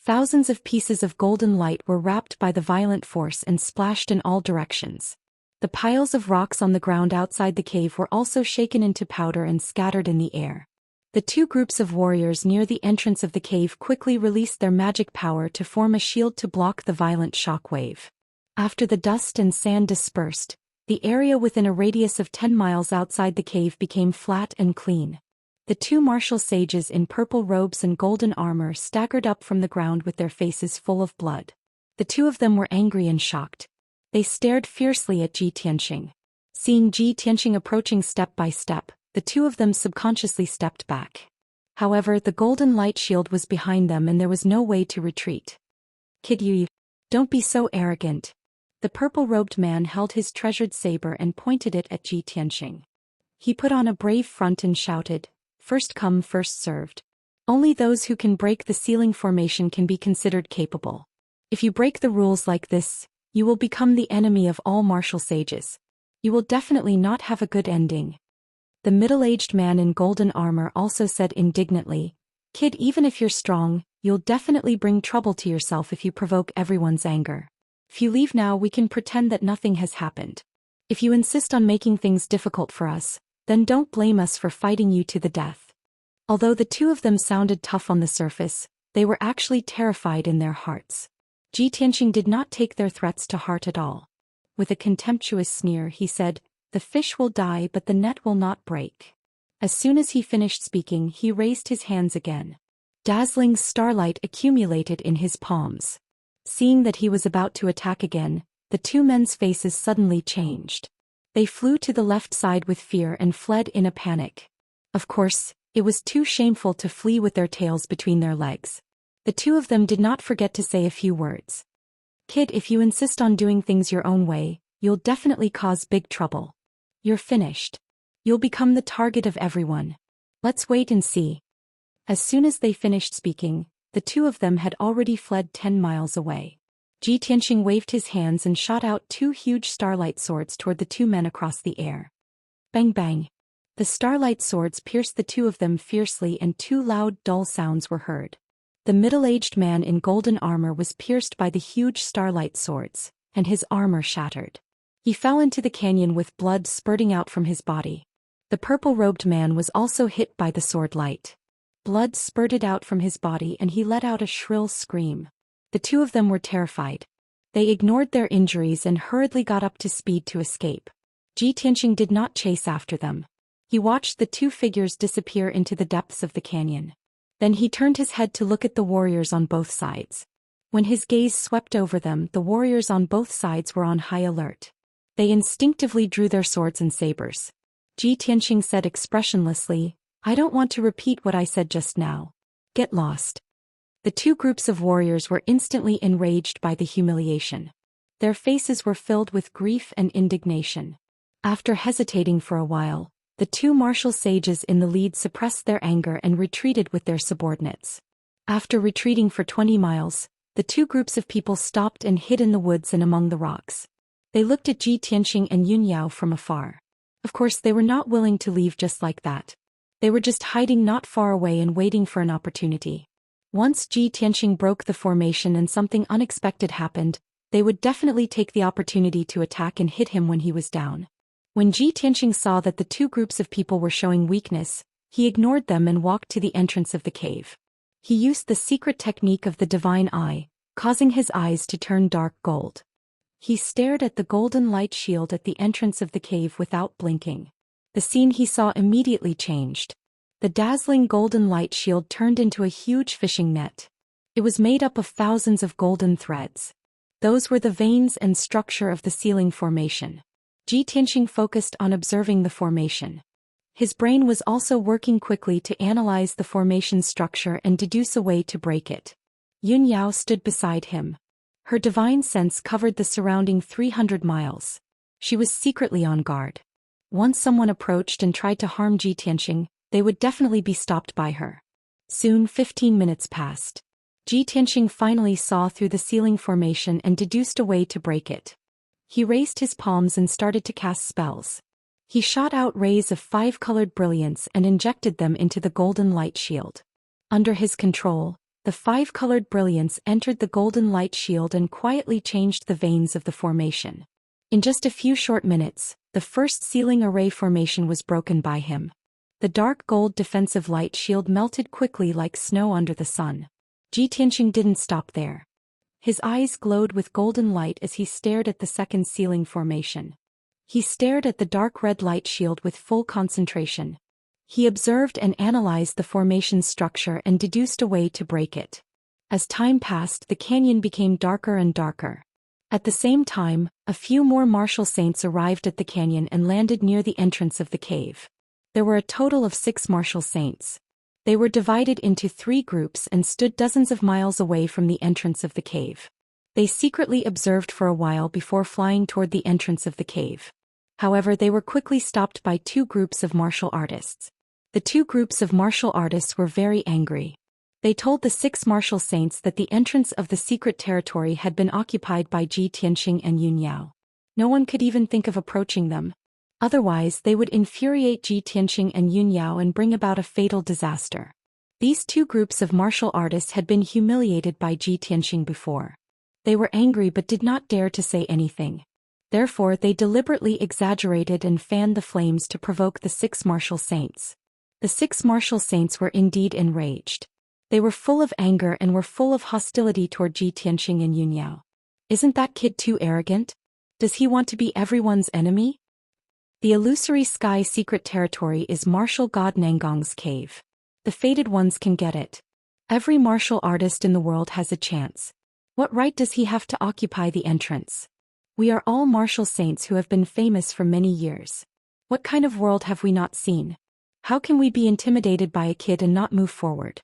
Thousands of pieces of golden light were wrapped by the violent force and splashed in all directions. The piles of rocks on the ground outside the cave were also shaken into powder and scattered in the air. The two groups of warriors near the entrance of the cave quickly released their magic power to form a shield to block the violent shock wave. After the dust and sand dispersed, the area within a radius of 10 miles outside the cave became flat and clean. The two martial sages in purple robes and golden armor staggered up from the ground with their faces full of blood. The two of them were angry and shocked. They stared fiercely at Ji Tianqing. Seeing Ji Tianqing approaching step by step, the two of them subconsciously stepped back. However, the golden light shield was behind them and there was no way to retreat. Kid, you don't be so arrogant. The purple-robed man held his treasured saber and pointed it at Ji Tianqing. He put on a brave front and shouted, "First come, first served. Only those who can break the ceiling formation can be considered capable. If you break the rules like this, you will become the enemy of all martial sages. You will definitely not have a good ending." The middle-aged man in golden armor also said indignantly, "Kid, even if you're strong, you'll definitely bring trouble to yourself if you provoke everyone's anger. If you leave now, we can pretend that nothing has happened. If you insist on making things difficult for us, then don't blame us for fighting you to the death." Although the two of them sounded tough on the surface, they were actually terrified in their hearts. Ji Tianqing did not take their threats to heart at all. With a contemptuous sneer, he said, "The fish will die but the net will not break." As soon as he finished speaking, he raised his hands again. Dazzling starlight accumulated in his palms. Seeing that he was about to attack again, the two men's faces suddenly changed. They flew to the left side with fear and fled in a panic. Of course, it was too shameful to flee with their tails between their legs. The two of them did not forget to say a few words. "Kid, if you insist on doing things your own way, you'll definitely cause big trouble. You're finished. You'll become the target of everyone. Let's wait and see." As soon as they finished speaking, the two of them had already fled 10 miles away. Ji Tianqing waved his hands and shot out two huge starlight swords toward the two men across the air. Bang bang! The starlight swords pierced the two of them fiercely and two loud, dull sounds were heard. The middle-aged man in golden armor was pierced by the huge starlight swords, and his armor shattered. He fell into the canyon with blood spurting out from his body. The purple-robed man was also hit by the sword light. Blood spurted out from his body and he let out a shrill scream. The two of them were terrified. They ignored their injuries and hurriedly got up to speed to escape. Ji Tianqing did not chase after them. He watched the two figures disappear into the depths of the canyon. Then he turned his head to look at the warriors on both sides. When his gaze swept over them, the warriors on both sides were on high alert. They instinctively drew their swords and sabers. Ji Tianqing said expressionlessly, "I don't want to repeat what I said just now. Get lost." The two groups of warriors were instantly enraged by the humiliation. Their faces were filled with grief and indignation. After hesitating for a while, the two martial sages in the lead suppressed their anger and retreated with their subordinates. After retreating for 20 miles, the two groups of people stopped and hid in the woods and among the rocks. They looked at Ji Tianqing and Yun Yao from afar. Of course, they were not willing to leave just like that. They were just hiding not far away and waiting for an opportunity. Once Ji Tianqing broke the formation and something unexpected happened, they would definitely take the opportunity to attack and hit him when he was down. When Ji Tianqing saw that the two groups of people were showing weakness, he ignored them and walked to the entrance of the cave. He used the secret technique of the divine eye, causing his eyes to turn dark gold. He stared at the golden light shield at the entrance of the cave without blinking. The scene he saw immediately changed. The dazzling golden light shield turned into a huge fishing net. It was made up of thousands of golden threads. Those were the veins and structure of the ceiling formation. Ji Tianqing focused on observing the formation. His brain was also working quickly to analyze the formation's structure and deduce a way to break it. Yun Yao stood beside him. Her divine sense covered the surrounding 300 miles. She was secretly on guard. Once someone approached and tried to harm Ji Tianqing, they would definitely be stopped by her. Soon 15 minutes passed. Ji Tianqing finally saw through the ceiling formation and deduced a way to break it. He raised his palms and started to cast spells. He shot out rays of 5-colored brilliance and injected them into the golden light shield. Under his control, the 5-colored brilliance entered the golden light shield and quietly changed the veins of the formation. In just a few short minutes, the first ceiling array formation was broken by him. The dark gold defensive light shield melted quickly like snow under the sun. Ji Tianqing didn't stop there. His eyes glowed with golden light as he stared at the second ceiling formation. He stared at the dark red light shield with full concentration. He observed and analyzed the formation's structure and deduced a way to break it. As time passed, the canyon became darker and darker. At the same time, a few more martial saints arrived at the canyon and landed near the entrance of the cave. There were a total of 6 martial saints. They were divided into 3 groups and stood dozens of miles away from the entrance of the cave. They secretly observed for a while before flying toward the entrance of the cave. However, they were quickly stopped by 2 groups of martial artists. The 2 groups of martial artists were very angry. They told the 6 martial saints that the entrance of the secret territory had been occupied by Ji Tianqing and Yun Yao. No one could even think of approaching them. Otherwise, they would infuriate Ji Tianqing and Yun Yao and bring about a fatal disaster. These 2 groups of martial artists had been humiliated by Ji Tianqing before. They were angry but did not dare to say anything. Therefore, they deliberately exaggerated and fanned the flames to provoke the 6 martial saints. The 6 martial saints were indeed enraged. They were full of anger and were full of hostility toward Ji Tianqing and Yun Yao. Isn't that kid too arrogant? Does he want to be everyone's enemy? The illusory sky secret territory is martial god Nangong's cave. The fated ones can get it. Every martial artist in the world has a chance. What right does he have to occupy the entrance? We are all martial saints who have been famous for many years. What kind of world have we not seen? How can we be intimidated by a kid and not move forward?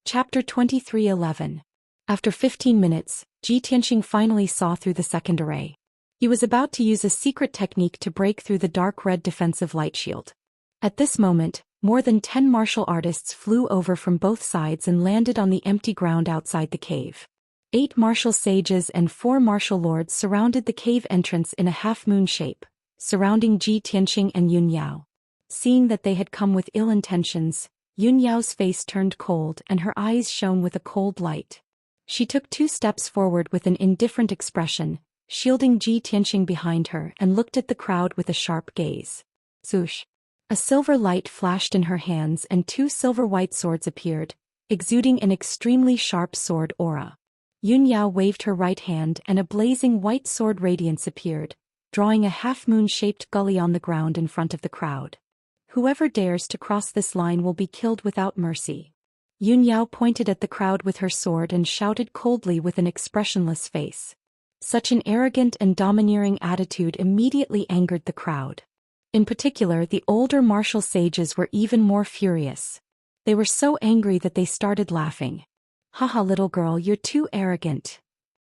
Chapter 23:11. After 15 minutes, Ji Tianqing finally saw through the second array. He was about to use a secret technique to break through the dark red defensive light shield. At this moment, more than 10 martial artists flew over from both sides and landed on the empty ground outside the cave. 8 martial sages and 4 martial lords surrounded the cave entrance in a half-moon shape, surrounding Ji Tianqing and Yun Yao. Seeing that they had come with ill intentions, Yun Yao's face turned cold and her eyes shone with a cold light. She took 2 steps forward with an indifferent expression, shielding Ji Tianqing behind her, and looked at the crowd with a sharp gaze. Swoosh! A silver light flashed in her hands and 2 silver-white swords appeared, exuding an extremely sharp sword aura. Yun Yao waved her right hand and a blazing white sword radiance appeared, drawing a half-moon-shaped gully on the ground in front of the crowd. Whoever dares to cross this line will be killed without mercy. Yun Yao pointed at the crowd with her sword and shouted coldly with an expressionless face. Such an arrogant and domineering attitude immediately angered the crowd. In particular, the older martial sages were even more furious. They were so angry that they started laughing. Haha, little girl, you're too arrogant.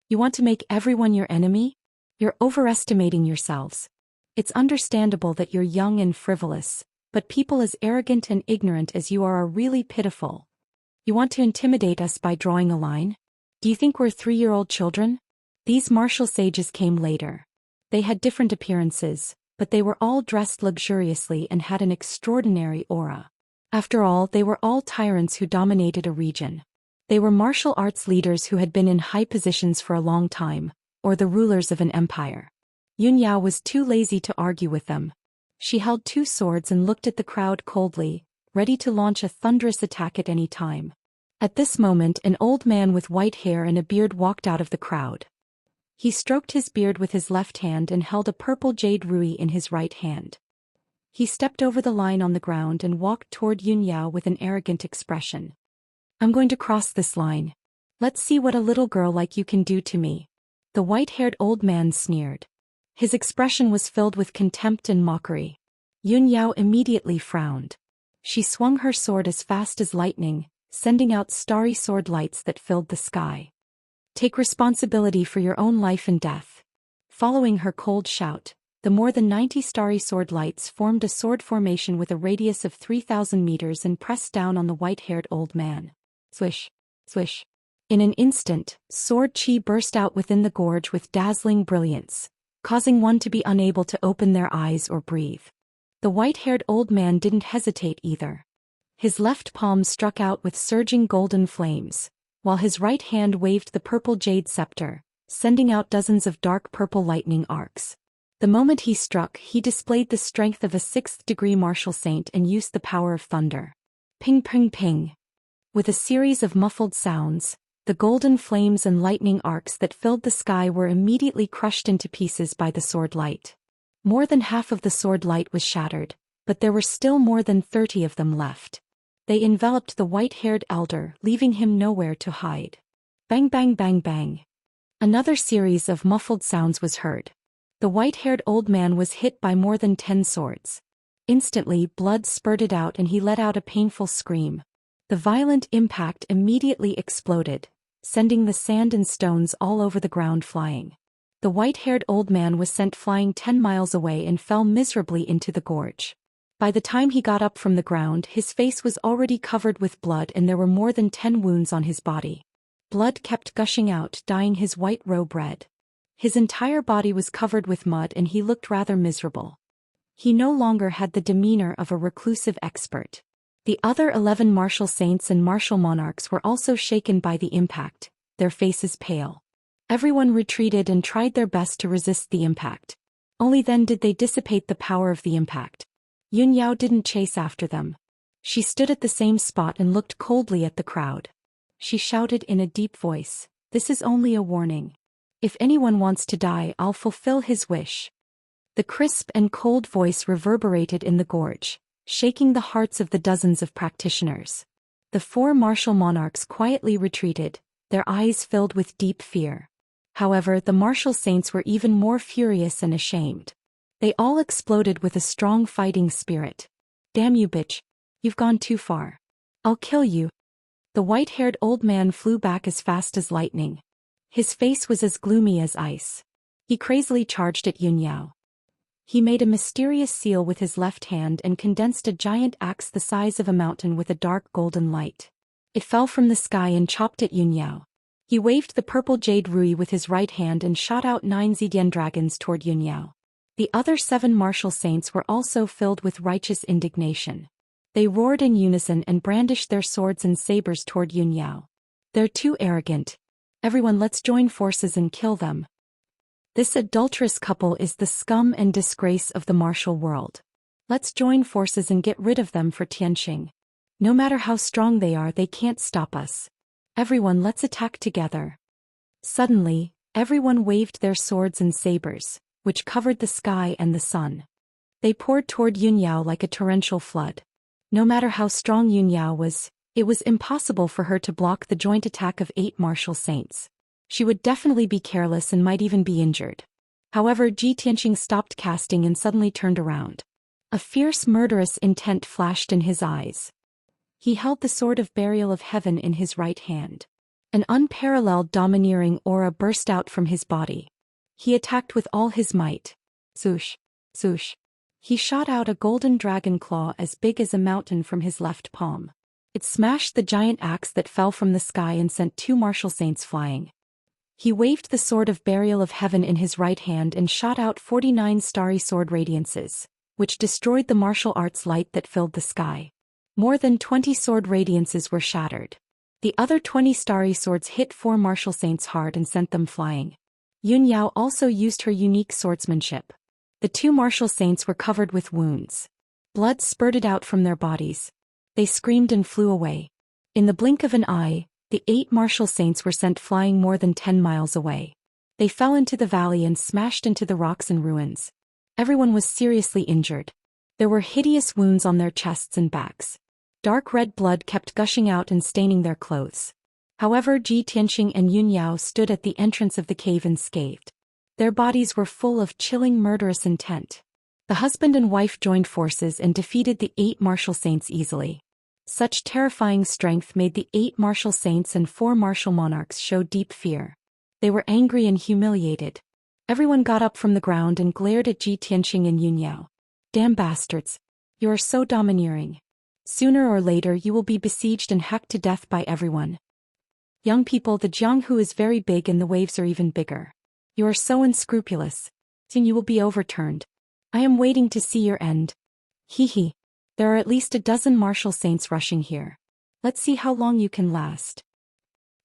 You want to make everyone your enemy? You're overestimating yourselves. It's understandable that you're young and frivolous, but people as arrogant and ignorant as you are really pitiful. You want to intimidate us by drawing a line? Do you think we're 3-year-old children? These martial sages came later. They had different appearances, but they were all dressed luxuriously and had an extraordinary aura. After all, they were all tyrants who dominated a region. They were martial arts leaders who had been in high positions for a long time, or the rulers of an empire. Yun Yao was too lazy to argue with them, She held two swords and looked at the crowd coldly, ready to launch a thunderous attack at any time. At this moment, an old man with white hair and a beard walked out of the crowd. He stroked his beard with his left hand and held a purple jade rui in his right hand. He stepped over the line on the ground and walked toward Yunyao with an arrogant expression. "I'm going to cross this line. Let's see what a little girl like you can do to me." The white-haired old man sneered. His expression was filled with contempt and mockery. Yunyao immediately frowned. She swung her sword as fast as lightning, sending out starry sword lights that filled the sky. "Take responsibility for your own life and death." Following her cold shout, the more than 90 starry sword lights formed a sword formation with a radius of 3,000 meters and pressed down on the white-haired old man. Swish, swish. In an instant, sword chi burst out within the gorge with dazzling brilliance, causing one to be unable to open their eyes or breathe. The white-haired old man didn't hesitate either. His left palm struck out with surging golden flames, while his right hand waved the purple jade scepter, sending out dozens of dark purple lightning arcs. The moment he struck, he displayed the strength of a 6th-degree martial saint and used the power of thunder. Ping ping ping. With a series of muffled sounds, the golden flames and lightning arcs that filled the sky were immediately crushed into pieces by the sword light. More than half of the sword light was shattered, but there were still more than 30 of them left. They enveloped the white-haired elder, leaving him nowhere to hide. Bang bang bang bang. Another series of muffled sounds was heard. The white-haired old man was hit by more than 10 swords. Instantly, blood spurted out and he let out a painful scream. The violent impact immediately exploded, sending the sand and stones all over the ground flying. The white-haired old man was sent flying 10 miles away and fell miserably into the gorge. By the time he got up from the ground, his face was already covered with blood and there were more than 10 wounds on his body. Blood kept gushing out, dyeing his white robe red. His entire body was covered with mud and he looked rather miserable. He no longer had the demeanor of a reclusive expert. The other 11 martial saints and martial monarchs were also shaken by the impact, their faces pale. Everyone retreated and tried their best to resist the impact. Only then did they dissipate the power of the impact. Yunyao didn't chase after them. She stood at the same spot and looked coldly at the crowd. She shouted in a deep voice, "This is only a warning. If anyone wants to die, I'll fulfill his wish." The crisp and cold voice reverberated in the gorge, shaking the hearts of the dozens of practitioners. The 4 martial monarchs quietly retreated, their eyes filled with deep fear. However, the martial saints were even more furious and ashamed. They all exploded with a strong fighting spirit. "Damn you, bitch. You've gone too far. I'll kill you." The white-haired old man flew back as fast as lightning. His face was as gloomy as ice. He crazily charged at Yunyao. He made a mysterious seal with his left hand and condensed a giant axe the size of a mountain with a dark golden light. It fell from the sky and chopped at Yunyao. He waved the purple jade rui with his right hand and shot out 9 Zidian dragons toward Yunyao. The other 7 martial saints were also filled with righteous indignation. They roared in unison and brandished their swords and sabers toward Yunyao. "They're too arrogant. Everyone, let's join forces and kill them. This adulterous couple is the scum and disgrace of the martial world. Let's join forces and get rid of them for Tianqing. No matter how strong they are, they can't stop us. Everyone, let's attack together." Suddenly, everyone waved their swords and sabers, which covered the sky and the sun. They poured toward Yunyao like a torrential flood. No matter how strong Yunyao was, it was impossible for her to block the joint attack of 8 martial saints. She would definitely be careless and might even be injured. However, Ji Tianqing stopped casting and suddenly turned around. A fierce murderous intent flashed in his eyes. He held the sword of burial of heaven in his right hand. An unparalleled domineering aura burst out from his body. He attacked with all his might. Swoosh, swoosh. He shot out a golden dragon claw as big as a mountain from his left palm. It smashed the giant axe that fell from the sky and sent 2 martial saints flying. He waved the sword of burial of heaven in his right hand and shot out 49 starry sword radiances, which destroyed the martial arts light that filled the sky. More than 20 sword radiances were shattered. The other 20 starry swords hit 4 martial saints hard and sent them flying. Yunyao also used her unique swordsmanship. The two martial saints were covered with wounds. Blood spurted out from their bodies. They screamed and flew away. In the blink of an eye, the 8 martial saints were sent flying more than 10 miles away. They fell into the valley and smashed into the rocks and ruins. Everyone was seriously injured. There were hideous wounds on their chests and backs. Dark red blood kept gushing out and staining their clothes. However, Ji Tianqing and Yun Yao stood at the entrance of the cave unscathed. Their bodies were full of chilling murderous intent. The husband and wife joined forces and defeated the 8 martial saints easily. Such terrifying strength made the 8 martial saints and 4 martial monarchs show deep fear. They were angry and humiliated. Everyone got up from the ground and glared at Ji Tianqing and Yun Yao. Damn bastards. You are so domineering. Sooner or later you will be besieged and hacked to death by everyone. Young people, the Jianghu is very big and the waves are even bigger. You are so unscrupulous. Soon you will be overturned. I am waiting to see your end. Hee hee. There are at least a dozen martial saints rushing here. Let's see how long you can last.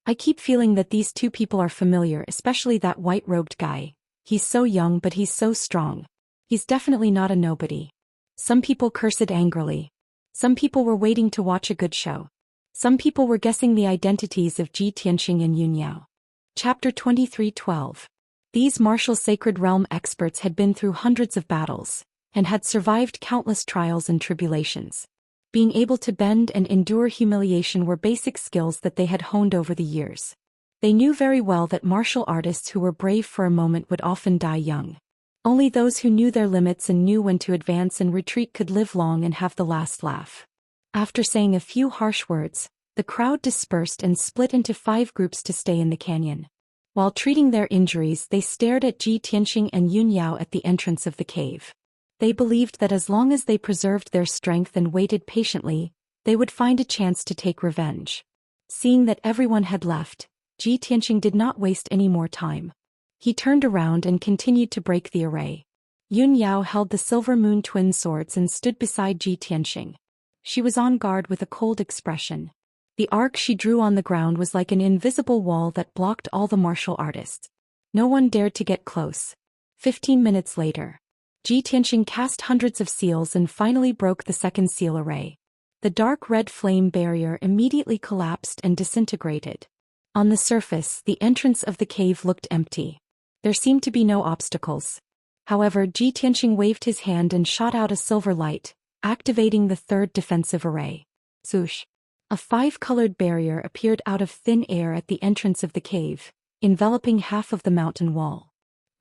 I keep feeling that these 2 people are familiar, especially that white-robed guy. He's so young but he's so strong. He's definitely not a nobody. Some people cursed angrily. Some people were waiting to watch a good show. Some people were guessing the identities of Ji Tianqing and Yun Yao. Chapter 23:12. These martial sacred realm experts had been through hundreds of battles, and had survived countless trials and tribulations. Being able to bend and endure humiliation were basic skills that they had honed over the years. They knew very well that martial artists who were brave for a moment would often die young. Only those who knew their limits and knew when to advance and retreat could live long and have the last laugh. After saying a few harsh words, the crowd dispersed and split into 5 groups to stay in the canyon. While treating their injuries, they stared at Ji Tianqing and Yun Yao at the entrance of the cave. They believed that as long as they preserved their strength and waited patiently, they would find a chance to take revenge. Seeing that everyone had left, Ji Tianqing did not waste any more time. He turned around and continued to break the array. Yun Yao held the silver moon twin swords and stood beside Ji Tianqing. She was on guard with a cold expression. The arc she drew on the ground was like an invisible wall that blocked all the martial artists. No one dared to get close. 15 minutes later, Ji Tianqing cast hundreds of seals and finally broke the second seal array. The dark red flame barrier immediately collapsed and disintegrated. On the surface, the entrance of the cave looked empty. There seemed to be no obstacles. However, Ji Tianqing waved his hand and shot out a silver light, activating the third defensive array. Swoosh! A 5-colored barrier appeared out of thin air at the entrance of the cave, enveloping half of the mountain wall.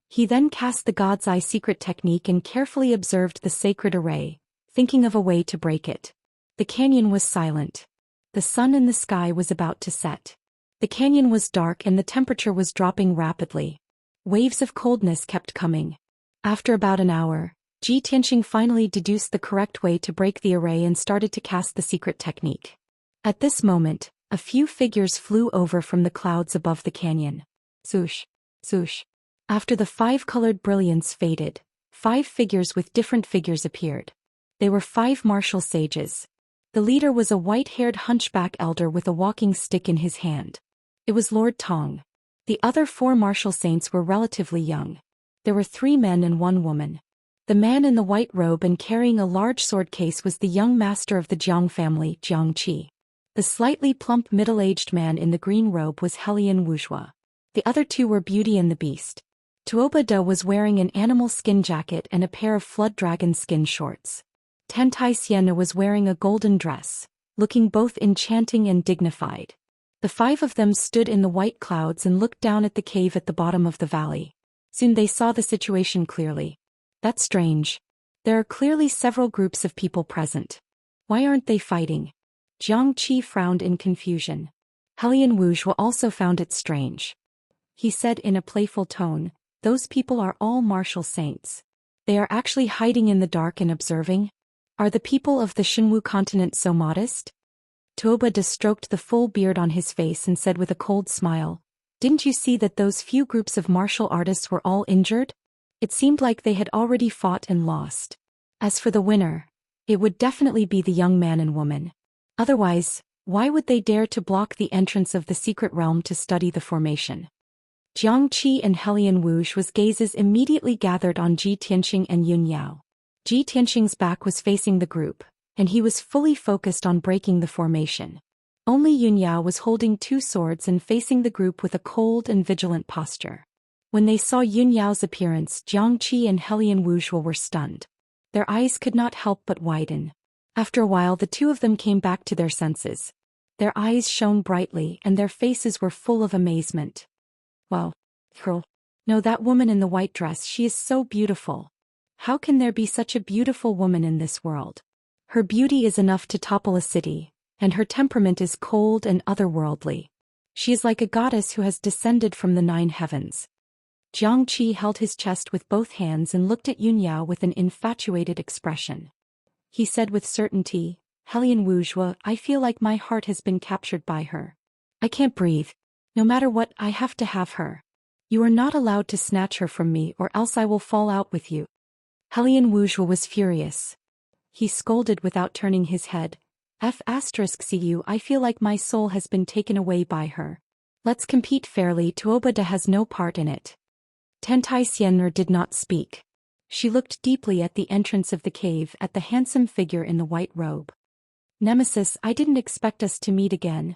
He then cast the God's Eye secret technique and carefully observed the sacred array, thinking of a way to break it. The canyon was silent. The sun in the sky was about to set. The canyon was dark and the temperature was dropping rapidly. Waves of coldness kept coming. After about an hour, Ji Tianqing finally deduced the correct way to break the array and started to cast the secret technique. At this moment, a few figures flew over from the clouds above the canyon. Swoosh! Swoosh! After the 5-colored brilliance faded, 5 figures with different figures appeared. They were 5 martial sages. The leader was a white-haired hunchback elder with a walking stick in his hand. It was Lord Tong. The other 4 martial saints were relatively young. There were 3 men and 1 woman. The man in the white robe and carrying a large sword case was the young master of the Jiang family, Jiang Qi. The slightly plump middle-aged man in the green robe was Helian Wuxia. The other 2 were Beauty and the Beast. Tuoba Da was wearing an animal skin jacket and a pair of flood dragon skin shorts. Tantai Sienna was wearing a golden dress, looking both enchanting and dignified. The 5 of them stood in the white clouds and looked down at the cave at the bottom of the valley. Soon they saw the situation clearly. That's strange. There are clearly several groups of people present. Why aren't they fighting? Jiang Qi frowned in confusion. Helian Wuxia also found it strange. He said in a playful tone, "Those people are all martial saints. They are actually hiding in the dark and observing? Are the people of the Shenwu continent so modest?" Tuoba Da stroked the full beard on his face and said with a cold smile, "Didn't you see that those few groups of martial artists were all injured? It seemed like they had already fought and lost. As for the winner, it would definitely be the young man and woman. Otherwise, why would they dare to block the entrance of the secret realm to study the formation?" Xianxia and Helian Wu's gazes immediately gathered on Ji Tianqing and Yun Yao. Ji Tianqing's back was facing the group, and he was fully focused on breaking the formation. Only Yun Yao was holding two swords and facing the group with a cold and vigilant posture. When they saw Yun Yao's appearance, Xianxia and Helian Wu were stunned. Their eyes could not help but widen. After a while the two of them came back to their senses. Their eyes shone brightly and their faces were full of amazement. Wow. Girl. No, that woman in the white dress, she is so beautiful. How can there be such a beautiful woman in this world? Her beauty is enough to topple a city, and her temperament is cold and otherworldly. She is like a goddess who has descended from the 9 heavens. Xianxia held his chest with both hands and looked at Yun Yao with an infatuated expression. He said with certainty, Helian Wu, I feel like my heart has been captured by her. I can't breathe. No matter what, I have to have her. You are not allowed to snatch her from me or else I will fall out with you. Helian Wu was furious. He scolded without turning his head. F***cu, I feel like my soul has been taken away by her. Let's compete fairly, Tuobada has no part in it. Xianxia did not speak. She looked deeply at the entrance of the cave at the handsome figure in the white robe. Nemesis, I didn't expect us to meet again.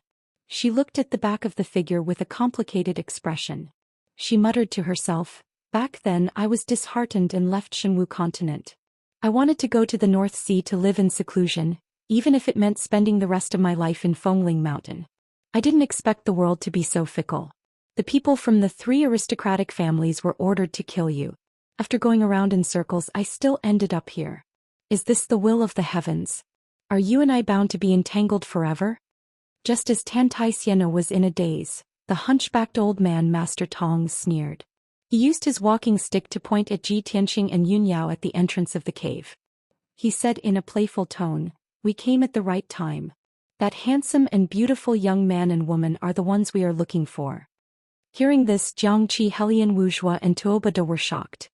She looked at the back of the figure with a complicated expression. She muttered to herself, back then I was disheartened and left Shenwu continent. I wanted to go to the North Sea to live in seclusion, even if it meant spending the rest of my life in Fengling Mountain. I didn't expect the world to be so fickle. The people from the 3 aristocratic families were ordered to kill you. After going around in circles, I still ended up here. Is this the will of the heavens? Are you and I bound to be entangled forever? Just as Xianxia was in a daze, the hunchbacked old man Master Tong sneered. He used his walking stick to point at Ji Tianqing and Yun Yao at the entrance of the cave. He said in a playful tone, we came at the right time. That handsome and beautiful young man and woman are the ones we are looking for. Hearing this, Xianxia, Helian Wu and Tuobada were shocked.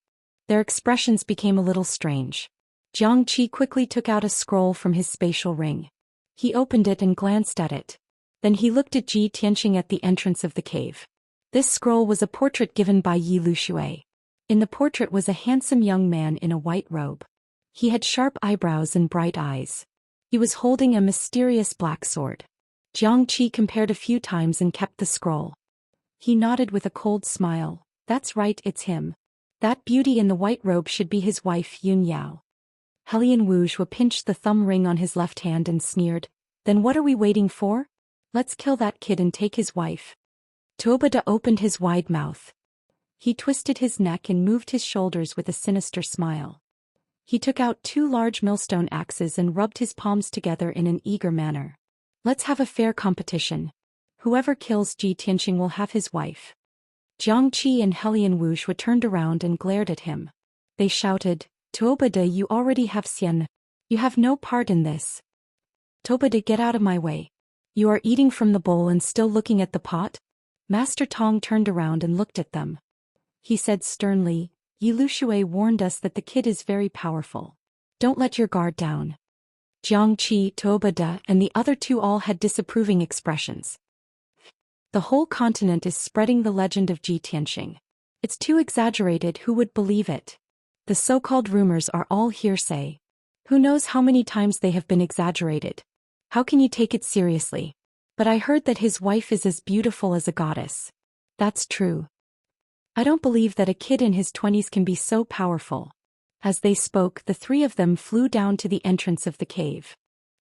Their expressions became a little strange. Xianxia quickly took out a scroll from his spatial ring. He opened it and glanced at it. Then he looked at Ji Tianqing at the entrance of the cave. This scroll was a portrait given by Yi Luxue. In the portrait was a handsome young man in a white robe. He had sharp eyebrows and bright eyes. He was holding a mysterious black sword. Xianxia compared a few times and kept the scroll. He nodded with a cold smile. That's right, it's him. That beauty in the white robe should be his wife, Yun Yao. Helian Wu pinched the thumb ring on his left hand and sneered. Then what are we waiting for? Let's kill that kid and take his wife. Tuobada opened his wide mouth. He twisted his neck and moved his shoulders with a sinister smile. He took out 2 large millstone axes and rubbed his palms together in an eager manner. Let's have a fair competition. Whoever kills Ji Tianqing will have his wife. Xianxia and Helian Wu turned around and glared at him. They shouted, Tuobada, you already have Xian. You have no part in this. Tuobada, get out of my way. You are eating from the bowl and still looking at the pot? Master Tong turned around and looked at them. He said sternly, Yi Luxue warned us that the kid is very powerful. Don't let your guard down. Xianxia, Tuobada, and the other 2 all had disapproving expressions. The whole continent is spreading the legend of Ji Tianqing. It's too exaggerated, who would believe it? The so-called rumors are all hearsay. Who knows how many times they have been exaggerated? How can you take it seriously? But I heard that his wife is as beautiful as a goddess. That's true. I don't believe that a kid in his 20s can be so powerful. As they spoke, the 3 of them flew down to the entrance of the cave.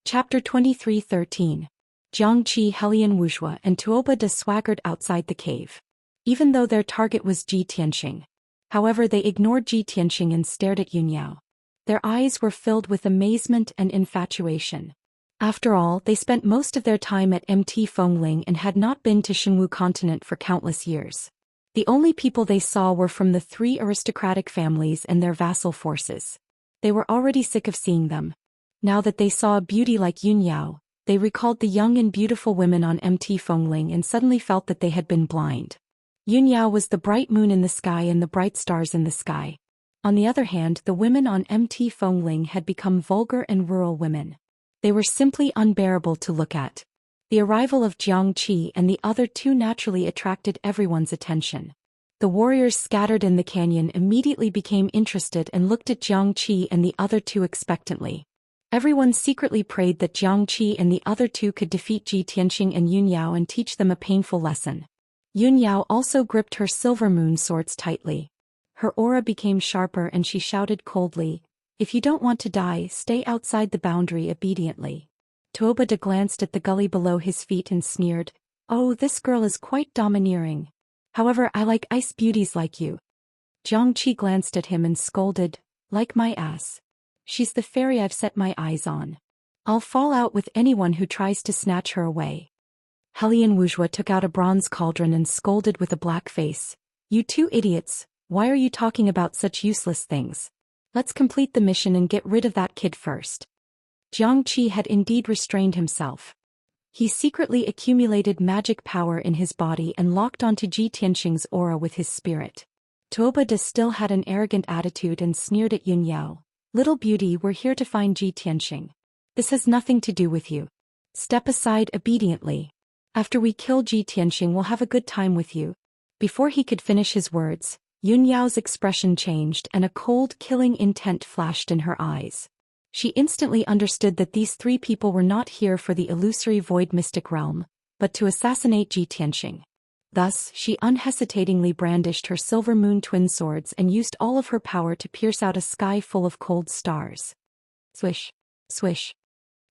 Chapter 23:13. Xianxia, Helian Wu and Tuobada swaggered outside the cave. Even though their target was Ji Tianqing. However, they ignored Ji Tianqing and stared at Yun Yao. Their eyes were filled with amazement and infatuation. After all, they spent most of their time at Mt Fengling and had not been to Shenwu continent for countless years. The only people they saw were from the 3 aristocratic families and their vassal forces. They were already sick of seeing them. Now that they saw a beauty like Yun Yao, they recalled the young and beautiful women on Mt Fengling and suddenly felt that they had been blind. Yun Yao was the bright moon in the sky and the bright stars in the sky. On the other hand, the women on Mt Fengling had become vulgar and rural women. They were simply unbearable to look at. The arrival of Xianxia and the other 2 naturally attracted everyone's attention. The warriors scattered in the canyon immediately became interested and looked at Xianxia and the other two expectantly. Everyone secretly prayed that Xianxia and the other two could defeat Ji Tianxing and Yunyao and teach them a painful lesson. Yunyao also gripped her silver moon swords tightly. Her aura became sharper and she shouted coldly, "If you don't want to die, stay outside the boundary obediently." Tuobada glanced at the gully below his feet and sneered, "Oh, this girl is quite domineering. However, I like ice beauties like you." Jiangqi glanced at him and scolded, "Like my ass. She's the fairy I've set my eyes on. I'll fall out with anyone who tries to snatch her away." Helian Wuxia took out a bronze cauldron and scolded with a black face, "You two idiots, why are you talking about such useless things? Let's complete the mission and get rid of that kid first." Jiangqi had indeed restrained himself. He secretly accumulated magic power in his body and locked onto Ji Tianxing's aura with his spirit. Tuobada still had an arrogant attitude and sneered at Yunyao, "Little beauty, we're here to find Ji Tianxing. This has nothing to do with you. Step aside obediently. After we kill Ji Tianxing, we'll have a good time with you." Before he could finish his words, Yunyao's expression changed and a cold, killing intent flashed in her eyes. She instantly understood that these three people were not here for the illusory void mystic realm, but to assassinate Ji Tianxing. Thus, she unhesitatingly brandished her silver moon twin swords and used all of her power to pierce out a sky full of cold stars. Swish, swish.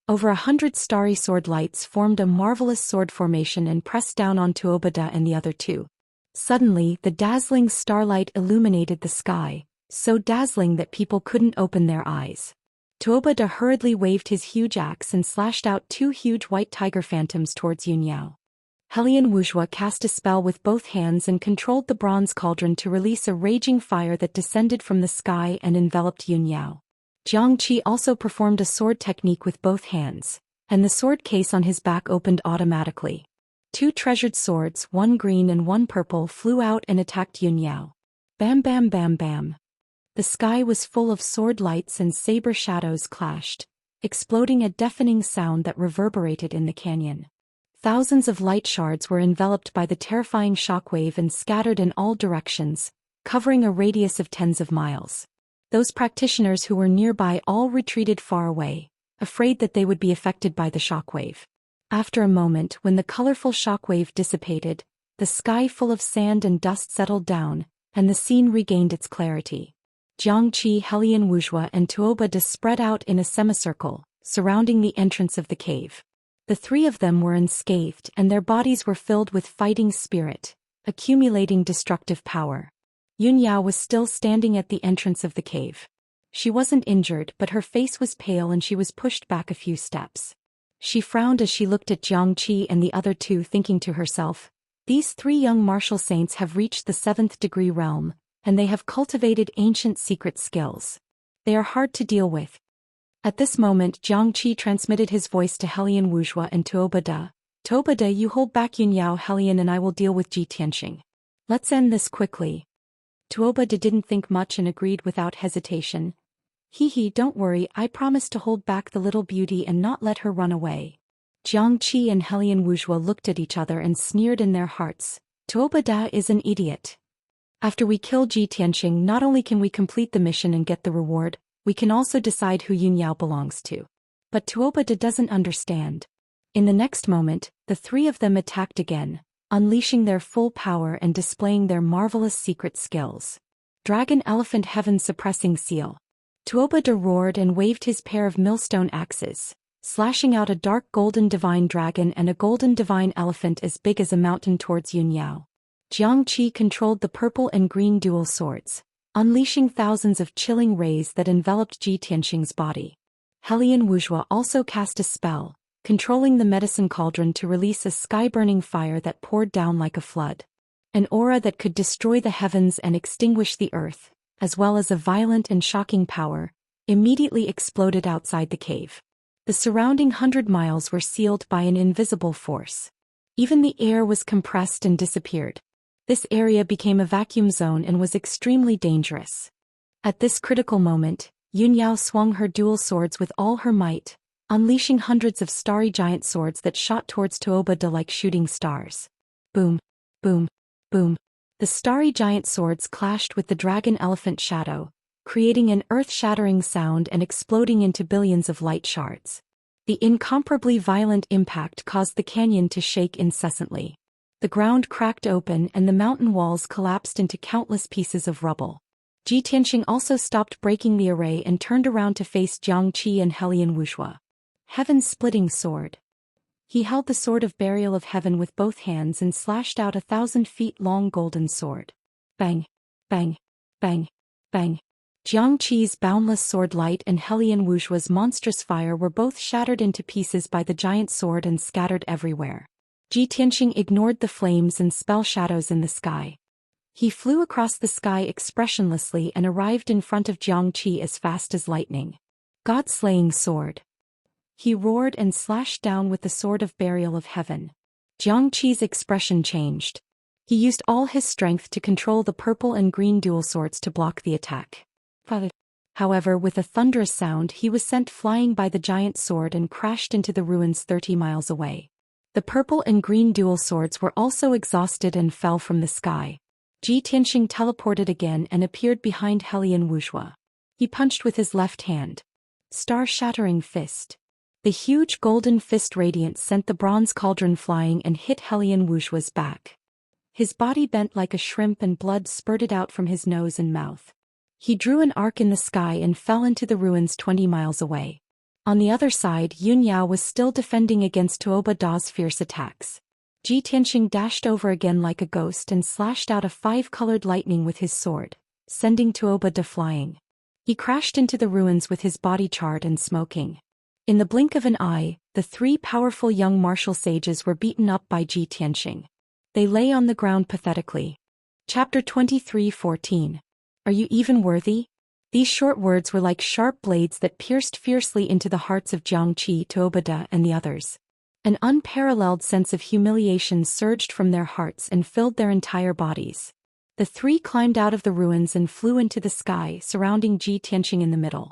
Over 100 starry sword lights formed a marvelous sword formation and pressed down on Tuobada and the other two. Suddenly, the dazzling starlight illuminated the sky, so dazzling that people couldn't open their eyes. Tuobada hurriedly waved his huge axe and slashed out two huge white tiger phantoms towards Yunyao. Helian Wuxia cast a spell with both hands and controlled the bronze cauldron to release a raging fire that descended from the sky and enveloped Yunyao. Jiangqi also performed a sword technique with both hands, and the sword case on his back opened automatically. Two treasured swords, one green and one purple, flew out and attacked Yunyao. Bam bam bam bam. The sky was full of sword lights and saber shadows clashed, exploding a deafening sound that reverberated in the canyon. Thousands of light shards were enveloped by the terrifying shockwave and scattered in all directions, covering a radius of tens of miles. Those practitioners who were nearby all retreated far away, afraid that they would be affected by the shockwave. After a moment, when the colorful shockwave dissipated, the sky full of sand and dust settled down, and the scene regained its clarity. Jiangqi, Helian Wuxia and Tuobada spread out in a semicircle, surrounding the entrance of the cave. The three of them were unscathed and their bodies were filled with fighting spirit, accumulating destructive power. Yunyao was still standing at the entrance of the cave. She wasn't injured, but her face was pale and she was pushed back a few steps. She frowned as she looked at Jiangqi and the other two, thinking to herself, "These three young martial saints have reached the 7th degree realm, and they have cultivated ancient secret skills. They are hard to deal with." At this moment, Jiangqi transmitted his voice to Helian Wuxia and Tuobada. "Tuobada, you hold back Yunyao, Helian, and I will deal with Ji Tianxing. Let's end this quickly." Tuobada didn't think much and agreed without hesitation. "Hee, don't worry, I promise to hold back the little beauty and not let her run away." Jiangqi and Helian Wuxia looked at each other and sneered in their hearts. "Tuobada is an idiot. After we kill Ji Tianxing, not only can we complete the mission and get the reward, we can also decide who Yunyao belongs to." But Tuobada doesn't understand. In the next moment, the three of them attacked again, unleashing their full power and displaying their marvelous secret skills. Dragon Elephant Heaven Suppressing Seal. Tuobada roared and waved his pair of millstone axes, slashing out a dark golden divine dragon and a golden divine elephant as big as a mountain towards Yunyao. Jiangqi controlled the purple and green dual swords, unleashing thousands of chilling rays that enveloped Ji Tianxing's body. Helian Wuxia also cast a spell, controlling the medicine cauldron to release a sky-burning fire that poured down like a flood. An aura that could destroy the heavens and extinguish the earth, as well as a violent and shocking power, immediately exploded outside the cave. The surrounding 100 miles were sealed by an invisible force. Even the air was compressed and disappeared. This area became a vacuum zone and was extremely dangerous. At this critical moment, Yunyao swung her dual swords with all her might, unleashing hundreds of starry giant swords that shot towards Tuobada like shooting stars. Boom, boom, boom. The starry giant swords clashed with the dragon-elephant shadow, creating an earth-shattering sound and exploding into billions of light shards. The incomparably violent impact caused the canyon to shake incessantly. The ground cracked open and the mountain walls collapsed into countless pieces of rubble. Ji Tianxing also stopped breaking the array and turned around to face Xianxia and Helian Wuxia. Heaven-splitting sword. He held the sword of burial of heaven with both hands and slashed out a 1,000-feet-long golden sword. Bang! Bang! Bang! Bang! Jiangqi's boundless sword light and Helian Wuxia's monstrous fire were both shattered into pieces by the giant sword and scattered everywhere. Ji Tianxing ignored the flames and spell shadows in the sky. He flew across the sky expressionlessly and arrived in front of Jiangqi as fast as lightning. God-slaying sword. He roared and slashed down with the sword of burial of heaven. Jiangqi's expression changed. He used all his strength to control the purple and green dual swords to block the attack. However, with a thunderous sound he was sent flying by the giant sword and crashed into the ruins 30 miles away. The purple and green dual swords were also exhausted and fell from the sky. Ji Tianxing teleported again and appeared behind Helian Wuxia. He punched with his left hand. Star-shattering fist. The huge golden fist radiance sent the bronze cauldron flying and hit Helian Wuxia's back. His body bent like a shrimp and blood spurted out from his nose and mouth. He drew an arc in the sky and fell into the ruins 20 miles away. On the other side, Yun Yao was still defending against Tuoba Da's fierce attacks. Ji Tianxing dashed over again like a ghost and slashed out a 5-colored lightning with his sword, sending Tuoba Da flying. He crashed into the ruins with his body charred and smoking. In the blink of an eye, the 3 powerful young martial sages were beaten up by Ji Tianxing. They lay on the ground pathetically. Chapter 23:14. Are you even worthy? These short words were like sharp blades that pierced fiercely into the hearts of Jiangqi, Tuoba Da, and the others. An unparalleled sense of humiliation surged from their hearts and filled their entire bodies. The 3 climbed out of the ruins and flew into the sky, surrounding Ji Tianxing in the middle.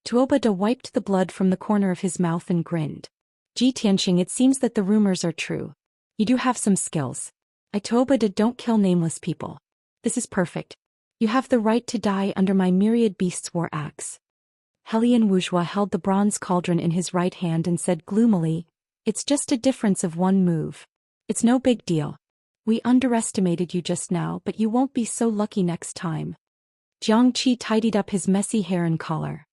Tuoba Da wiped the blood from the corner of his mouth and grinned. Ji Tianxing, it seems that the rumors are true. You do have some skills. Tuoba Da don't kill nameless people. This is perfect. You have the right to die under my myriad beasts war axe. Helian Wuxia held the bronze cauldron in his right hand and said gloomily, It's just a difference of 1 move. It's no big deal. We underestimated you just now, but you won't be so lucky next time. Jiangqi tidied up his messy hair and collar.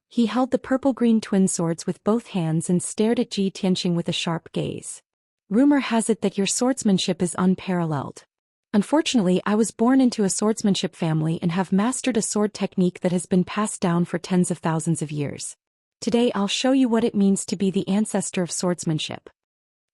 He held the purple-green twin swords with both hands and stared at Ji Tianxing with a sharp gaze. Rumor has it that your swordsmanship is unparalleled. Unfortunately, I was born into a swordsmanship family and have mastered a sword technique that has been passed down for tens of thousands of years. Today I'll show you what it means to be the ancestor of swordsmanship.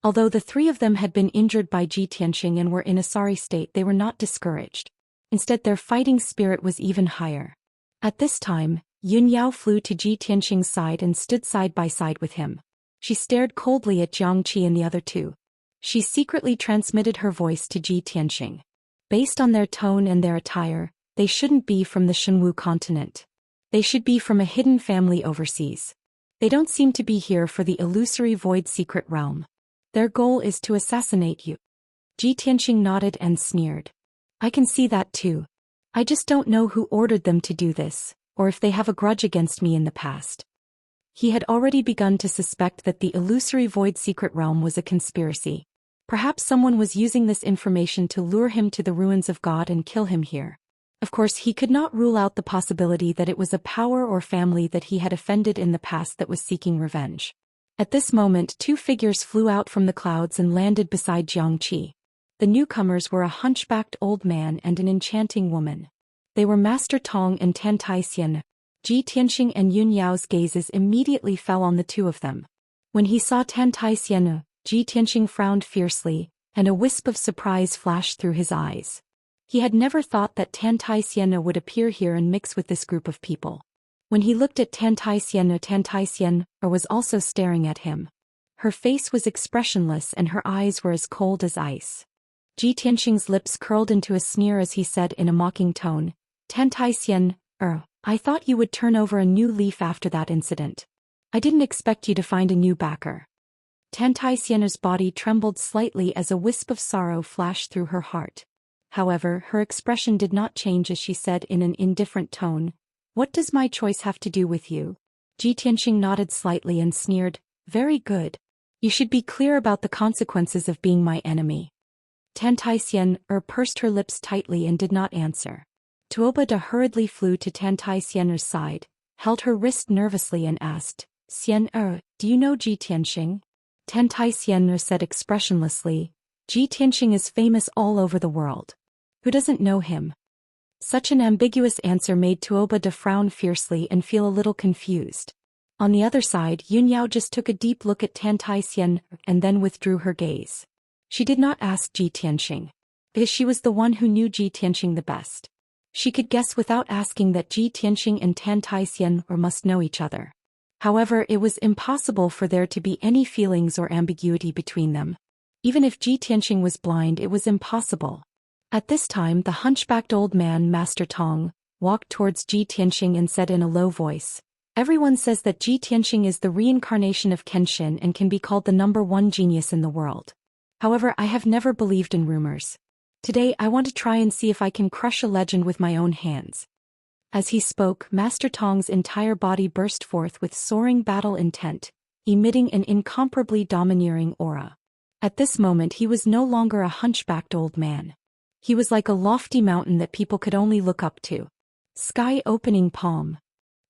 Although the 3 of them had been injured by Ji Tianxing and were in a sorry state, they were not discouraged. Instead, their fighting spirit was even higher. At this time, Yun Yao flew to Ji Tianxing's side and stood side by side with him. She stared coldly at Jiangqi and the other 2. She secretly transmitted her voice to Ji Tianxing. Based on their tone and their attire, they shouldn't be from the Shenwu continent. They should be from a hidden family overseas. They don't seem to be here for the illusory void secret realm. Their goal is to assassinate you. Ji Tianxing nodded and sneered. I can see that too. I just don't know who ordered them to do this, or if they have a grudge against me in the past. He had already begun to suspect that the illusory void secret realm was a conspiracy. Perhaps someone was using this information to lure him to the ruins of God and kill him here. Of course, he could not rule out the possibility that it was a power or family that he had offended in the past that was seeking revenge. At this moment, 2 figures flew out from the clouds and landed beside Jiangqi. The newcomers were a hunchbacked old man and an enchanting woman. They were Master Tong and Tantai. Ji Tianxing and Yun Yao's gazes immediately fell on the 2 of them. When he saw Tantai, Ji Tianxing frowned fiercely, and a wisp of surprise flashed through his eyes. He had never thought that Tantai would appear here and mix with this group of people. When he looked at Tantai was also staring at him. Her face was expressionless and her eyes were as cold as ice. Ji Tianxing's lips curled into a sneer as he said in a mocking tone, Tantai, I thought you would turn over a new leaf after that incident. I didn't expect you to find a new backer. Tantai body trembled slightly as a wisp of sorrow flashed through her heart. However, her expression did not change as she said in an indifferent tone, "What does my choice have to do with you?" Ji Tianxing nodded slightly and sneered, "Very good. You should be clear about the consequences of being my enemy." Tantai pursed her lips tightly and did not answer. Tuoba Da hurriedly flew to Tantai side, held her wrist nervously and asked, "Xian, do you know Ji Tianxing?" Tantai said expressionlessly, "Ji Tianxing is famous all over the world. Who doesn't know him?" Such an ambiguous answer made Tuoba Da frown fiercely and feel a little confused. On the other side, Yunyao just took a deep look at Tantai and then withdrew her gaze. She did not ask Ji Tianxing, because she was the one who knew Ji Tianxing the best. She could guess without asking that Ji Tianxing and Tantai must know each other. However, it was impossible for there to be any feelings or ambiguity between them. Even if Ji Tianxing was blind, it was impossible. At this time, the hunchbacked old man, Master Tong, walked towards Ji Tianxing and said in a low voice, "Everyone says that Ji Tianxing is the reincarnation of Kenshin and can be called the #1 genius in the world. However, I have never believed in rumors. Today I want to try and see if I can crush a legend with my own hands." As he spoke, Master Tong's entire body burst forth with soaring battle intent, emitting an incomparably domineering aura. At this moment he was no longer a hunchbacked old man. He was like a lofty mountain that people could only look up to. "Sky opening palm."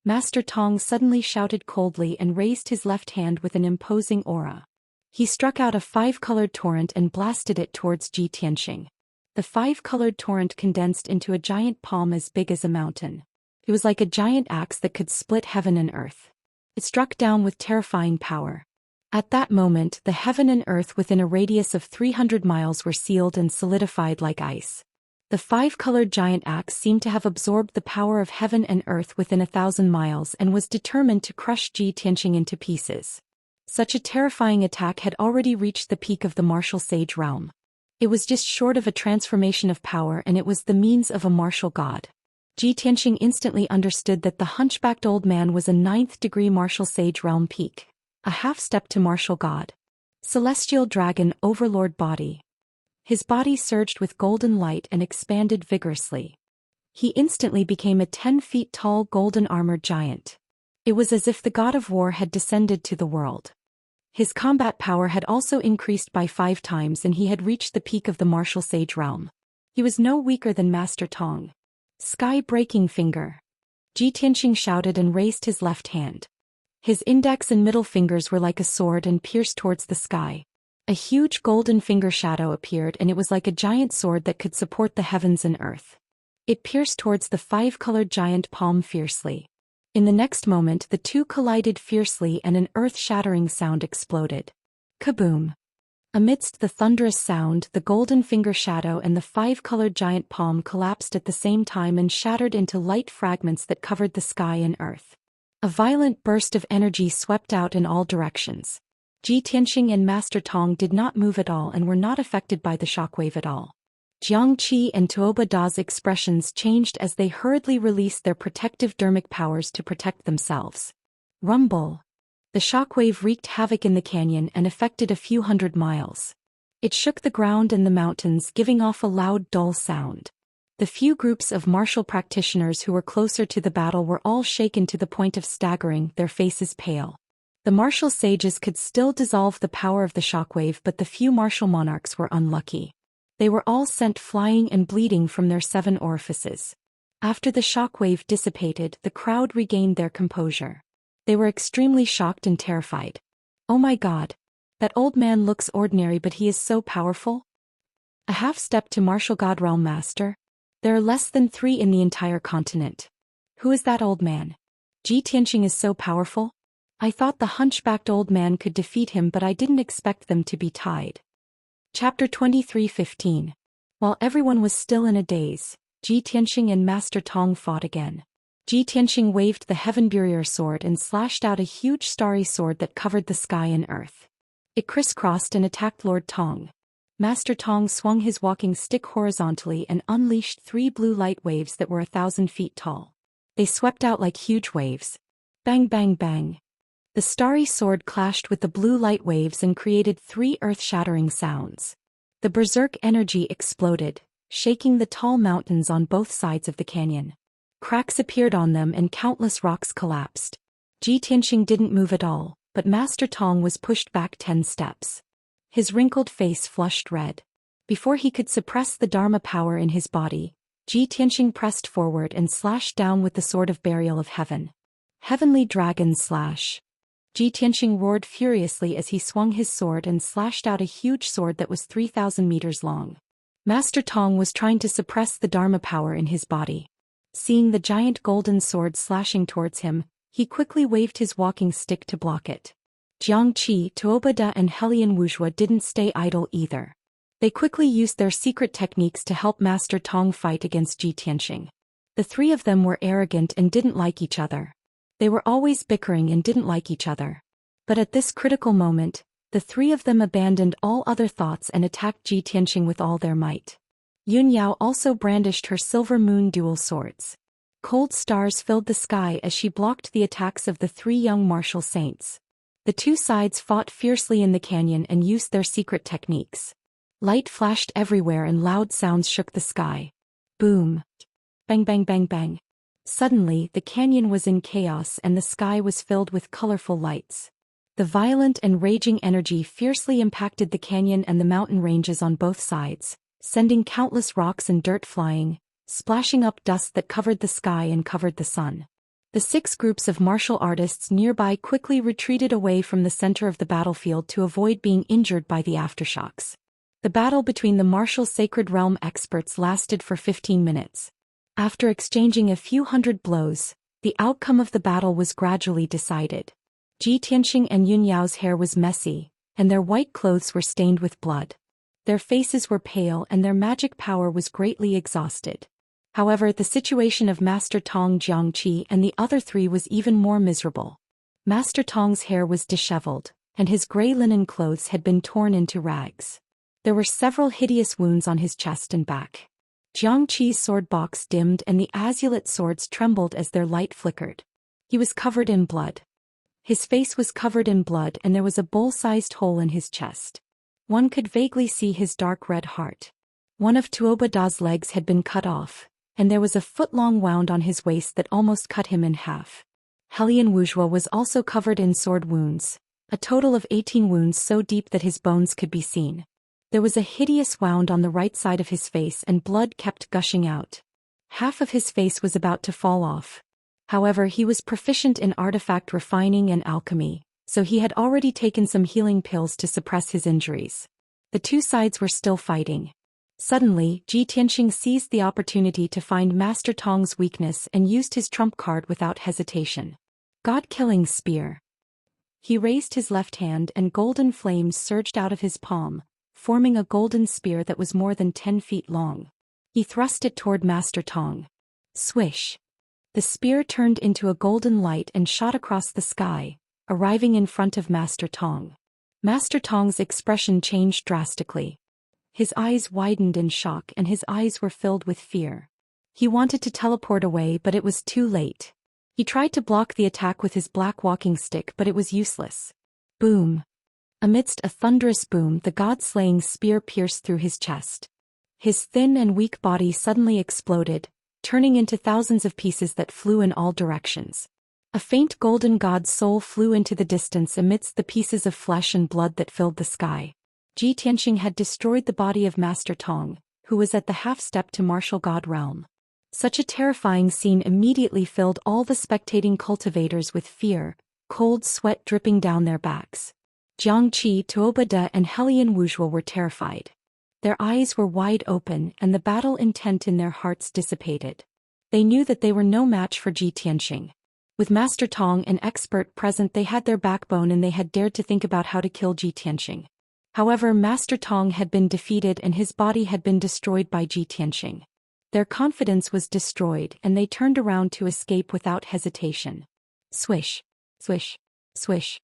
Master Tong suddenly shouted coldly and raised his left hand with an imposing aura. He struck out a 5-colored torrent and blasted it towards Ji Tianxing. The 5-colored torrent condensed into a giant palm as big as a mountain. It was like a giant axe that could split heaven and earth. It struck down with terrifying power. At that moment, the heaven and earth within a radius of 300 miles were sealed and solidified like ice. The 5-colored giant axe seemed to have absorbed the power of heaven and earth within 1,000 miles and was determined to crush Ji Tianxing into pieces. Such a terrifying attack had already reached the peak of the martial sage realm. It was just short of a transformation of power, and it was the means of a martial god. Ji Tianxing instantly understood that the hunchbacked old man was a 9th-degree martial sage realm peak. A half-step to martial god. Celestial dragon overlord body. His body surged with golden light and expanded vigorously. He instantly became a 10 feet tall golden armored giant. It was as if the god of war had descended to the world. His combat power had also increased by 5 times and he had reached the peak of the martial sage realm. He was no weaker than Master Tong. "Sky-breaking finger." Ji Tianxing shouted and raised his left hand. His index and middle fingers were like a sword and pierced towards the sky. A huge golden finger shadow appeared and it was like a giant sword that could support the heavens and earth. It pierced towards the 5-colored giant palm fiercely. In the next moment the two collided fiercely and an earth-shattering sound exploded. Kaboom! Amidst the thunderous sound, the golden finger shadow and the 5-colored giant palm collapsed at the same time and shattered into light fragments that covered the sky and earth. A violent burst of energy swept out in all directions. Ji Tianxing and Master Tong did not move at all and were not affected by the shockwave at all. Jiangqi and Tuoba Da's expressions changed as they hurriedly released their protective dermic powers to protect themselves. Rumble! The shockwave wreaked havoc in the canyon and affected a few hundred miles. It shook the ground and the mountains, giving off a loud, dull sound. The few groups of martial practitioners who were closer to the battle were all shaken to the point of staggering, their faces pale. The martial sages could still dissolve the power of the shockwave, but the few martial monarchs were unlucky. They were all sent flying and bleeding from their 7 orifices. After the shockwave dissipated, the crowd regained their composure. They were extremely shocked and terrified. "Oh my God! That old man looks ordinary, but he is so powerful." A half-step to martial god realm master. There are less than 3 in the entire continent. Who is that old man? Ji Tianxing is so powerful? I thought the hunchbacked old man could defeat him, but I didn't expect them to be tied. Chapter 23:15. While everyone was still in a daze, Ji Tianxing and Master Tong fought again. Ji Tianxing waved the Heaven Barrier sword and slashed out a huge starry sword that covered the sky and earth. It crisscrossed and attacked Lord Tong. Master Tong swung his walking stick horizontally and unleashed 3 blue light waves that were 1,000 feet tall. They swept out like huge waves. Bang bang bang. The starry sword clashed with the blue light waves and created 3 earth-shattering sounds. The berserk energy exploded, shaking the tall mountains on both sides of the canyon. Cracks appeared on them and countless rocks collapsed. Ji Tianxing didn't move at all, but Master Tong was pushed back 10 steps. His wrinkled face flushed red. Before he could suppress the Dharma power in his body, Ji Tianxing pressed forward and slashed down with the Sword of Burial of Heaven. Heavenly Dragon Slash. Ji Tianxing roared furiously as he swung his sword and slashed out a huge sword that was 3,000 meters long. Master Tong was trying to suppress the Dharma power in his body. Seeing the giant golden sword slashing towards him, he quickly waved his walking stick to block it. Jiang Qi, Tuoba and Helian Wuxia didn't stay idle either. They quickly used their secret techniques to help Master Tong fight against Ji Tianxing. The three of them were arrogant and didn't like each other. They were always bickering and didn't like each other. But at this critical moment, the three of them abandoned all other thoughts and attacked Ji Tianxing with all their might. Yun Yao also brandished her silver moon dual swords. Cold stars filled the sky as she blocked the attacks of the three young martial saints. The two sides fought fiercely in the canyon and used their secret techniques. Light flashed everywhere and loud sounds shook the sky. Boom! Bang bang bang bang. Suddenly, the canyon was in chaos and the sky was filled with colorful lights. The violent and raging energy fiercely impacted the canyon and the mountain ranges on both sides, sending countless rocks and dirt flying, splashing up dust that covered the sky and covered the sun. The 6 groups of martial artists nearby quickly retreated away from the center of the battlefield to avoid being injured by the aftershocks. The battle between the martial Sacred Realm experts lasted for 15 minutes. After exchanging a few hundred blows, the outcome of the battle was gradually decided. Ji Tianxing and Yun Yao's hair was messy, and their white clothes were stained with blood. Their faces were pale and their magic power was greatly exhausted. However, the situation of Master Tong, Jiang Qi and the other 3 was even more miserable. Master Tong's hair was disheveled, and his gray linen clothes had been torn into rags. There were several hideous wounds on his chest and back. Jiang Qi's sword box dimmed and the azulate swords trembled as their light flickered. He was covered in blood. His face was covered in blood and there was a bowl-sized hole in his chest. One could vaguely see his dark red heart. One of Tuoba Da's legs had been cut off, and there was a foot-long wound on his waist that almost cut him in half. Helian Wuxia was also covered in sword wounds, a total of 18 wounds so deep that his bones could be seen. There was a hideous wound on the right side of his face and blood kept gushing out. Half of his face was about to fall off. However, he was proficient in artifact refining and alchemy, so he had already taken some healing pills to suppress his injuries. The two sides were still fighting. Suddenly, Ji Tianxing seized the opportunity to find Master Tong's weakness and used his trump card without hesitation. God-killing spear. He raised his left hand and golden flames surged out of his palm, forming a golden spear that was more than 10 feet long. He thrust it toward Master Tong. Swish! The spear turned into a golden light and shot across the sky, arriving in front of Master Tong. Master Tong's expression changed drastically. His eyes widened in shock and his eyes were filled with fear. He wanted to teleport away but it was too late. He tried to block the attack with his black walking stick but it was useless. Boom! Amidst a thunderous boom, the god-slaying spear pierced through his chest. His thin and weak body suddenly exploded, turning into thousands of pieces that flew in all directions. A faint golden god soul flew into the distance amidst the pieces of flesh and blood that filled the sky. Ji Tianxing had destroyed the body of Master Tong, who was at the half-step to martial god realm. Such a terrifying scene immediately filled all the spectating cultivators with fear, cold sweat dripping down their backs. Jiang Qi, Tuoba Da and Helian Wuxia were terrified. Their eyes were wide open and the battle intent in their hearts dissipated. They knew that they were no match for Ji Tianxing. With Master Tong an expert present, they had their backbone and they had dared to think about how to kill Ji Tianxing. However, Master Tong had been defeated and his body had been destroyed by Ji Tianxing. Their confidence was destroyed and they turned around to escape without hesitation. Swish! Swish! Swish!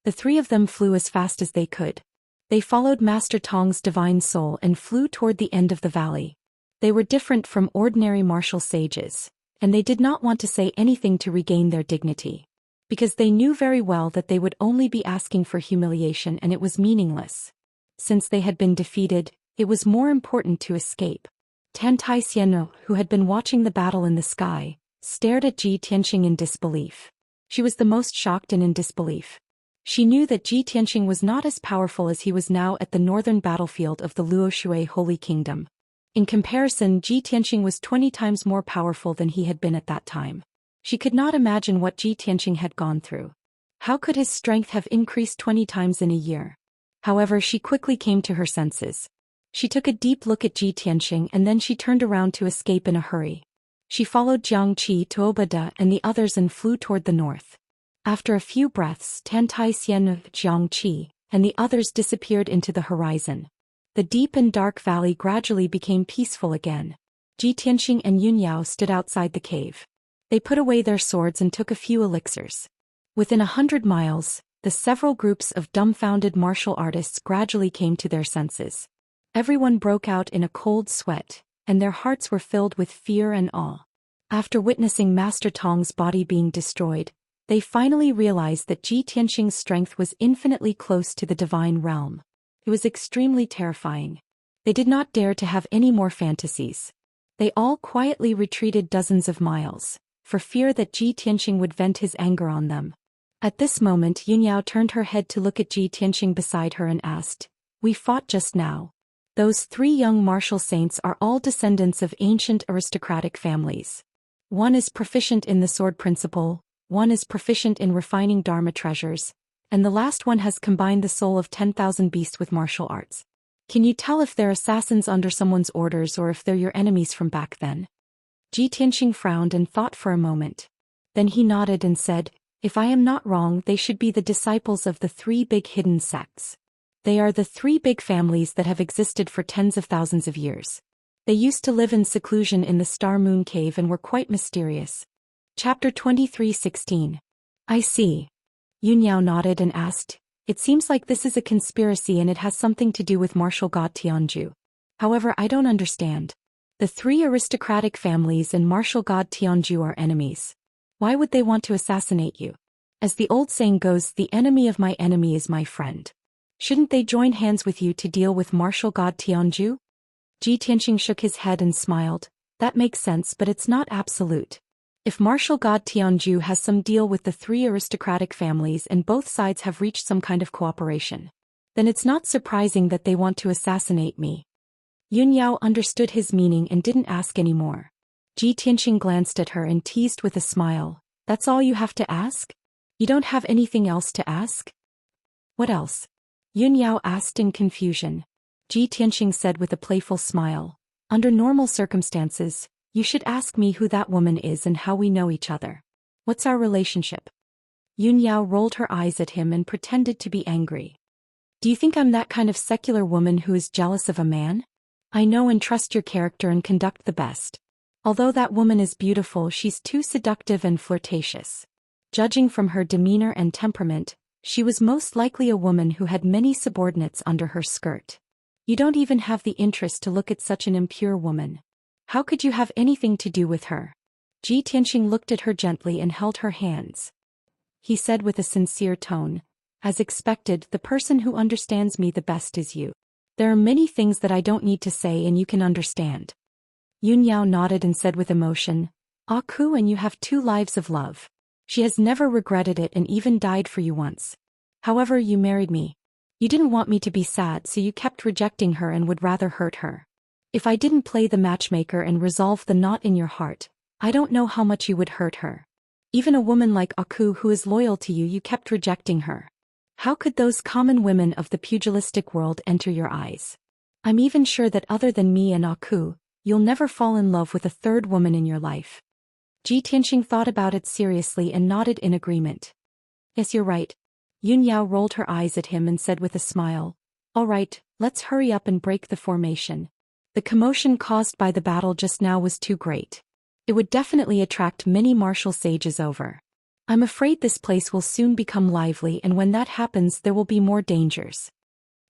The 3 of them flew as fast as they could. They followed Master Tong's divine soul and flew toward the end of the valley. They were different from ordinary martial sages, and they did not want to say anything to regain their dignity. Because they knew very well that they would only be asking for humiliation and it was meaningless. Since they had been defeated, it was more important to escape. Xian, who had been watching the battle in the sky, stared at Ji Tianqing in disbelief. She was the most shocked and in disbelief. She knew that Ji Tianqing was not as powerful as he was now at the northern battlefield of the Luoshui Holy Kingdom. In comparison, Ji Tianqing was 20 times more powerful than he had been at that time. She could not imagine what Ji Tianqing had gone through. How could his strength have increased 20 times in a year? However, she quickly came to her senses. She took a deep look at Ji Tianqing and then she turned around to escape in a hurry. She followed Jiang Qi to Obada and the others and flew toward the north. After a few breaths, Xian, Jiang Qi, and the others disappeared into the horizon. The deep and dark valley gradually became peaceful again. Ji Tianqing and Yun Yao stood outside the cave. They put away their swords and took a few elixirs. Within 100 miles, the several groups of dumbfounded martial artists gradually came to their senses. Everyone broke out in a cold sweat, and their hearts were filled with fear and awe. After witnessing Master Tong's body being destroyed, they finally realized that Ji Tianqing's strength was infinitely close to the divine realm. It was extremely terrifying. They did not dare to have any more fantasies. They all quietly retreated dozens of miles, for fear that Ji Tianqing would vent his anger on them. At this moment Yun Yao turned her head to look at Ji Tianqing beside her and asked, "We fought just now. Those 3 young martial saints are all descendants of ancient aristocratic families. One is proficient in the sword principle, one is proficient in refining Dharma treasures, and the last one has combined the soul of 10,000 beasts with martial arts. Can you tell if they're assassins under someone's orders or if they're your enemies from back then?" Ji Tianqing frowned and thought for a moment. Then he nodded and said, "If I am not wrong, they should be the disciples of the 3 big hidden sects. They are the 3 big families that have existed for tens of thousands of years. They used to live in seclusion in the Star Moon Cave and were quite mysterious." Chapter 23:16. "I see." Yun Yao nodded and asked, "It seems like this is a conspiracy and it has something to do with martial god Tianju. However, I don't understand. The 3 aristocratic families and martial god Tianju are enemies. Why would they want to assassinate you? As the old saying goes, the enemy of my enemy is my friend. Shouldn't they join hands with you to deal with martial god Tianju?" Ji Tianqing shook his head and smiled. "That makes sense, but it's not absolute. If martial god Tianju has some deal with the 3 aristocratic families and both sides have reached some kind of cooperation, then it's not surprising that they want to assassinate me." Yun Yao understood his meaning and didn't ask any more. Ji Tianqing glanced at her and teased with a smile, "That's all you have to ask? You don't have anything else to ask?" "What else?" Yun Yao asked in confusion. Ji Tianqing said with a playful smile, "Under normal circumstances, you should ask me who that woman is and how we know each other. What's our relationship?" Yun Yao rolled her eyes at him and pretended to be angry. "Do you think I'm that kind of secular woman who is jealous of a man? I know and trust your character and conduct the best. Although that woman is beautiful, she's too seductive and flirtatious. Judging from her demeanor and temperament, she was most likely a woman who had many subordinates under her skirt. You don't even have the interest to look at such an impure woman. How could you have anything to do with her?" Ji Tianqing looked at her gently and held her hands. He said with a sincere tone, "As expected, the person who understands me the best is you. There are many things that I don't need to say and you can understand." Yun Yao nodded and said with emotion, "Aku and you have 2 lives of love. She has never regretted it and even died for you once. However, you married me. You didn't want me to be sad, so you kept rejecting her and would rather hurt her. If I didn't play the matchmaker and resolve the knot in your heart, I don't know how much you would hurt her. Even a woman like Aku who is loyal to you, you kept rejecting her. How could those common women of the pugilistic world enter your eyes? I'm even sure that other than me and Aku, you'll never fall in love with a 3rd woman in your life." Ji Tianqing thought about it seriously and nodded in agreement. "Yes, you're right." Yun Yao rolled her eyes at him and said with a smile, "All right, let's hurry up and break the formation. The commotion caused by the battle just now was too great. It would definitely attract many martial sages over. I'm afraid this place will soon become lively, and when that happens there will be more dangers."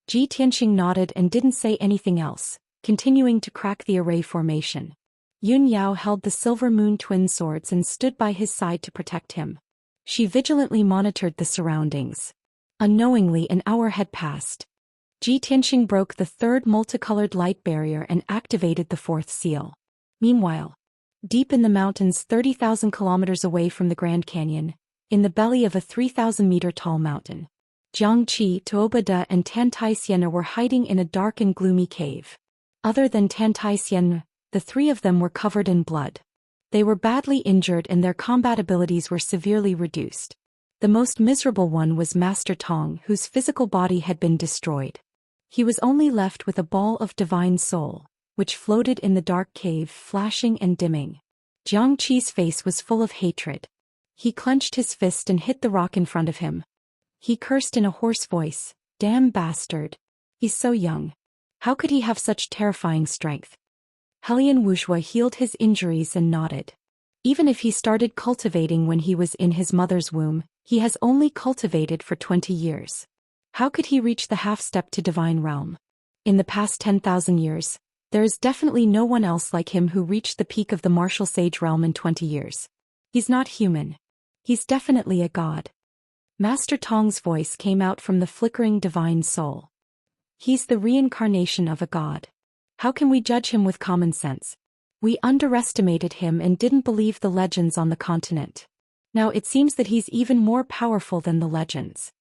Ji Tianqing nodded and didn't say anything else, continuing to crack the array formation. Yun Yao held the silver moon twin swords and stood by his side to protect him. She vigilantly monitored the surroundings. Unknowingly, an hour had passed. Ji Tianqing broke the third multicolored light barrier and activated the fourth seal. Meanwhile, deep in the mountains 30,000 kilometers away from the Grand Canyon, in the belly of a 3,000-meter-tall mountain, Jiangqi, Tuobada and Tantai were hiding in a dark and gloomy cave. Other than Tantai, the three of them were covered in blood. They were badly injured and their combat abilities were severely reduced. The most miserable one was Master Tong, whose physical body had been destroyed. He was only left with a ball of divine soul, which floated in the dark cave, flashing and dimming. Jiangqi's face was full of hatred. He clenched his fist and hit the rock in front of him. He cursed in a hoarse voice, "Damn bastard. He's so young. How could he have such terrifying strength?" Helian Wuxia healed his injuries and nodded. Even if he started cultivating when he was in his mother's womb, he has only cultivated for 20 years. How could he reach the half-step to divine realm? In the past 10,000 years, there is definitely no one else like him who reached the peak of the martial sage realm in 20 years. He's not human. He's definitely a god. Master Tong's voice came out from the flickering divine soul. He's the reincarnation of a god. How can we judge him with common sense? We underestimated him and didn't believe the legends on the continent. Now it seems that he's even more powerful than the legends.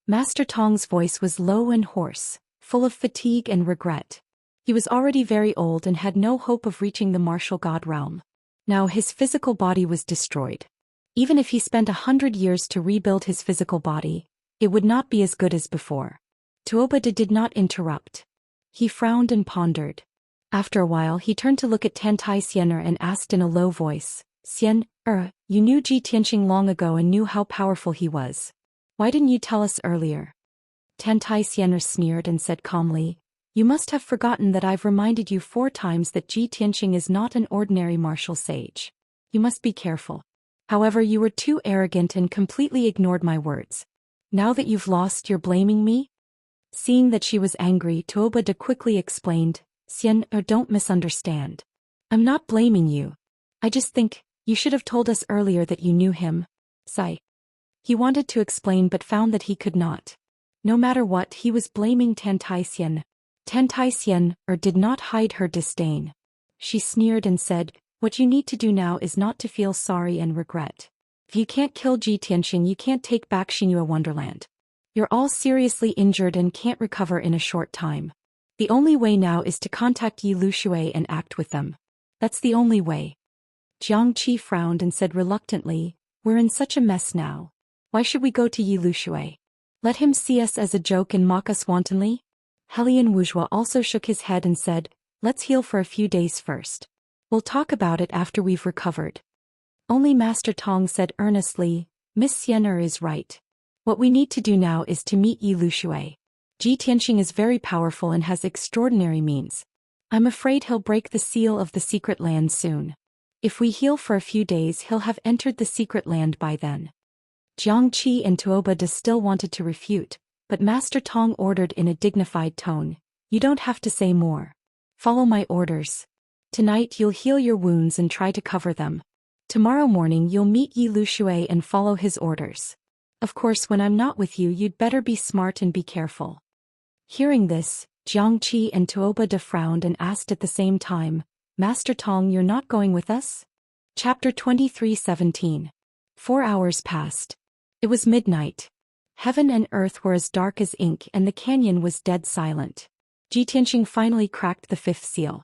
Master Tong's voice was low and hoarse, full of fatigue and regret. He was already very old and had no hope of reaching the martial god realm. Now his physical body was destroyed. Even if he spent 100 years to rebuild his physical body, it would not be as good as before. Tuobada did not interrupt. He frowned and pondered. After a while he turned to look at Tantai and asked in a low voice, "Xian, you knew Ji Tianqing long ago and knew how powerful he was. Why didn't you tell us earlier?" Tantai sneered and said calmly, "You must have forgotten that I've reminded you 4 times that Ji Tianqing is not an ordinary martial sage. You must be careful. However, you were too arrogant and completely ignored my words. Now that you've lost, you're blaming me?" Seeing that she was angry, Tuobada quickly explained, "Xian, don't misunderstand. I'm not blaming you. I just think, you should have told us earlier that you knew him." Sigh. He wanted to explain but found that he could not. No matter what, he was blaming Tantai did not hide her disdain. She sneered and said, "What you need to do now is not to feel sorry and regret. If you can't kill Ji Tianqing, you can't take back Xinhua Wonderland. You're all seriously injured and can't recover in a short time. The only way now is to contact Yi Lushui and act with them. That's the only way." Jiangqi frowned and said reluctantly, "We're in such a mess now. Why should we go to Yi Lushui? Let him see us as a joke and mock us wantonly?" Helian Wuxia also shook his head and said, "Let's heal for a few days first. We'll talk about it after we've recovered." Only Master Tong said earnestly, "Miss Xian'er is right. What we need to do now is to meet Yi Lushui. Ji Tianqing is very powerful and has extraordinary means. I'm afraid he'll break the seal of the secret land soon. If we heal for a few days, he'll have entered the secret land by then." Jiangqi and Tuobada still wanted to refute, but Master Tong ordered in a dignified tone, "You don't have to say more. Follow my orders. Tonight you'll heal your wounds and try to cover them. Tomorrow morning you'll meet Yi Lushui and follow his orders. Of course, when I'm not with you, you'd better be smart and be careful." Hearing this, Jiangqi and Tuobada frowned and asked at the same time, "Master Tong, you're not going with us?" Chapter 23:17. 4 hours passed. It was midnight. Heaven and earth were as dark as ink and the canyon was dead silent. Ji Tianqing finally cracked the 5th seal.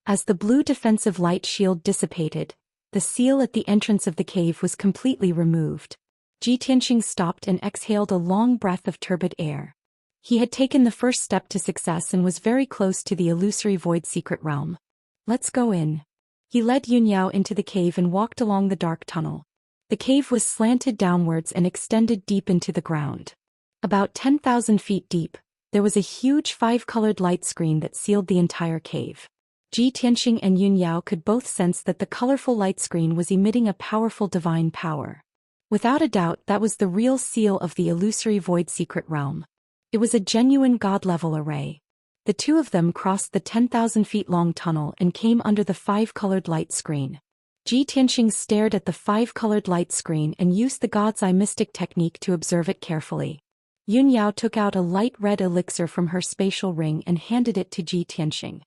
As the blue defensive light shield dissipated, the seal at the entrance of the cave was completely removed. Ji Tianqing stopped and exhaled a long breath of turbid air. He had taken the first step to success and was very close to the illusory void secret realm. "Let's go in." He led Yunyao into the cave and walked along the dark tunnel. The cave was slanted downwards and extended deep into the ground. About 10,000 feet deep, there was a huge 5-colored light screen that sealed the entire cave. Ji Tianqing and Yunyao could both sense that the colorful light screen was emitting a powerful divine power. Without a doubt, that was the real seal of the illusory void secret realm. It was a genuine god-level array. The two of them crossed the 10,000 feet long tunnel and came under the 5-colored light screen. Ji Tianqing stared at the 5-colored light screen and used the God's Eye mystic technique to observe it carefully. Yun Yao took out a light red elixir from her spatial ring and handed it to Ji Tianxing.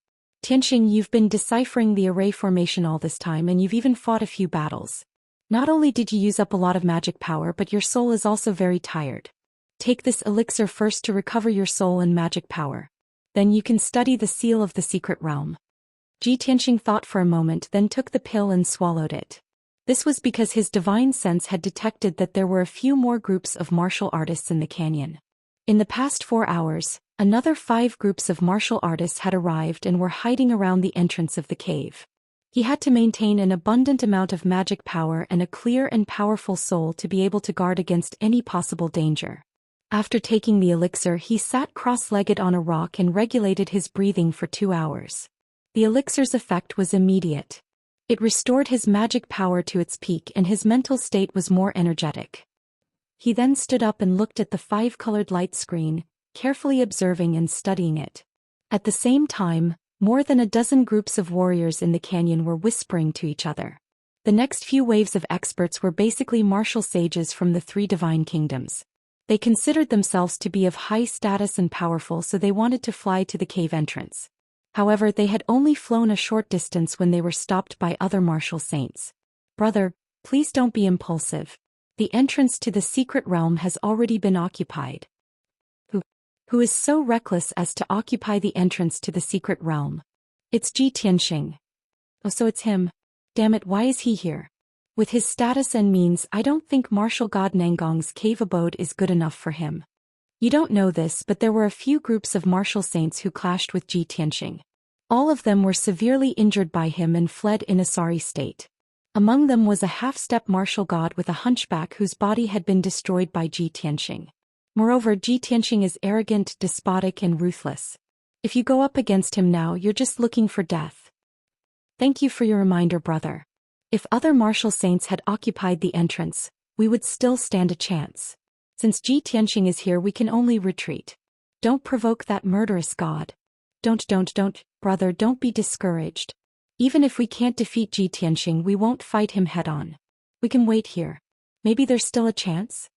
Tianxing, you've been deciphering the array formation all this time and you've even fought a few battles. Not only did you use up a lot of magic power, but your soul is also very tired. Take this elixir first to recover your soul and magic power. Then you can study the seal of the secret realm. Ji Tianxing thought for a moment, then took the pill and swallowed it. This was because his divine sense had detected that there were a few more groups of martial artists in the canyon. In the past 4 hours, another 5 groups of martial artists had arrived and were hiding around the entrance of the cave. He had to maintain an abundant amount of magic power and a clear and powerful soul to be able to guard against any possible danger. After taking the elixir, he sat cross-legged on a rock and regulated his breathing for 2 hours. The elixir's effect was immediate. It restored his magic power to its peak and his mental state was more energetic. He then stood up and looked at the 5-colored light screen, carefully observing and studying it. At the same time, more than a dozen groups of warriors in the canyon were whispering to each other. The next few waves of experts were basically martial sages from the 3 divine kingdoms. They considered themselves to be of high status and powerful, so they wanted to fly to the cave entrance. However, they had only flown a short distance when they were stopped by other martial saints. "Brother, please don't be impulsive. The entrance to the secret realm has already been occupied." Who is so reckless as to occupy the entrance to the secret realm? "It's Ji Tianxing." "Oh, so it's him. Damn it, why is he here? With his status and means, I don't think martial god Nangong's cave abode is good enough for him." You don't know this, but there were a few groups of martial saints who clashed with Ji Tianxing. All of them were severely injured by him and fled in a sorry state. Among them was a half-step martial god with a hunchback whose body had been destroyed by Ji Tianxing. Moreover, Ji Tianxing is arrogant, despotic and ruthless. If you go up against him now, you're just looking for death. Thank you for your reminder, brother. If other martial saints had occupied the entrance, we would still stand a chance. Since Ji Tianxing is here, we can only retreat. Don't provoke that murderous god. Don't, brother, don't be discouraged. Even if we can't defeat Ji Tianxing, we won't fight him head-on. We can wait here. Maybe there's still a chance?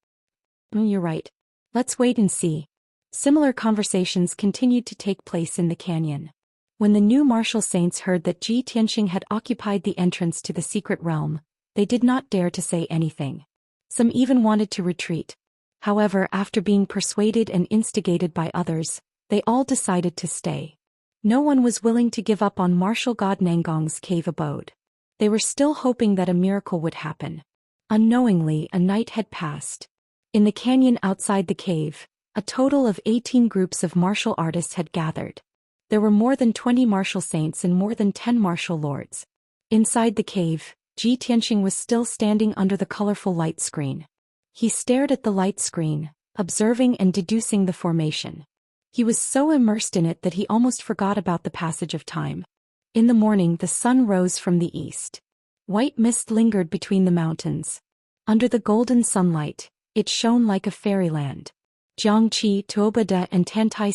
You're right. Let's wait and see. Similar conversations continued to take place in the canyon. When the new martial saints heard that Ji Tianxing had occupied the entrance to the secret realm, they did not dare to say anything. Some even wanted to retreat. However, after being persuaded and instigated by others, they all decided to stay. No one was willing to give up on martial god Nangong's cave abode. They were still hoping that a miracle would happen. Unknowingly, a night had passed. In the canyon outside the cave, a total of 18 groups of martial artists had gathered. There were more than 20 martial saints and more than 10 martial lords. Inside the cave, Ji Tianxing was still standing under the colorful light screen. He stared at the light screen, observing and deducing the formation. He was so immersed in it that he almost forgot about the passage of time. In the morning, the sun rose from the east. White mist lingered between the mountains. Under the golden sunlight, it shone like a fairyland. Jiangqi, Tuobada and Tantai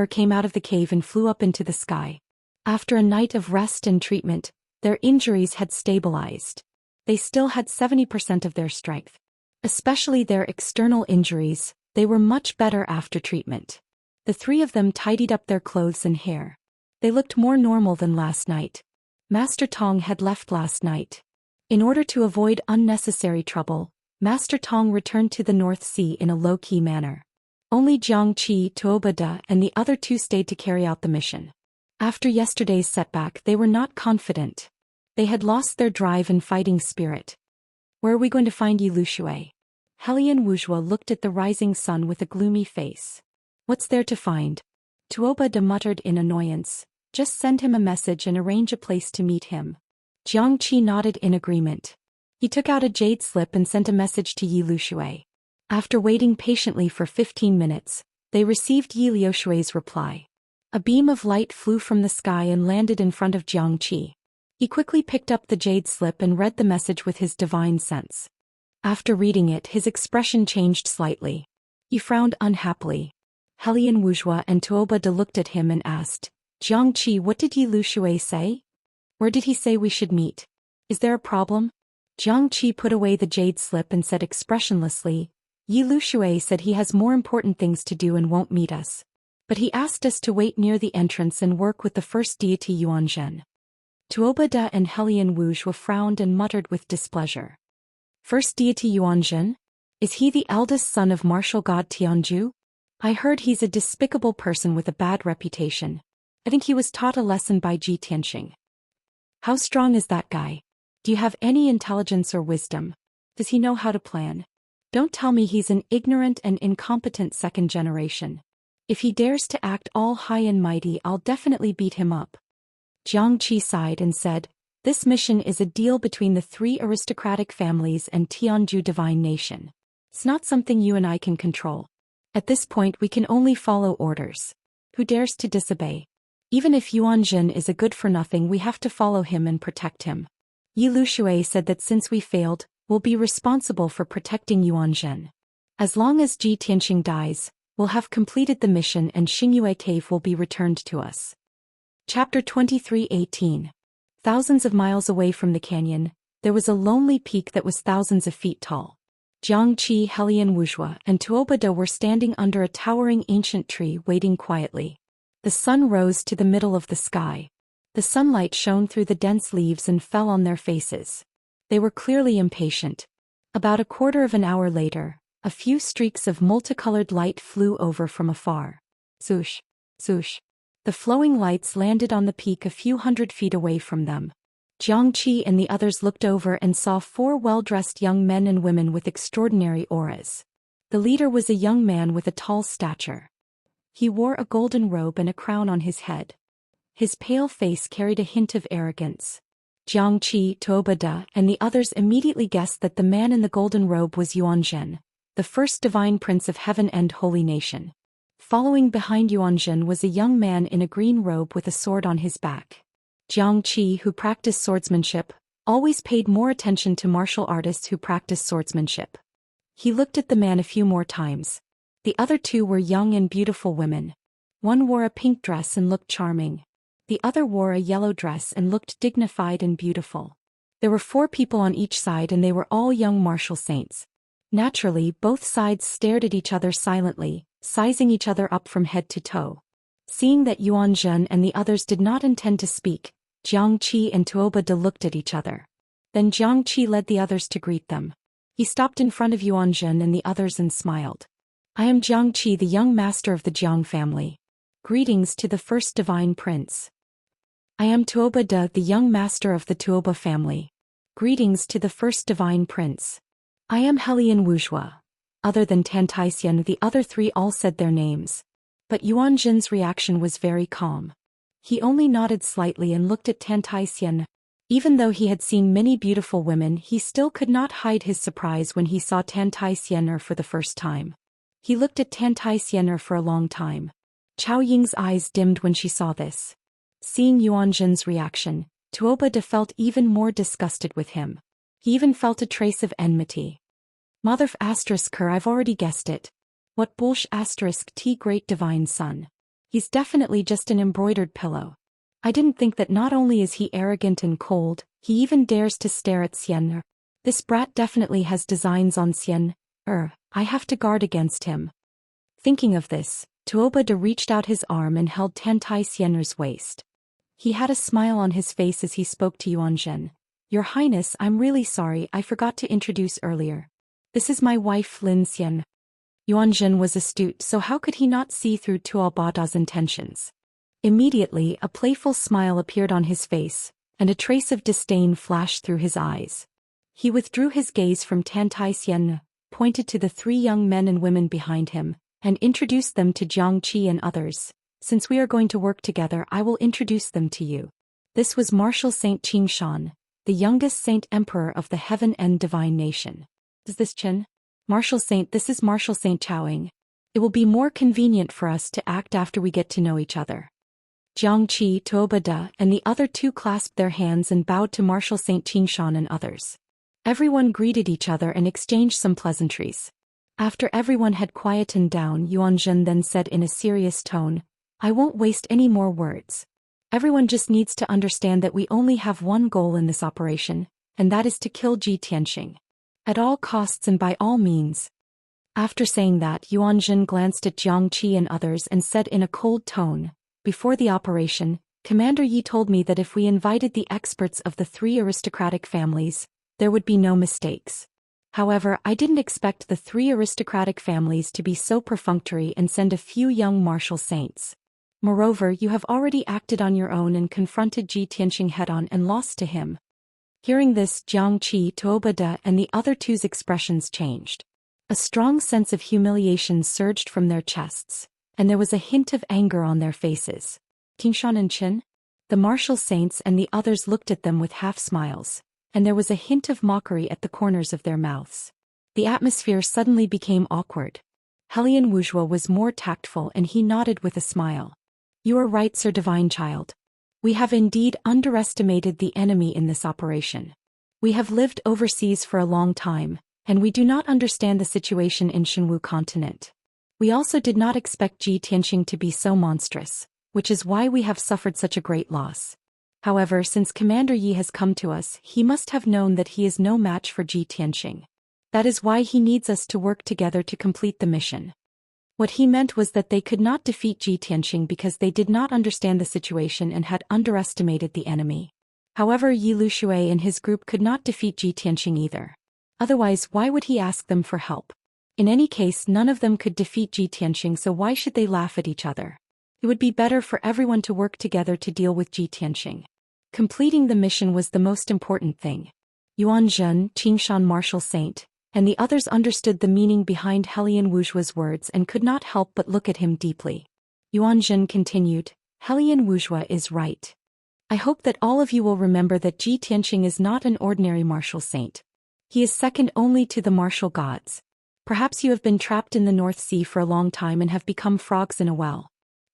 came out of the cave and flew up into the sky. After a night of rest and treatment, their injuries had stabilized. They still had 70% of their strength. Especially their external injuries, they were much better after treatment. The 3 of them tidied up their clothes and hair. They looked more normal than last night. Master Tong had left last night. In order to avoid unnecessary trouble, Master Tong returned to the North Sea in a low-key manner. Only Jiangqi, Tuobada and the other 2 stayed to carry out the mission. After yesterday's setback, they were not confident. They had lost their drive and fighting spirit. "Where are we going to find Yi Lushui?" Helian Wuzhua looked at the rising sun with a gloomy face. "What's there to find?" Tuobada muttered in annoyance. "Just send him a message and arrange a place to meet him." Jiangqi nodded in agreement. He took out a jade slip and sent a message to Yi Lushui. After waiting patiently for 15 minutes, they received Yi Lushui's reply. A beam of light flew from the sky and landed in front of Jiangqi. He quickly picked up the jade slip and read the message with his divine sense. After reading it, his expression changed slightly. He frowned unhappily. Helian Wuzhua and Tuobada looked at him and asked, "Jiangqi, what did Yi Lushui say? Where did he say we should meet? Is there a problem?" Jiangqi put away the jade slip and said expressionlessly, Yi Lushui said he has more important things to do and won't meet us. But he asked us to wait near the entrance and work with the first deity Yuanzhen. Tuoba Da and Helian Wuxia frowned and muttered with displeasure. First deity Yuanzhen? Is he the eldest son of martial god Tianju? I heard he's a despicable person with a bad reputation. I think he was taught a lesson by Ji Tianxing. How strong is that guy? Do you have any intelligence or wisdom? Does he know how to plan? Don't tell me he's an ignorant and incompetent second generation. If he dares to act all high and mighty, I'll definitely beat him up. Jiang Qi sighed and said, this mission is a deal between the 3 aristocratic families and Tianju divine nation. It's not something you and I can control. At this point we can only follow orders. Who dares to disobey? Even if Yuanzhen is a good-for-nothing, we have to follow him and protect him. Yi Lushui said that since we failed, we'll be responsible for protecting Yuanzhen. As long as Ji Tianxing dies, we'll have completed the mission and Xingyue Cave will be returned to us. Chapter 23:18. Thousands of miles away from the canyon, there was a lonely peak that was thousands of feet tall. Jiang Qi, Helian Wuxia, and Tuoba Da were standing under a towering ancient tree waiting quietly. The sun rose to the middle of the sky. The sunlight shone through the dense leaves and fell on their faces. They were clearly impatient. About a quarter of an hour later, a few streaks of multicolored light flew over from afar. Swoosh, swoosh. The flowing lights landed on the peak a few hundred feet away from them. Jiang Qi and the others looked over and saw 4 well-dressed young men and women with extraordinary auras. The leader was a young man with a tall stature. He wore a golden robe and a crown on his head. His pale face carried a hint of arrogance. Jiang Qi, Tuoba Da, and the others immediately guessed that the man in the golden robe was Yuanzhen, the first divine prince of heaven and holy nation. Following behind Yuanzhen was a young man in a green robe with a sword on his back. Jiang Qi, who practiced swordsmanship, always paid more attention to martial artists who practiced swordsmanship. He looked at the man a few more times. The other 2 were young and beautiful women. One wore a pink dress and looked charming. The other wore a yellow dress and looked dignified and beautiful. There were 4 people on each side and they were all young martial saints. Naturally, both sides stared at each other silently, sizing each other up from head to toe. Seeing that Yuanzhen and the others did not intend to speak, Jiang Qi and Tuoba Da looked at each other. Then Jiang Qi led the others to greet them. He stopped in front of Yuanzhen and the others and smiled. I am Jiang Qi, the young master of the Jiang family. Greetings to the first divine prince. I am Tuoba Da, the young master of the Tuoba family. Greetings to the first divine prince. I am Helian Wuxia. Other than Tantaisian, the other 3 all said their names. But Yuanzhen's reaction was very calm. He only nodded slightly and looked at Tantaisian. Even though he had seen many beautiful women, he still could not hide his surprise when he saw Tantaisian for the first time. He looked at Tantaisian for a long time. Chao Ying's eyes dimmed when she saw this. Seeing Yuanzhen's reaction, Tuoba Da felt even more disgusted with him. He even felt a trace of enmity. Mother ***, I've already guessed it. What bullsh ** T great divine son. He's definitely just an embroidered pillow. I didn't think that not only is he arrogant and cold, he even dares to stare at Xian. This brat definitely has designs on Xian. I have to guard against him. Thinking of this, Tuoba Da reached out his arm and held Tantai Xian's waist. He had a smile on his face as he spoke to Yuanzhen. Your Highness, I'm really sorry, I forgot to introduce earlier. This is my wife Lin Xian. Yuanzhen was astute, so how could he not see through Tuoba Da's intentions? Immediately, a playful smile appeared on his face, and a trace of disdain flashed through his eyes. He withdrew his gaze from Tantai Xian, pointed to the 3 young men and women behind him, and introduced them to Jiang Qi and others. Since we are going to work together, I will introduce them to you. This was Martial Saint Qingshan, the youngest Saint Emperor of the Heaven and Divine Nation. Is this Chen? Martial Saint, this is Martial Saint Chaoing. It will be more convenient for us to act after we get to know each other. Jiang Qi, Tuoba Da, and the other 2 clasped their hands and bowed to Martial Saint Qingshan and others. Everyone greeted each other and exchanged some pleasantries. After everyone had quietened down, Yuanzhen then said in a serious tone, I won't waste any more words. Everyone just needs to understand that we only have one goal in this operation, and that is to kill Ji Tianxing. At all costs and by all means. After saying that, Yuan Jin glanced at Jiang Qi and others and said in a cold tone, "Before the operation, Commander Yi told me that if we invited the experts of the 3 aristocratic families, there would be no mistakes. However, I didn't expect the 3 aristocratic families to be so perfunctory and send a few young martial saints. Moreover, you have already acted on your own and confronted Ji Tianqing head-on and lost to him." Hearing this, Jiang Qi, Tuobada, and the other two's expressions changed. A strong sense of humiliation surged from their chests, and there was a hint of anger on their faces. Tingshan and Qin? The martial saints and the others looked at them with half-smiles, and there was a hint of mockery at the corners of their mouths. The atmosphere suddenly became awkward. Helian Wuxia was more tactful and he nodded with a smile. "You are right, Sir Divine Child. We have indeed underestimated the enemy in this operation. We have lived overseas for a long time, and we do not understand the situation in Shenwu continent. We also did not expect Ji Tianqing to be so monstrous, which is why we have suffered such a great loss. However, since Commander Yi has come to us, he must have known that he is no match for Ji Tianqing. That is why he needs us to work together to complete the mission." What he meant was that they could not defeat Ji Tianqing because they did not understand the situation and had underestimated the enemy. However, Yi Lushui and his group could not defeat Ji Tianqing either. Otherwise, why would he ask them for help? In any case, none of them could defeat Ji Tianqing, so why should they laugh at each other? It would be better for everyone to work together to deal with Ji Tianqing. Completing the mission was the most important thing. Yuan Zhen, Qingshan martial saint, and the others understood the meaning behind Helian Wuxia's words and could not help but look at him deeply. Yuan Zhen continued, "Helian Wuxia is right. I hope that all of you will remember that Ji Tianqing is not an ordinary martial saint. He is second only to the martial gods. Perhaps you have been trapped in the North Sea for a long time and have become frogs in a well.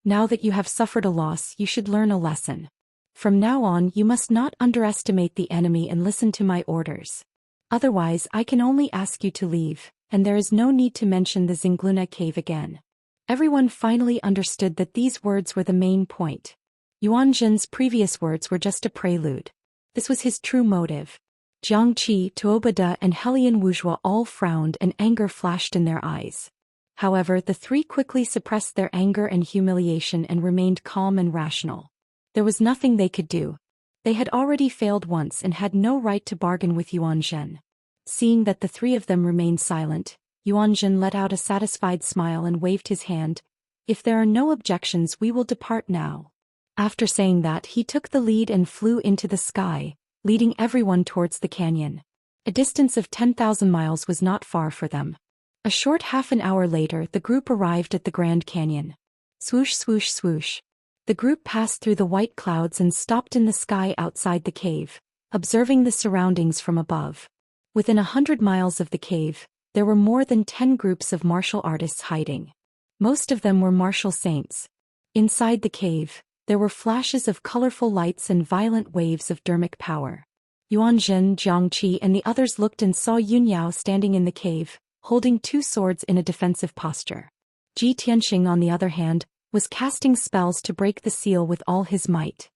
Now that you have suffered a loss, you should learn a lesson. From now on, you must not underestimate the enemy and listen to my orders. Otherwise, I can only ask you to leave, and there is no need to mention the Zingluna cave again." Everyone finally understood that these words were the main point. Yuan Zhen's previous words were just a prelude. This was his true motive. Jiang Qi, Tuobada, and Helian Wuxia all frowned and anger flashed in their eyes. However, the 3 quickly suppressed their anger and humiliation and remained calm and rational. There was nothing they could do. They had already failed once and had no right to bargain with Yuan Zhen. Seeing that the 3 of them remained silent, Yuan Zhen let out a satisfied smile and waved his hand. "If there are no objections, we will depart now." After saying that, he took the lead and flew into the sky, leading everyone towards the canyon. A distance of 10,000 miles was not far for them. A short half an hour later, the group arrived at the Grand Canyon. Swoosh, swoosh, swoosh. The group passed through the white clouds and stopped in the sky outside the cave, observing the surroundings from above. Within 100 miles of the cave, there were more than 10 groups of martial artists hiding. Most of them were martial saints. Inside the cave, there were flashes of colorful lights and violent waves of dermic power. Yuan Zhen, Jiang Qi, and the others looked and saw Yun Yao standing in the cave, holding 2 swords in a defensive posture. Ji Tianqing, on the other hand, was casting spells to break the seal with all his might.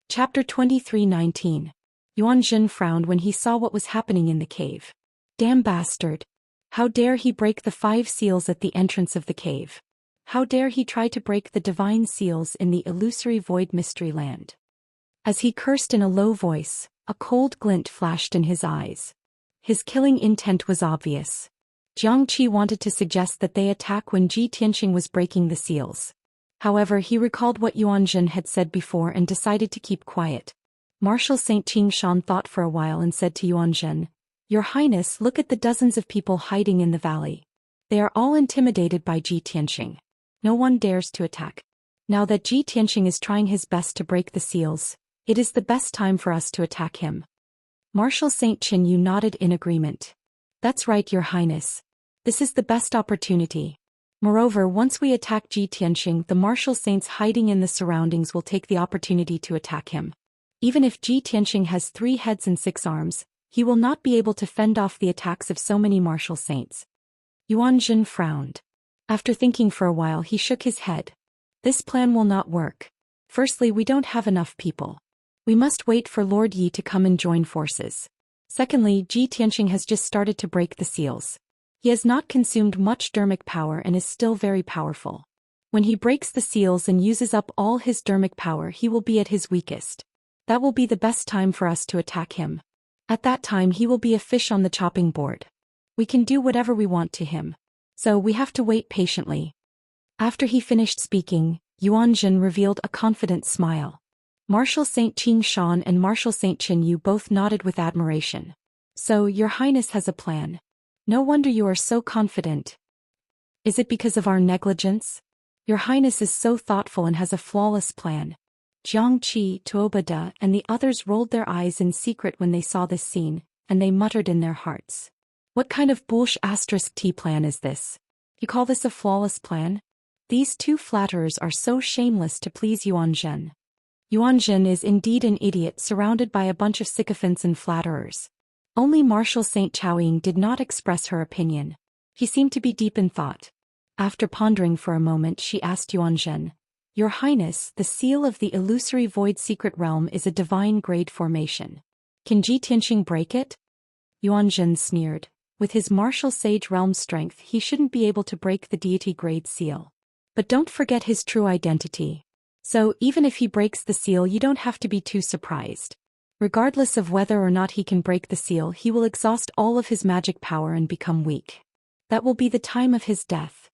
Chapter 23:19. Yuan Zhen frowned when he saw what was happening in the cave. Damn bastard! How dare he break the 5 seals at the entrance of the cave? How dare he try to break the divine seals in the illusory void mystery land? As he cursed in a low voice, a cold glint flashed in his eyes. His killing intent was obvious. Jiang Qi wanted to suggest that they attack when Ji Tianqing was breaking the seals. However, he recalled what Yuan Zhen had said before and decided to keep quiet. Martial Saint Qingshan thought for a while and said to Yuan Zhen, "Your Highness, look at the dozens of people hiding in the valley. They are all intimidated by Ji Tianqing. No one dares to attack. Now that Ji Tianqing is trying his best to break the seals, it is the best time for us to attack him." Martial Saint Qin Yu nodded in agreement. "That's right, Your Highness. This is the best opportunity. Moreover, once we attack Ji Tianqing, the martial saints hiding in the surroundings will take the opportunity to attack him. Even if Ji Tianqing has 3 heads and 6 arms, he will not be able to fend off the attacks of so many martial saints." Yuan Zhen frowned. After thinking for a while, he shook his head. "This plan will not work. Firstly, we don't have enough people. We must wait for Lord Yi to come and join forces. Secondly, Ji Tianqing has just started to break the seals. He has not consumed much dermic power and is still very powerful. When he breaks the seals and uses up all his dermic power, he will be at his weakest. That will be the best time for us to attack him. At that time he will be a fish on the chopping board. We can do whatever we want to him. So we have to wait patiently. After he finished speaking, Yuan Jin revealed a confident smile. Marshal Saint Xianxia and Marshal Saint Qinyu both nodded with admiration. So, Your Highness has a plan. No wonder you are so confident. Is it because of our negligence? Your Highness is so thoughtful and has a flawless plan. Jiangqi, Tuobada, and the others rolled their eyes in secret when they saw this scene, and they muttered in their hearts. What kind of bullsh*t plan is this? You call this a flawless plan? These two flatterers are so shameless to please Yuan Jin. Yuan Jin is indeed an idiot surrounded by a bunch of sycophants and flatterers. Only Marshal Saint Chaoying did not express her opinion. He seemed to be deep in thought. After pondering for a moment, she asked Yuan Jin, Your Highness, the seal of the illusory void secret realm is a divine grade formation. Can Ji Tianxing break it? Yuan Jin sneered. With his martial sage realm strength, he shouldn't be able to break the deity grade seal. But don't forget his true identity. So, even if he breaks the seal, you don't have to be too surprised. Regardless of whether or not he can break the seal, he will exhaust all of his magic power and become weak. That will be the time of his death.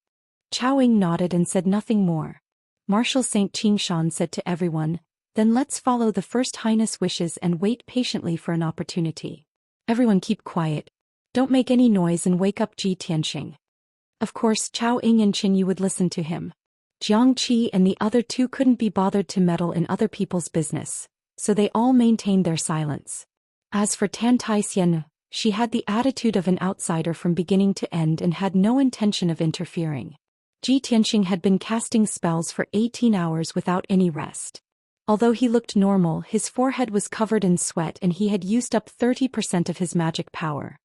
Chaoying nodded and said nothing more. Marshal Saint Qingshan said to everyone, Then let's follow the First Highness wishes and wait patiently for an opportunity. Everyone keep quiet. Don't make any noise and wake up Ji Tianxing. Of course Chaoying and Qinyu would listen to him. Jiangqi and the other two couldn't be bothered to meddle in other people's business, so they all maintained their silence. As for Xian, she had the attitude of an outsider from beginning to end and had no intention of interfering. Ji Tianxing had been casting spells for 18 hours without any rest. Although he looked normal, his forehead was covered in sweat and he had used up 30% of his magic power.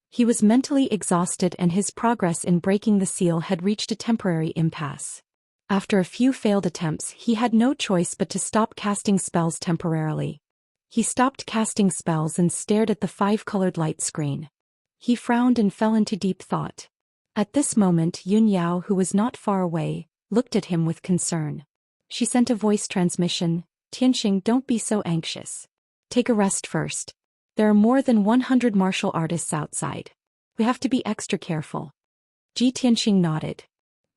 He was mentally exhausted and his progress in breaking the seal had reached a temporary impasse. After a few failed attempts, he had no choice but to stop casting spells temporarily. He stopped casting spells and stared at the 5-colored light screen. He frowned and fell into deep thought. At this moment, Yun Yao, who was not far away, looked at him with concern. She sent a voice transmission, Tianxing, don't be so anxious. Take a rest first. There are more than 100 martial artists outside. We have to be extra careful. Ji Tianxing nodded.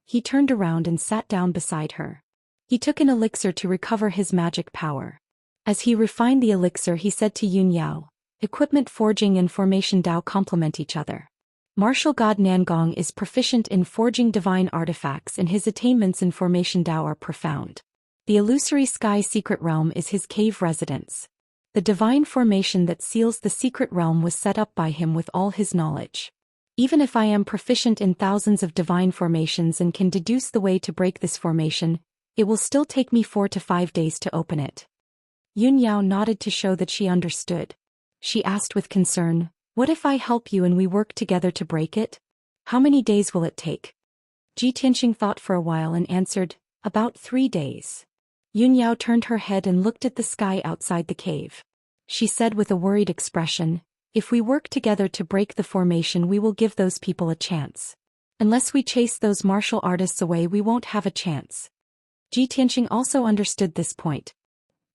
He turned around and sat down beside her. He took an elixir to recover his magic power. As he refined the elixir, he said to Yun Yao, Equipment forging and formation Dao complement each other. Martial God Nangong is proficient in forging divine artifacts and his attainments in formation Dao are profound. The illusory sky secret realm is his cave residence. The divine formation that seals the secret realm was set up by him with all his knowledge. Even if I am proficient in thousands of divine formations and can deduce the way to break this formation, it will still take me 4 to 5 days to open it. Yun Yao nodded to show that she understood. She asked with concern, What if I help you and we work together to break it? How many days will it take? Ji Tianxing thought for a while and answered, About 3 days. Yun Yao turned her head and looked at the sky outside the cave. She said with a worried expression, If we work together to break the formation, we will give those people a chance. Unless we chase those martial artists away, we won't have a chance. Ji Tianxing also understood this point.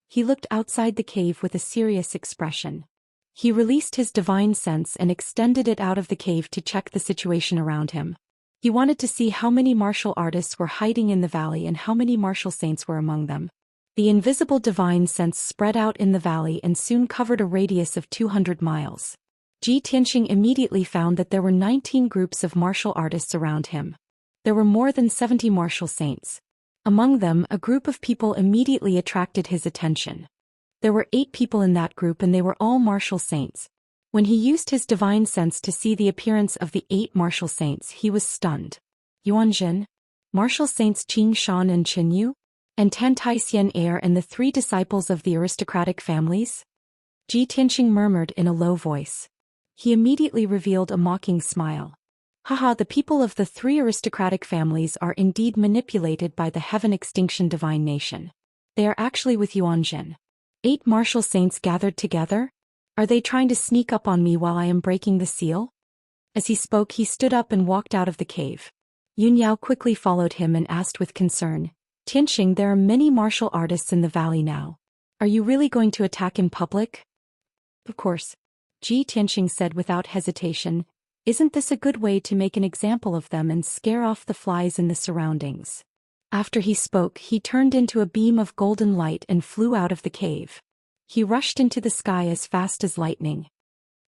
He looked outside the cave with a serious expression. He released his divine sense and extended it out of the cave to check the situation around him. He wanted to see how many martial artists were hiding in the valley and how many martial saints were among them. The invisible divine sense spread out in the valley and soon covered a radius of 200 miles. Ji Tianxing immediately found that there were 19 groups of martial artists around him. There were more than 70 martial saints. Among them, a group of people immediately attracted his attention. There were 8 people in that group and they were all martial saints. When he used his divine sense to see the appearance of the 8 martial saints, he was stunned. Yuan Jin? Martial saints Qingshan and Qinyu? And Tantai Heir and the 3 disciples of the aristocratic families? Ji Tianxing murmured in a low voice. He immediately revealed a mocking smile. Haha, the people of the 3 aristocratic families are indeed manipulated by the Heaven Extinction Divine Nation. They are actually with Yuan Jin. 8 martial saints gathered together? Are they trying to sneak up on me while I am breaking the seal? As he spoke, he stood up and walked out of the cave. Yunyao quickly followed him and asked with concern, Tianxing, there are many martial artists in the valley now. Are you really going to attack in public? Of course. Tianxing said without hesitation. Isn't this a good way to make an example of them and scare off the flies in the surroundings? After he spoke, he turned into a beam of golden light and flew out of the cave. He rushed into the sky as fast as lightning.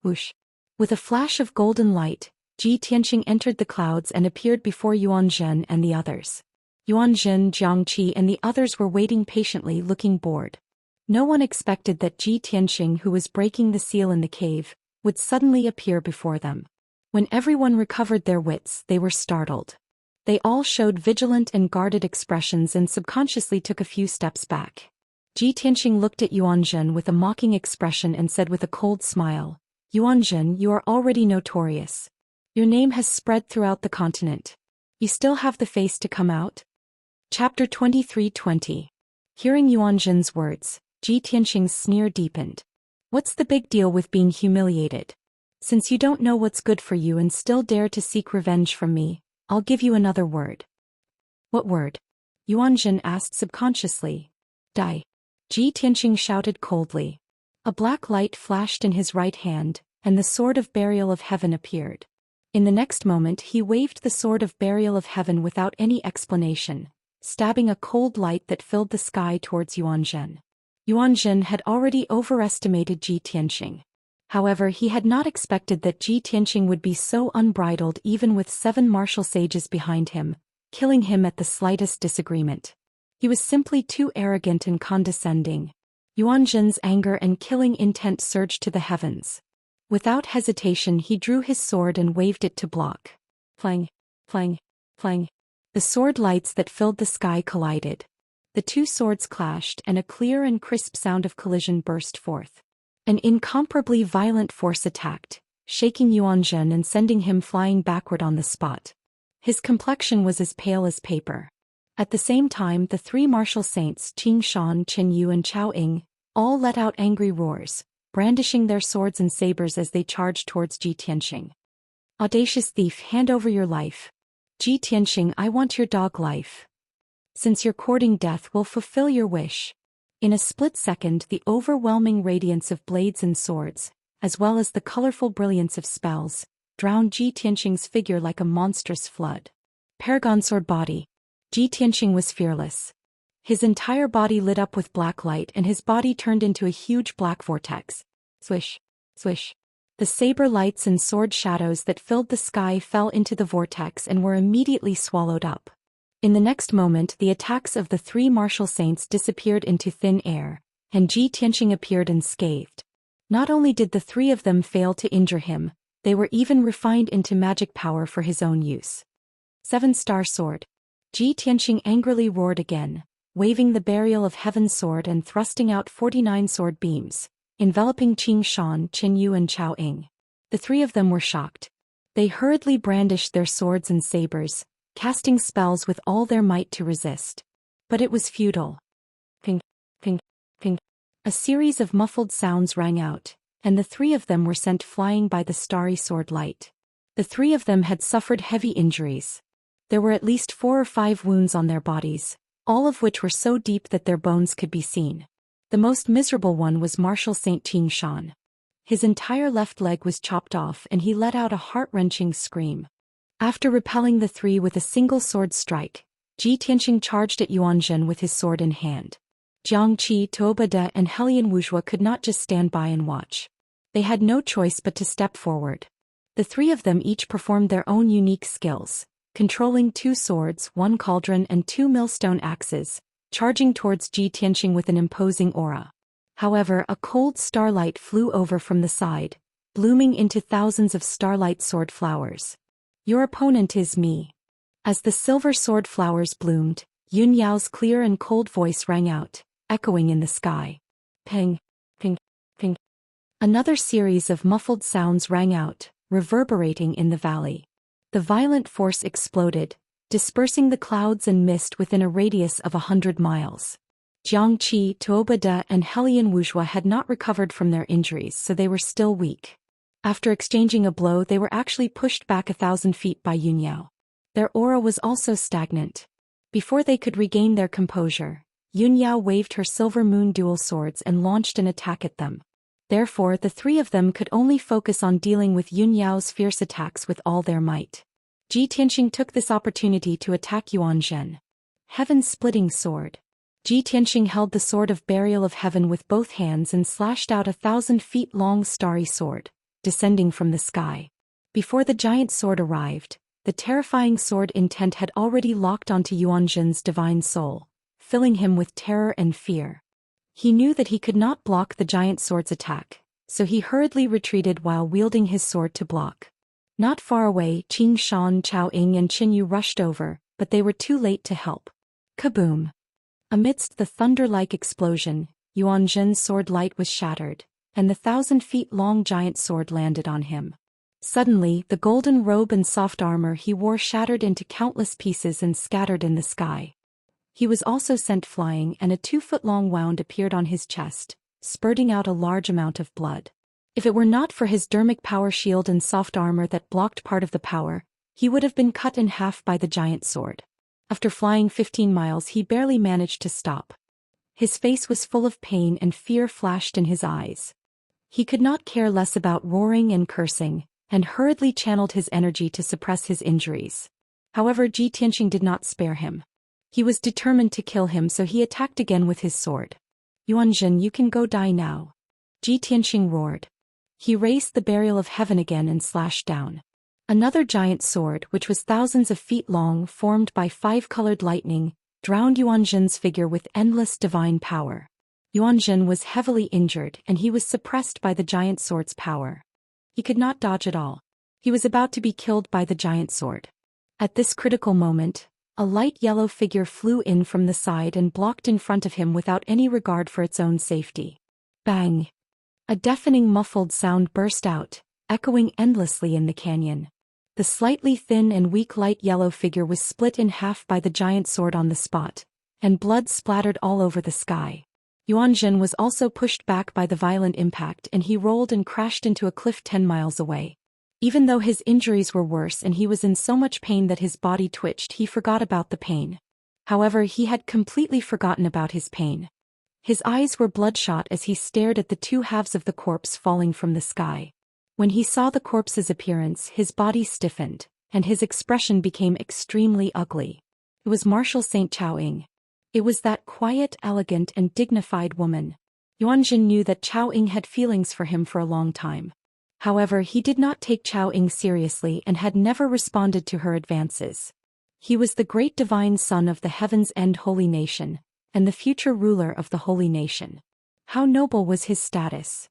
Whoosh! With a flash of golden light, Tianxing entered the clouds and appeared before Yuanzhen and the others. Yuanzhen, Jiangqi and the others were waiting patiently, looking bored. No one expected that Tianxing, who was breaking the seal in the cave, would suddenly appear before them. When everyone recovered their wits, they were startled. They all showed vigilant and guarded expressions and subconsciously took a few steps back. Tianxing looked at Yuanzhen with a mocking expression and said with a cold smile, Yuanzhen, you are already notorious. Your name has spread throughout the continent. You still have the face to come out? Chapter 23:20. Hearing Yuanzhen's words, Tianxing's sneer deepened. What's the big deal with being humiliated? Since you don't know what's good for you and still dare to seek revenge from me, I'll give you another word. What word? Yuanzhen asked subconsciously. Die. Tianxing shouted coldly. A black light flashed in his right hand, and the sword of burial of heaven appeared. In the next moment he waved the sword of burial of heaven without any explanation, stabbing a cold light that filled the sky towards Yuanzhen. Yuanzhen had already overestimated Tianxing. However, he had not expected that Tianxing would be so unbridled even with 7 martial sages behind him, killing him at the slightest disagreement. He was simply too arrogant and condescending. Yuanzhen's anger and killing intent surged to the heavens. Without hesitation he drew his sword and waved it to block. Plang, plang, plang. The sword lights that filled the sky collided. The two swords clashed and a clear and crisp sound of collision burst forth. An incomparably violent force attacked, shaking Yuanzhen and sending him flying backward on the spot. His complexion was as pale as paper. At the same time, the 3 martial saints Qing Shan, Chen Yu and Chao Ying all let out angry roars, brandishing their swords and sabers as they charged towards Tianxing. Audacious thief, hand over your life. Tianxing, I want your dog life. Since you're courting death, we'll fulfill your wish. In a split second, the overwhelming radiance of blades and swords, as well as the colorful brilliance of spells, drowned Tianxing's figure like a monstrous flood. Paragon sword body. Tianxing was fearless. His entire body lit up with black light and his body turned into a huge black vortex. Swish, swish. The saber lights and sword shadows that filled the sky fell into the vortex and were immediately swallowed up. In the next moment, the attacks of the 3 martial saints disappeared into thin air, and Tianxing appeared unscathed. Not only did the 3 of them fail to injure him, they were even refined into magic power for his own use. 7-star sword. Tianxing angrily roared again, waving the burial of heaven sword and thrusting out 49 sword beams, enveloping Qing Shan, Chen Yu and Chao Ying. The 3 of them were shocked. They hurriedly brandished their swords and sabers, casting spells with all their might to resist. But it was futile. Ping, ping, ping. A series of muffled sounds rang out, and the 3 of them were sent flying by the starry sword light. The 3 of them had suffered heavy injuries. There were at least 4 or 5 wounds on their bodies, all of which were so deep that their bones could be seen. The most miserable one was Martial Saint Qing Shan. His entire left leg was chopped off and he let out a heart-wrenching scream. After repelling the 3 with a single sword strike, Tianxing charged at Yuanzhen with his sword in hand. Jiangqi, Tuobade and Helian Wuxia could not just stand by and watch. They had no choice but to step forward. The 3 of them each performed their own unique skills, controlling 2 swords, 1 cauldron and 2 millstone axes, charging towards Tianxing with an imposing aura. However, a cold starlight flew over from the side, blooming into thousands of starlight sword flowers. Your opponent is me. As the silver sword flowers bloomed, Yun Yao's clear and cold voice rang out, echoing in the sky. Ping, ping, ping. Another series of muffled sounds rang out, reverberating in the valley. The violent force exploded, dispersing the clouds and mist within a radius of 100 miles. Jiangqi, Tuobade and Helian Wuxia had not recovered from their injuries, so they were still weak. After exchanging a blow, they were actually pushed back 1,000 feet by Yunyao. Their aura was also stagnant. Before they could regain their composure, Yunyao waved her silver moon dual swords and launched an attack at them. Therefore, the three of them could only focus on dealing with Yunyao's fierce attacks with all their might. Ji Tianxing took this opportunity to attack Yuan Zhen. Heaven-splitting sword. Ji Tianxing held the sword of burial of heaven with both hands and slashed out 1,000 feet long starry sword, descending from the sky. Before the giant sword arrived, the terrifying sword intent had already locked onto Yuan Zhen's divine soul, filling him with terror and fear. He knew that he could not block the giant sword's attack, so he hurriedly retreated while wielding his sword to block. Not far away, Qing Shan, Chao Ying and Qin Yu rushed over, but they were too late to help. Kaboom! Amidst the thunder-like explosion, Yuan Zhen's sword light was shattered, and the 1,000 feet long giant sword landed on him. Suddenly, the golden robe and soft armor he wore shattered into countless pieces and scattered in the sky. He was also sent flying, and a 2-foot-long wound appeared on his chest, spurting out a large amount of blood. If it were not for his dermic power shield and soft armor that blocked part of the power, he would have been cut in half by the giant sword. After flying 15 miles, he barely managed to stop. His face was full of pain and fear flashed in his eyes. He could not care less about roaring and cursing, and hurriedly channeled his energy to suppress his injuries. However, Ji Tianxing did not spare him. He was determined to kill him, so he attacked again with his sword. Yuan Zhen, you can go die now. Ji Tianxing roared. He raised the burial of heaven again and slashed down. Another giant sword, which was thousands of feet long, formed by 5-colored lightning, drowned Yuan Zhen's figure with endless divine power. Yuan Zhen was heavily injured and he was suppressed by the giant sword's power. He could not dodge at all. He was about to be killed by the giant sword. At this critical moment, a light yellow figure flew in from the side and blocked in front of him without any regard for its own safety. Bang! A deafening muffled sound burst out, echoing endlessly in the canyon. The slightly thin and weak light yellow figure was split in half by the giant sword on the spot, and blood splattered all over the sky. Yuan Zhen was also pushed back by the violent impact and he rolled and crashed into a cliff 10 miles away. Even though his injuries were worse and he was in so much pain that his body twitched, he forgot about the pain. However, he had completely forgotten about his pain. His eyes were bloodshot as he stared at the two halves of the corpse falling from the sky. When he saw the corpse's appearance, his body stiffened, and his expression became extremely ugly. It was Marshal Saint Chao Ying. It was that quiet, elegant, and dignified woman. Yuan Zhen knew that Chao Ying had feelings for him for a long time. However, he did not take Chao Ying seriously and had never responded to her advances. He was the great divine son of the Heaven's End holy nation, and the future ruler of the holy nation. How noble was his status!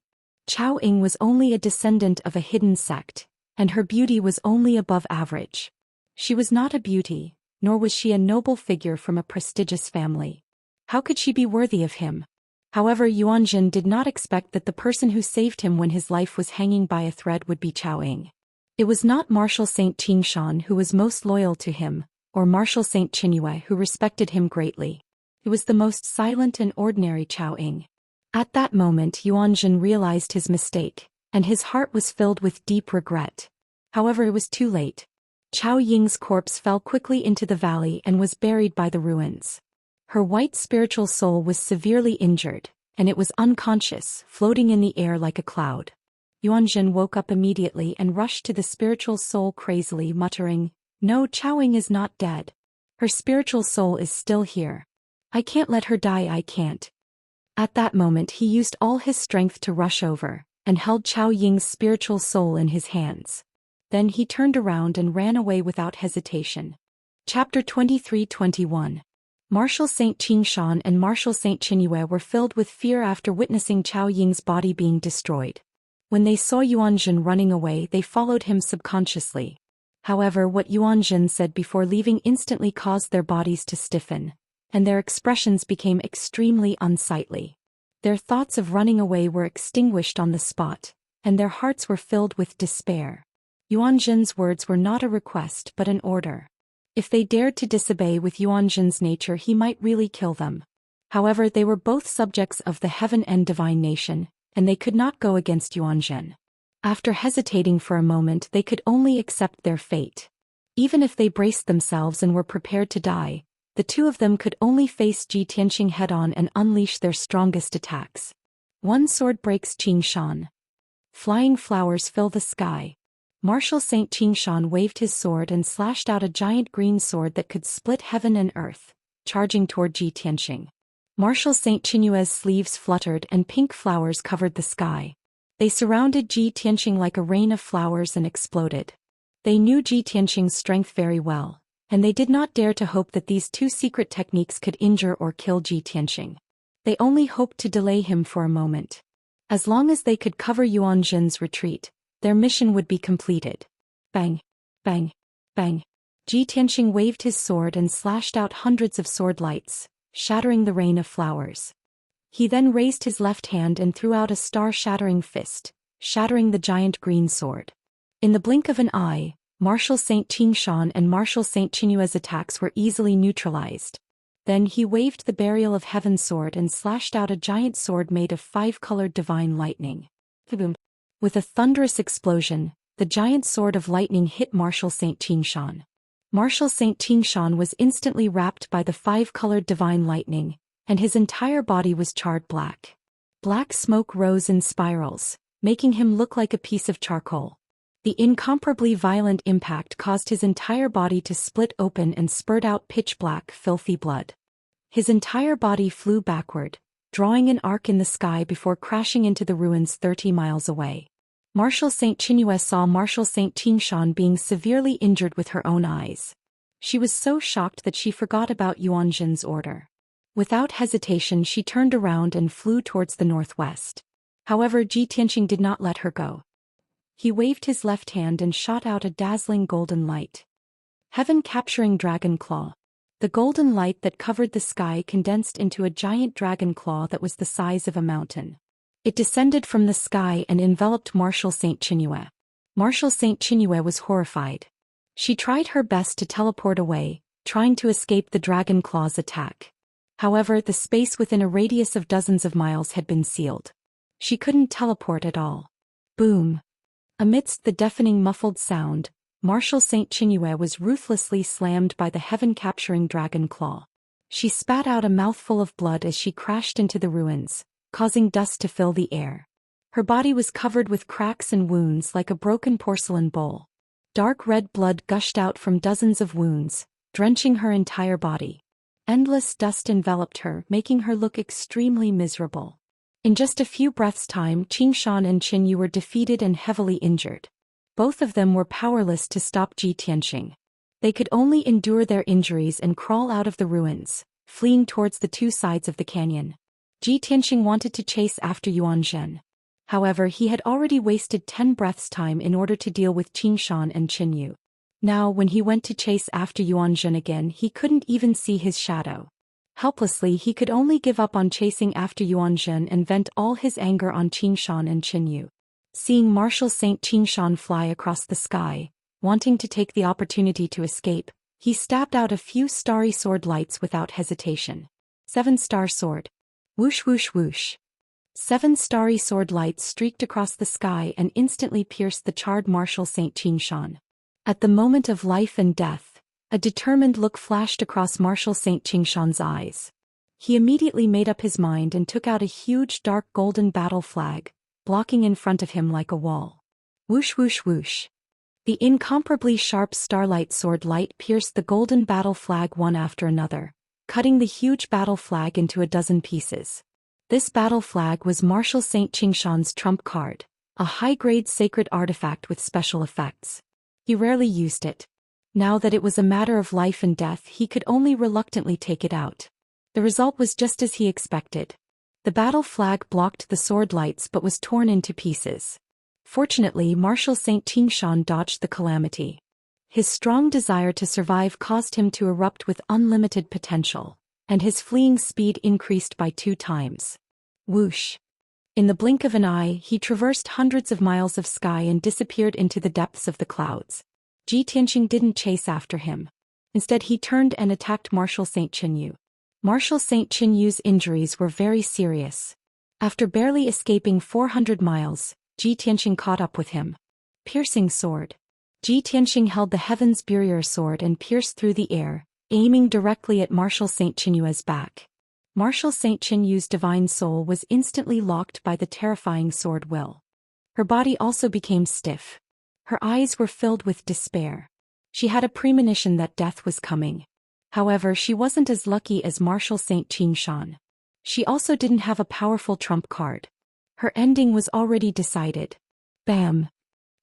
Chao Ying was only a descendant of a hidden sect, and her beauty was only above average. She was not a beauty, nor was she a noble figure from a prestigious family. How could she be worthy of him? However, Yuan Zhen did not expect that the person who saved him when his life was hanging by a thread would be Chao Ying. It was not Marshal Saint Qing Shan who was most loyal to him, or Marshal Saint Qinyue who respected him greatly. It was the most silent and ordinary Chao Ying. At that moment, Yuan Zhen realized his mistake, and his heart was filled with deep regret. However, it was too late. Chao Ying's corpse fell quickly into the valley and was buried by the ruins. Her white spiritual soul was severely injured, and it was unconscious, floating in the air like a cloud. Yuan Zhen woke up immediately and rushed to the spiritual soul crazily, muttering, "No, Chao Ying is not dead. Her spiritual soul is still here. I can't let her die, I can't." At that moment he used all his strength to rush over, and held Chao Ying's spiritual soul in his hands. Then he turned around and ran away without hesitation. Chapter 23-21. Marshal Saint Qing Shan and Marshal Saint Qinyue were filled with fear after witnessing Chao Ying's body being destroyed. When they saw Yuan Zhen running away, they followed him subconsciously. However, what Yuan Zhen said before leaving instantly caused their bodies to stiffen, and their expressions became extremely unsightly. Their thoughts of running away were extinguished on the spot, and their hearts were filled with despair. Yuan Zhen's words were not a request but an order. If they dared to disobey with Yuan Zhen's nature, he might really kill them. However, they were both subjects of the Heaven and Divine Nation, and they could not go against Yuan Zhen. After hesitating for a moment, they could only accept their fate. Even if they braced themselves and were prepared to die, the two of them could only face Ji Tianqing head-on and unleash their strongest attacks. One sword breaks Xianxia. Flying flowers fill the sky. Martial Saint Xianxia waved his sword and slashed out a giant green sword that could split heaven and earth, charging toward Ji Tianqing. Martial Saint Qinyue's sleeves fluttered and pink flowers covered the sky. They surrounded Ji Tianqing like a rain of flowers and exploded. They knew Ji Tianqing's strength very well, and they did not dare to hope that these two secret techniques could injure or kill Ji Tianqing. They only hoped to delay him for a moment. As long as they could cover Yuan Zhen's retreat, their mission would be completed. Bang! Bang! Bang! Ji Tianqing waved his sword and slashed out hundreds of sword lights, shattering the rain of flowers. He then raised his left hand and threw out a star-shattering fist, shattering the giant green sword. In the blink of an eye, Martial Saint Xianxia and Martial Saint Qinyue's attacks were easily neutralized. Then he waved the Burial of Heaven sword and slashed out a giant sword made of 5-colored divine lightning. Boom! With a thunderous explosion, the giant sword of lightning hit Martial Saint Xianxia. Martial Saint Xianxia was instantly wrapped by the 5-colored divine lightning, and his entire body was charred black. Black smoke rose in spirals, making him look like a piece of charcoal. The incomparably violent impact caused his entire body to split open and spurt out pitch-black, filthy blood. His entire body flew backward, drawing an arc in the sky before crashing into the ruins 30 miles away. Martial Saint Qinyue saw Martial Saint Xianxia being severely injured with her own eyes. She was so shocked that she forgot about Yuan Zhen's order. Without hesitation, she turned around and flew towards the northwest. However, Ji Tianqing did not let her go. He waved his left hand and shot out a dazzling golden light. Heaven-capturing dragon claw. The golden light that covered the sky condensed into a giant dragon claw that was the size of a mountain. It descended from the sky and enveloped Martial Saint Qinyue. Martial Saint Qinyue was horrified. She tried her best to teleport away, trying to escape the dragon claw's attack. However, the space within a radius of dozens of miles had been sealed. She couldn't teleport at all. Boom! Amidst the deafening muffled sound, Martial Saint Qinyue was ruthlessly slammed by the heaven-capturing dragon claw. She spat out a mouthful of blood as she crashed into the ruins, causing dust to fill the air. Her body was covered with cracks and wounds like a broken porcelain bowl. Dark red blood gushed out from dozens of wounds, drenching her entire body. Endless dust enveloped her, making her look extremely miserable. In just a few breaths' time, Xianxia and Qinyu were defeated and heavily injured. Both of them were powerless to stop Ji Tianqing. They could only endure their injuries and crawl out of the ruins, fleeing towards the two sides of the canyon. Ji Tianqing wanted to chase after Yuan Zhen. However, he had already wasted 10 breaths' time in order to deal with Xianxia and Qinyu. Now, when he went to chase after Yuan Zhen again, he couldn't even see his shadow. Helplessly, he could only give up on chasing after Yuan Zhen and vent all his anger on Xianxia and Qinyu. Seeing Martial Saint Xianxia fly across the sky, wanting to take the opportunity to escape, he stabbed out a few starry sword lights without hesitation. 7-star sword. Whoosh whoosh whoosh. 7 starry sword lights streaked across the sky and instantly pierced the charred Martial Saint Xianxia. At the moment of life and death, a determined look flashed across Martial Saint Xianxia's eyes. He immediately made up his mind and took out a huge dark golden battle flag, blocking in front of him like a wall. Whoosh whoosh whoosh. The incomparably sharp starlight sword light pierced the golden battle flag one after another, cutting the huge battle flag into a dozen pieces. This battle flag was Martial Saint Xianxia's trump card, a high-grade sacred artifact with special effects. He rarely used it. Now that it was a matter of life and death, he could only reluctantly take it out. The result was just as he expected. The battle flag blocked the sword lights but was torn into pieces. Fortunately, Martial Saint Xianxia dodged the calamity. His strong desire to survive caused him to erupt with unlimited potential, and his fleeing speed increased by 2 times. Whoosh! In the blink of an eye, he traversed hundreds of miles of sky and disappeared into the depths of the clouds. Ji Tianqing didn't chase after him. Instead, he turned and attacked Martial Saint Qinyu. Martial Saint Qinyu's injuries were very serious. After barely escaping 400 miles, Ji Tianxing caught up with him. Piercing sword. Ji Tianxing held the Heaven's Barrier sword and pierced through the air, aiming directly at Marshal Saint Qinyue's back. Marshal Saint Qinyue's divine soul was instantly locked by the terrifying sword will. Her body also became stiff. Her eyes were filled with despair. She had a premonition that death was coming. However, she wasn't as lucky as Marshal Saint Qingshan. She also didn't have a powerful trump card. Her ending was already decided. Bam!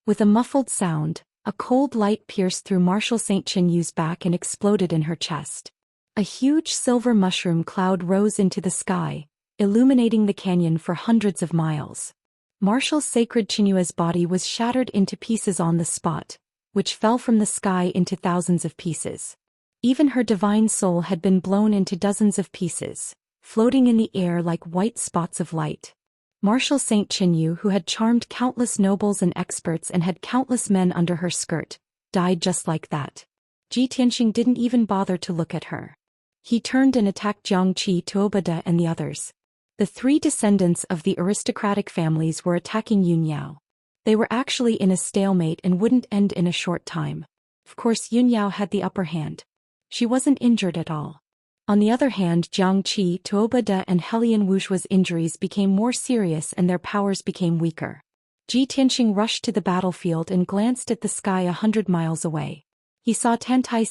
With a muffled sound, a cold light pierced through Marshal Saint Qinyue's back and exploded in her chest. A huge silver mushroom cloud rose into the sky, illuminating the canyon for hundreds of miles. Marshal Sacred Qinyue's body was shattered into pieces on the spot, which fell from the sky into thousands of pieces. Even her divine soul had been blown into dozens of pieces, floating in the air like white spots of light. Marshal Saint Qinyue, who had charmed countless nobles and experts and had countless men under her skirt, died just like that. Ji Tianxing didn't even bother to look at her. He turned and attacked Jiang Qi, Tuobada and the others. The three descendants of the aristocratic families were attacking Yunyao. They were actually in a stalemate and wouldn't end in a short time. Of course, Yunyao had the upper hand. She wasn't injured at all. On the other hand, Jiang Qi, Tuobada and Helian Wuxua's injuries became more serious and their powers became weaker. Ji Tianxing rushed to the battlefield and glanced at the sky 100 miles away. He saw Tantai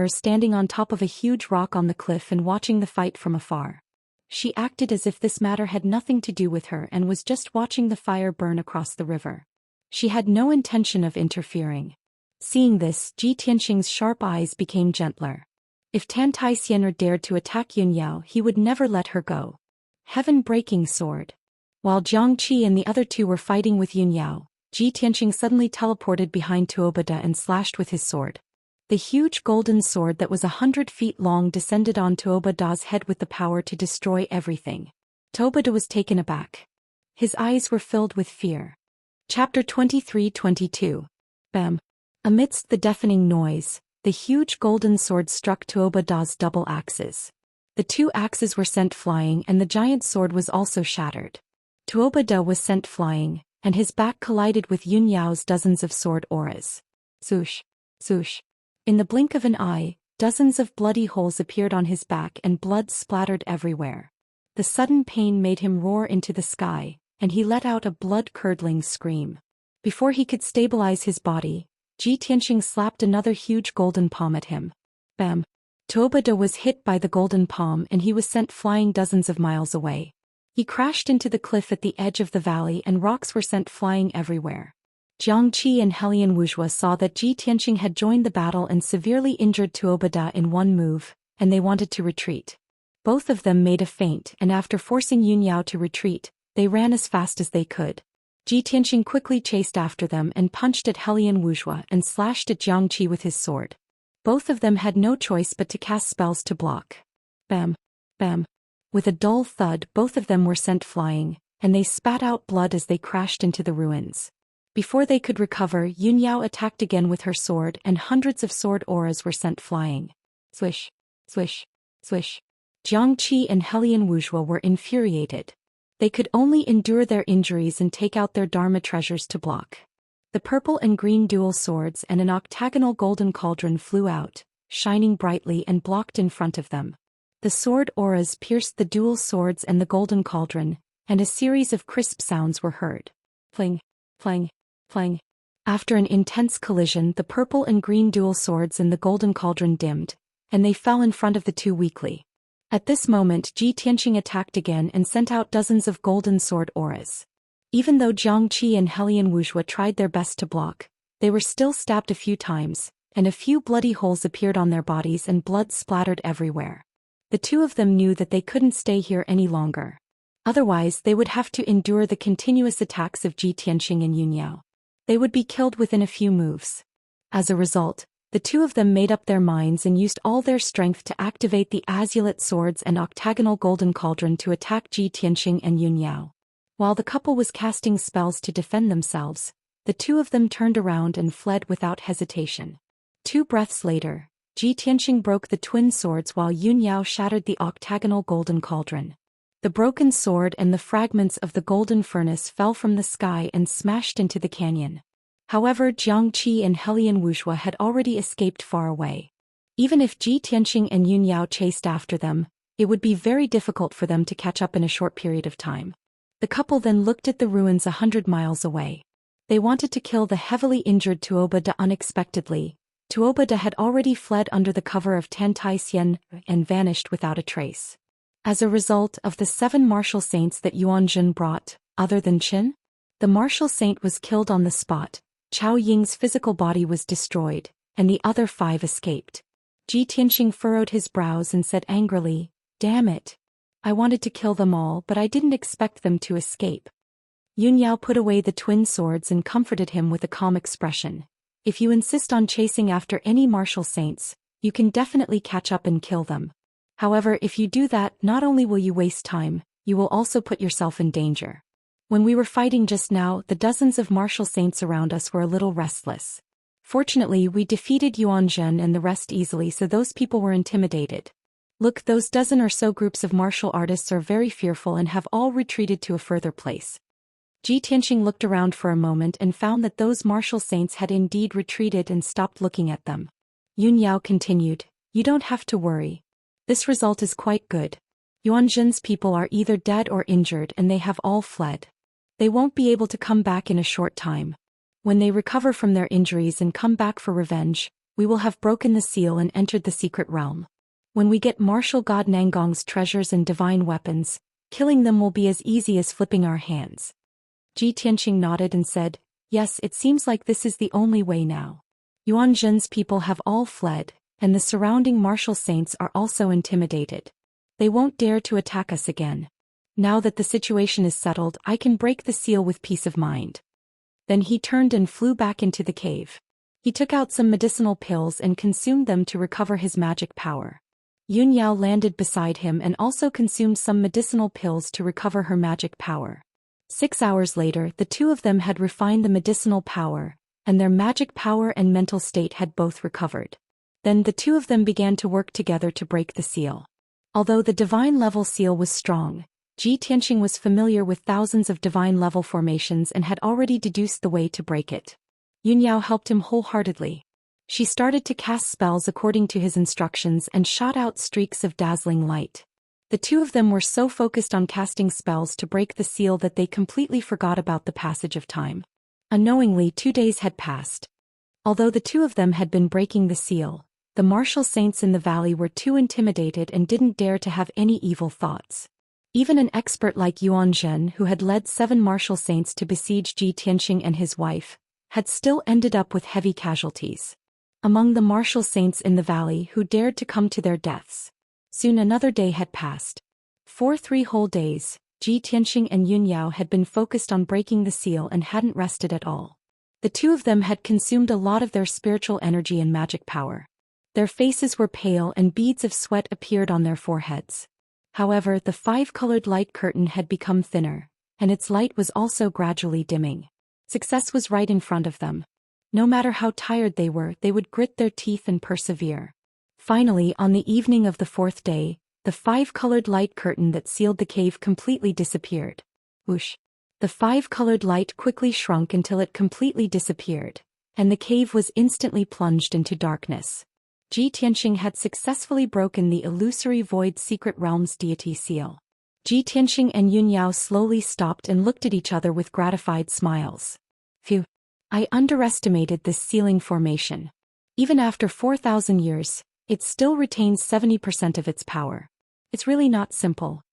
standing on top of a huge rock on the cliff and watching the fight from afar. She acted as if this matter had nothing to do with her and was just watching the fire burn across the river. She had no intention of interfering. Seeing this, Ji Tianxing's sharp eyes became gentler. If Tantai dared to attack Yunyao, he would never let her go. Heaven-breaking sword. While Jiang Qi and the other two were fighting with Yunyao, Ji Tianxing suddenly teleported behind Tuobada and slashed with his sword. The huge golden sword that was 100 feet long descended on Tuobada's head with the power to destroy everything. Tuobada was taken aback. His eyes were filled with fear. Chapter 23-22. Bam! Amidst the deafening noise, the huge golden sword struck Tuobada's double axes. The two axes were sent flying and the giant sword was also shattered. Tuobada was sent flying, and his back collided with Yunyao's dozens of sword auras. Swoosh! Swoosh! In the blink of an eye, dozens of bloody holes appeared on his back and blood splattered everywhere. The sudden pain made him roar into the sky, and he let out a blood-curdling scream. Before he could stabilize his body, Ji Tianxing slapped another huge golden palm at him. Bam! Tuobada was hit by the golden palm and he was sent flying dozens of miles away. He crashed into the cliff at the edge of the valley and rocks were sent flying everywhere. Jiang Qi and Helian Wuxia saw that Ji Tianxing had joined the battle and severely injured Tuobada in one move, and they wanted to retreat. Both of them made a feint and after forcing Yunyao to retreat, they ran as fast as they could. Ji Tianxing quickly chased after them and punched at Helian Wuxia and slashed at Jiang Qi with his sword. Both of them had no choice but to cast spells to block. Bam! Bam! With a dull thud, both of them were sent flying, and they spat out blood as they crashed into the ruins. Before they could recover, Yunyao attacked again with her sword and hundreds of sword auras were sent flying. Swish! Swish! Swish! Jiang Qi and Helian Wuxia were infuriated. They could only endure their injuries and take out their Dharma treasures to block. The purple and green dual swords and an octagonal golden cauldron flew out, shining brightly and blocked in front of them. The sword auras pierced the dual swords and the golden cauldron, and a series of crisp sounds were heard. Pling! Pling! Pling! After an intense collision, the purple and green dual swords and the golden cauldron dimmed, and they fell in front of the two weakly. At this moment, Ji Tianxing attacked again and sent out dozens of golden sword auras. Even though Jiang Qi and Helian Wuxia tried their best to block, they were still stabbed a few times, and a few bloody holes appeared on their bodies and blood splattered everywhere. The two of them knew that they couldn't stay here any longer. Otherwise, they would have to endure the continuous attacks of Ji Tianxing and Yunyao. They would be killed within a few moves. As a result, the two of them made up their minds and used all their strength to activate the azulate swords and octagonal golden cauldron to attack Ji Tianxing and Yunyao. While the couple was casting spells to defend themselves, the two of them turned around and fled without hesitation. 2 breaths later, Ji Tianxing broke the twin swords while Yunyao shattered the octagonal golden cauldron. The broken sword and the fragments of the golden furnace fell from the sky and smashed into the canyon. However, Xianxia and Hellion Wuxia had already escaped far away. Even if Ji Tianqing and Yun Yao chased after them, it would be very difficult for them to catch up in a short period of time. The couple then looked at the ruins 100 miles away. They wanted to kill the heavily injured Tuobada unexpectedly. Tuobada had already fled under the cover of Tantai Xian and vanished without a trace. As a result of the 7 martial saints that Yuanzhen brought, other than Qin, the martial saint was killed on the spot, Chao Ying's physical body was destroyed, and the other 5 escaped. Ji Tianqing furrowed his brows and said angrily, "Damn it. I wanted to kill them all, but I didn't expect them to escape." Yun Yao put away the twin swords and comforted him with a calm expression. "If you insist on chasing after any martial saints, you can definitely catch up and kill them. However, if you do that, not only will you waste time, you will also put yourself in danger. When we were fighting just now, the dozens of martial saints around us were a little restless. Fortunately, we defeated Yuanzhen and the rest easily, so those people were intimidated. Look, those dozen or so groups of martial artists are very fearful and have all retreated to a further place." Ji Tianqing looked around for a moment and found that those martial saints had indeed retreated and stopped looking at them. Yun Yao continued, "You don't have to worry. This result is quite good. Yuanzhen's people are either dead or injured and they have all fled. They won't be able to come back in a short time. When they recover from their injuries and come back for revenge, we will have broken the seal and entered the secret realm. When we get martial god Nangong's treasures and divine weapons, killing them will be as easy as flipping our hands." Ji Tianqing nodded and said, "Yes, it seems like this is the only way now. Yuanzhen's people have all fled, and the surrounding martial saints are also intimidated. They won't dare to attack us again. Now that the situation is settled, I can break the seal with peace of mind." Then he turned and flew back into the cave. He took out some medicinal pills and consumed them to recover his magic power. Yun Yao landed beside him and also consumed some medicinal pills to recover her magic power. 6 hours later, the two of them had refined the medicinal power, and their magic power and mental state had both recovered. Then the two of them began to work together to break the seal. Although the divine level seal was strong, Ji Tianqing was familiar with thousands of divine level formations and had already deduced the way to break it. Yun Yao helped him wholeheartedly. She started to cast spells according to his instructions and shot out streaks of dazzling light. The two of them were so focused on casting spells to break the seal that they completely forgot about the passage of time. Unknowingly, 2 days had passed. Although the two of them had been breaking the seal, the martial saints in the valley were too intimidated and didn't dare to have any evil thoughts. Even an expert like Yuanzhen, who had led 7 martial saints to besiege Ji Tianqing and his wife, had still ended up with heavy casualties. Among the martial saints in the valley who dared to come to their deaths. Soon another day had passed. For 3 whole days, Ji Tianqing and Yun Yao had been focused on breaking the seal and hadn't rested at all. The two of them had consumed a lot of their spiritual energy and magic power. Their faces were pale and beads of sweat appeared on their foreheads. However, the 5-colored light curtain had become thinner, and its light was also gradually dimming. Success was right in front of them. No matter how tired they were, they would grit their teeth and persevere. Finally, on the evening of the 4th day, the 5-colored light curtain that sealed the cave completely disappeared. Whoosh! The 5-colored light quickly shrunk until it completely disappeared, and the cave was instantly plunged into darkness. Ji Tianqing had successfully broken the illusory void secret realm's deity seal. Ji Tianqing and Yun Yao slowly stopped and looked at each other with gratified smiles. Phew! I underestimated this sealing formation. Even after 4,000 years, it still retains 70% of its power. It's really not simple.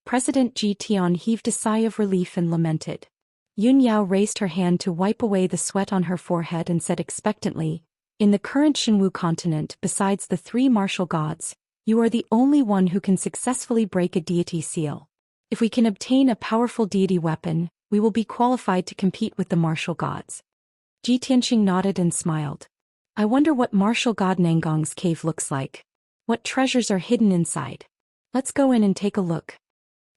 President Ji Tian heaved a sigh of relief and lamented. Yun Yao raised her hand to wipe away the sweat on her forehead and said expectantly, "In the current Shenwu continent, besides the 3 martial gods, you are the only one who can successfully break a deity seal. If we can obtain a powerful deity weapon, we will be qualified to compete with the martial gods." Ji Tianqing nodded and smiled. "I wonder what martial god Nangong's cave looks like. What treasures are hidden inside? Let's go in and take a look."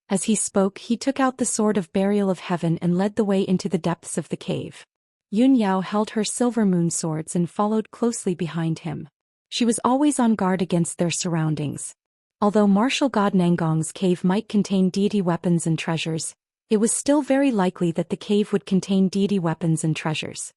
As he spoke, he took out the sword of burial of heaven and led the way into the depths of the cave. Yun Yao held her silver moon swords and followed closely behind him. She was always on guard against their surroundings. Although martial god Nangong's cave might contain deity weapons and treasures, it was still very likely that the cave would contain deity weapons and treasures.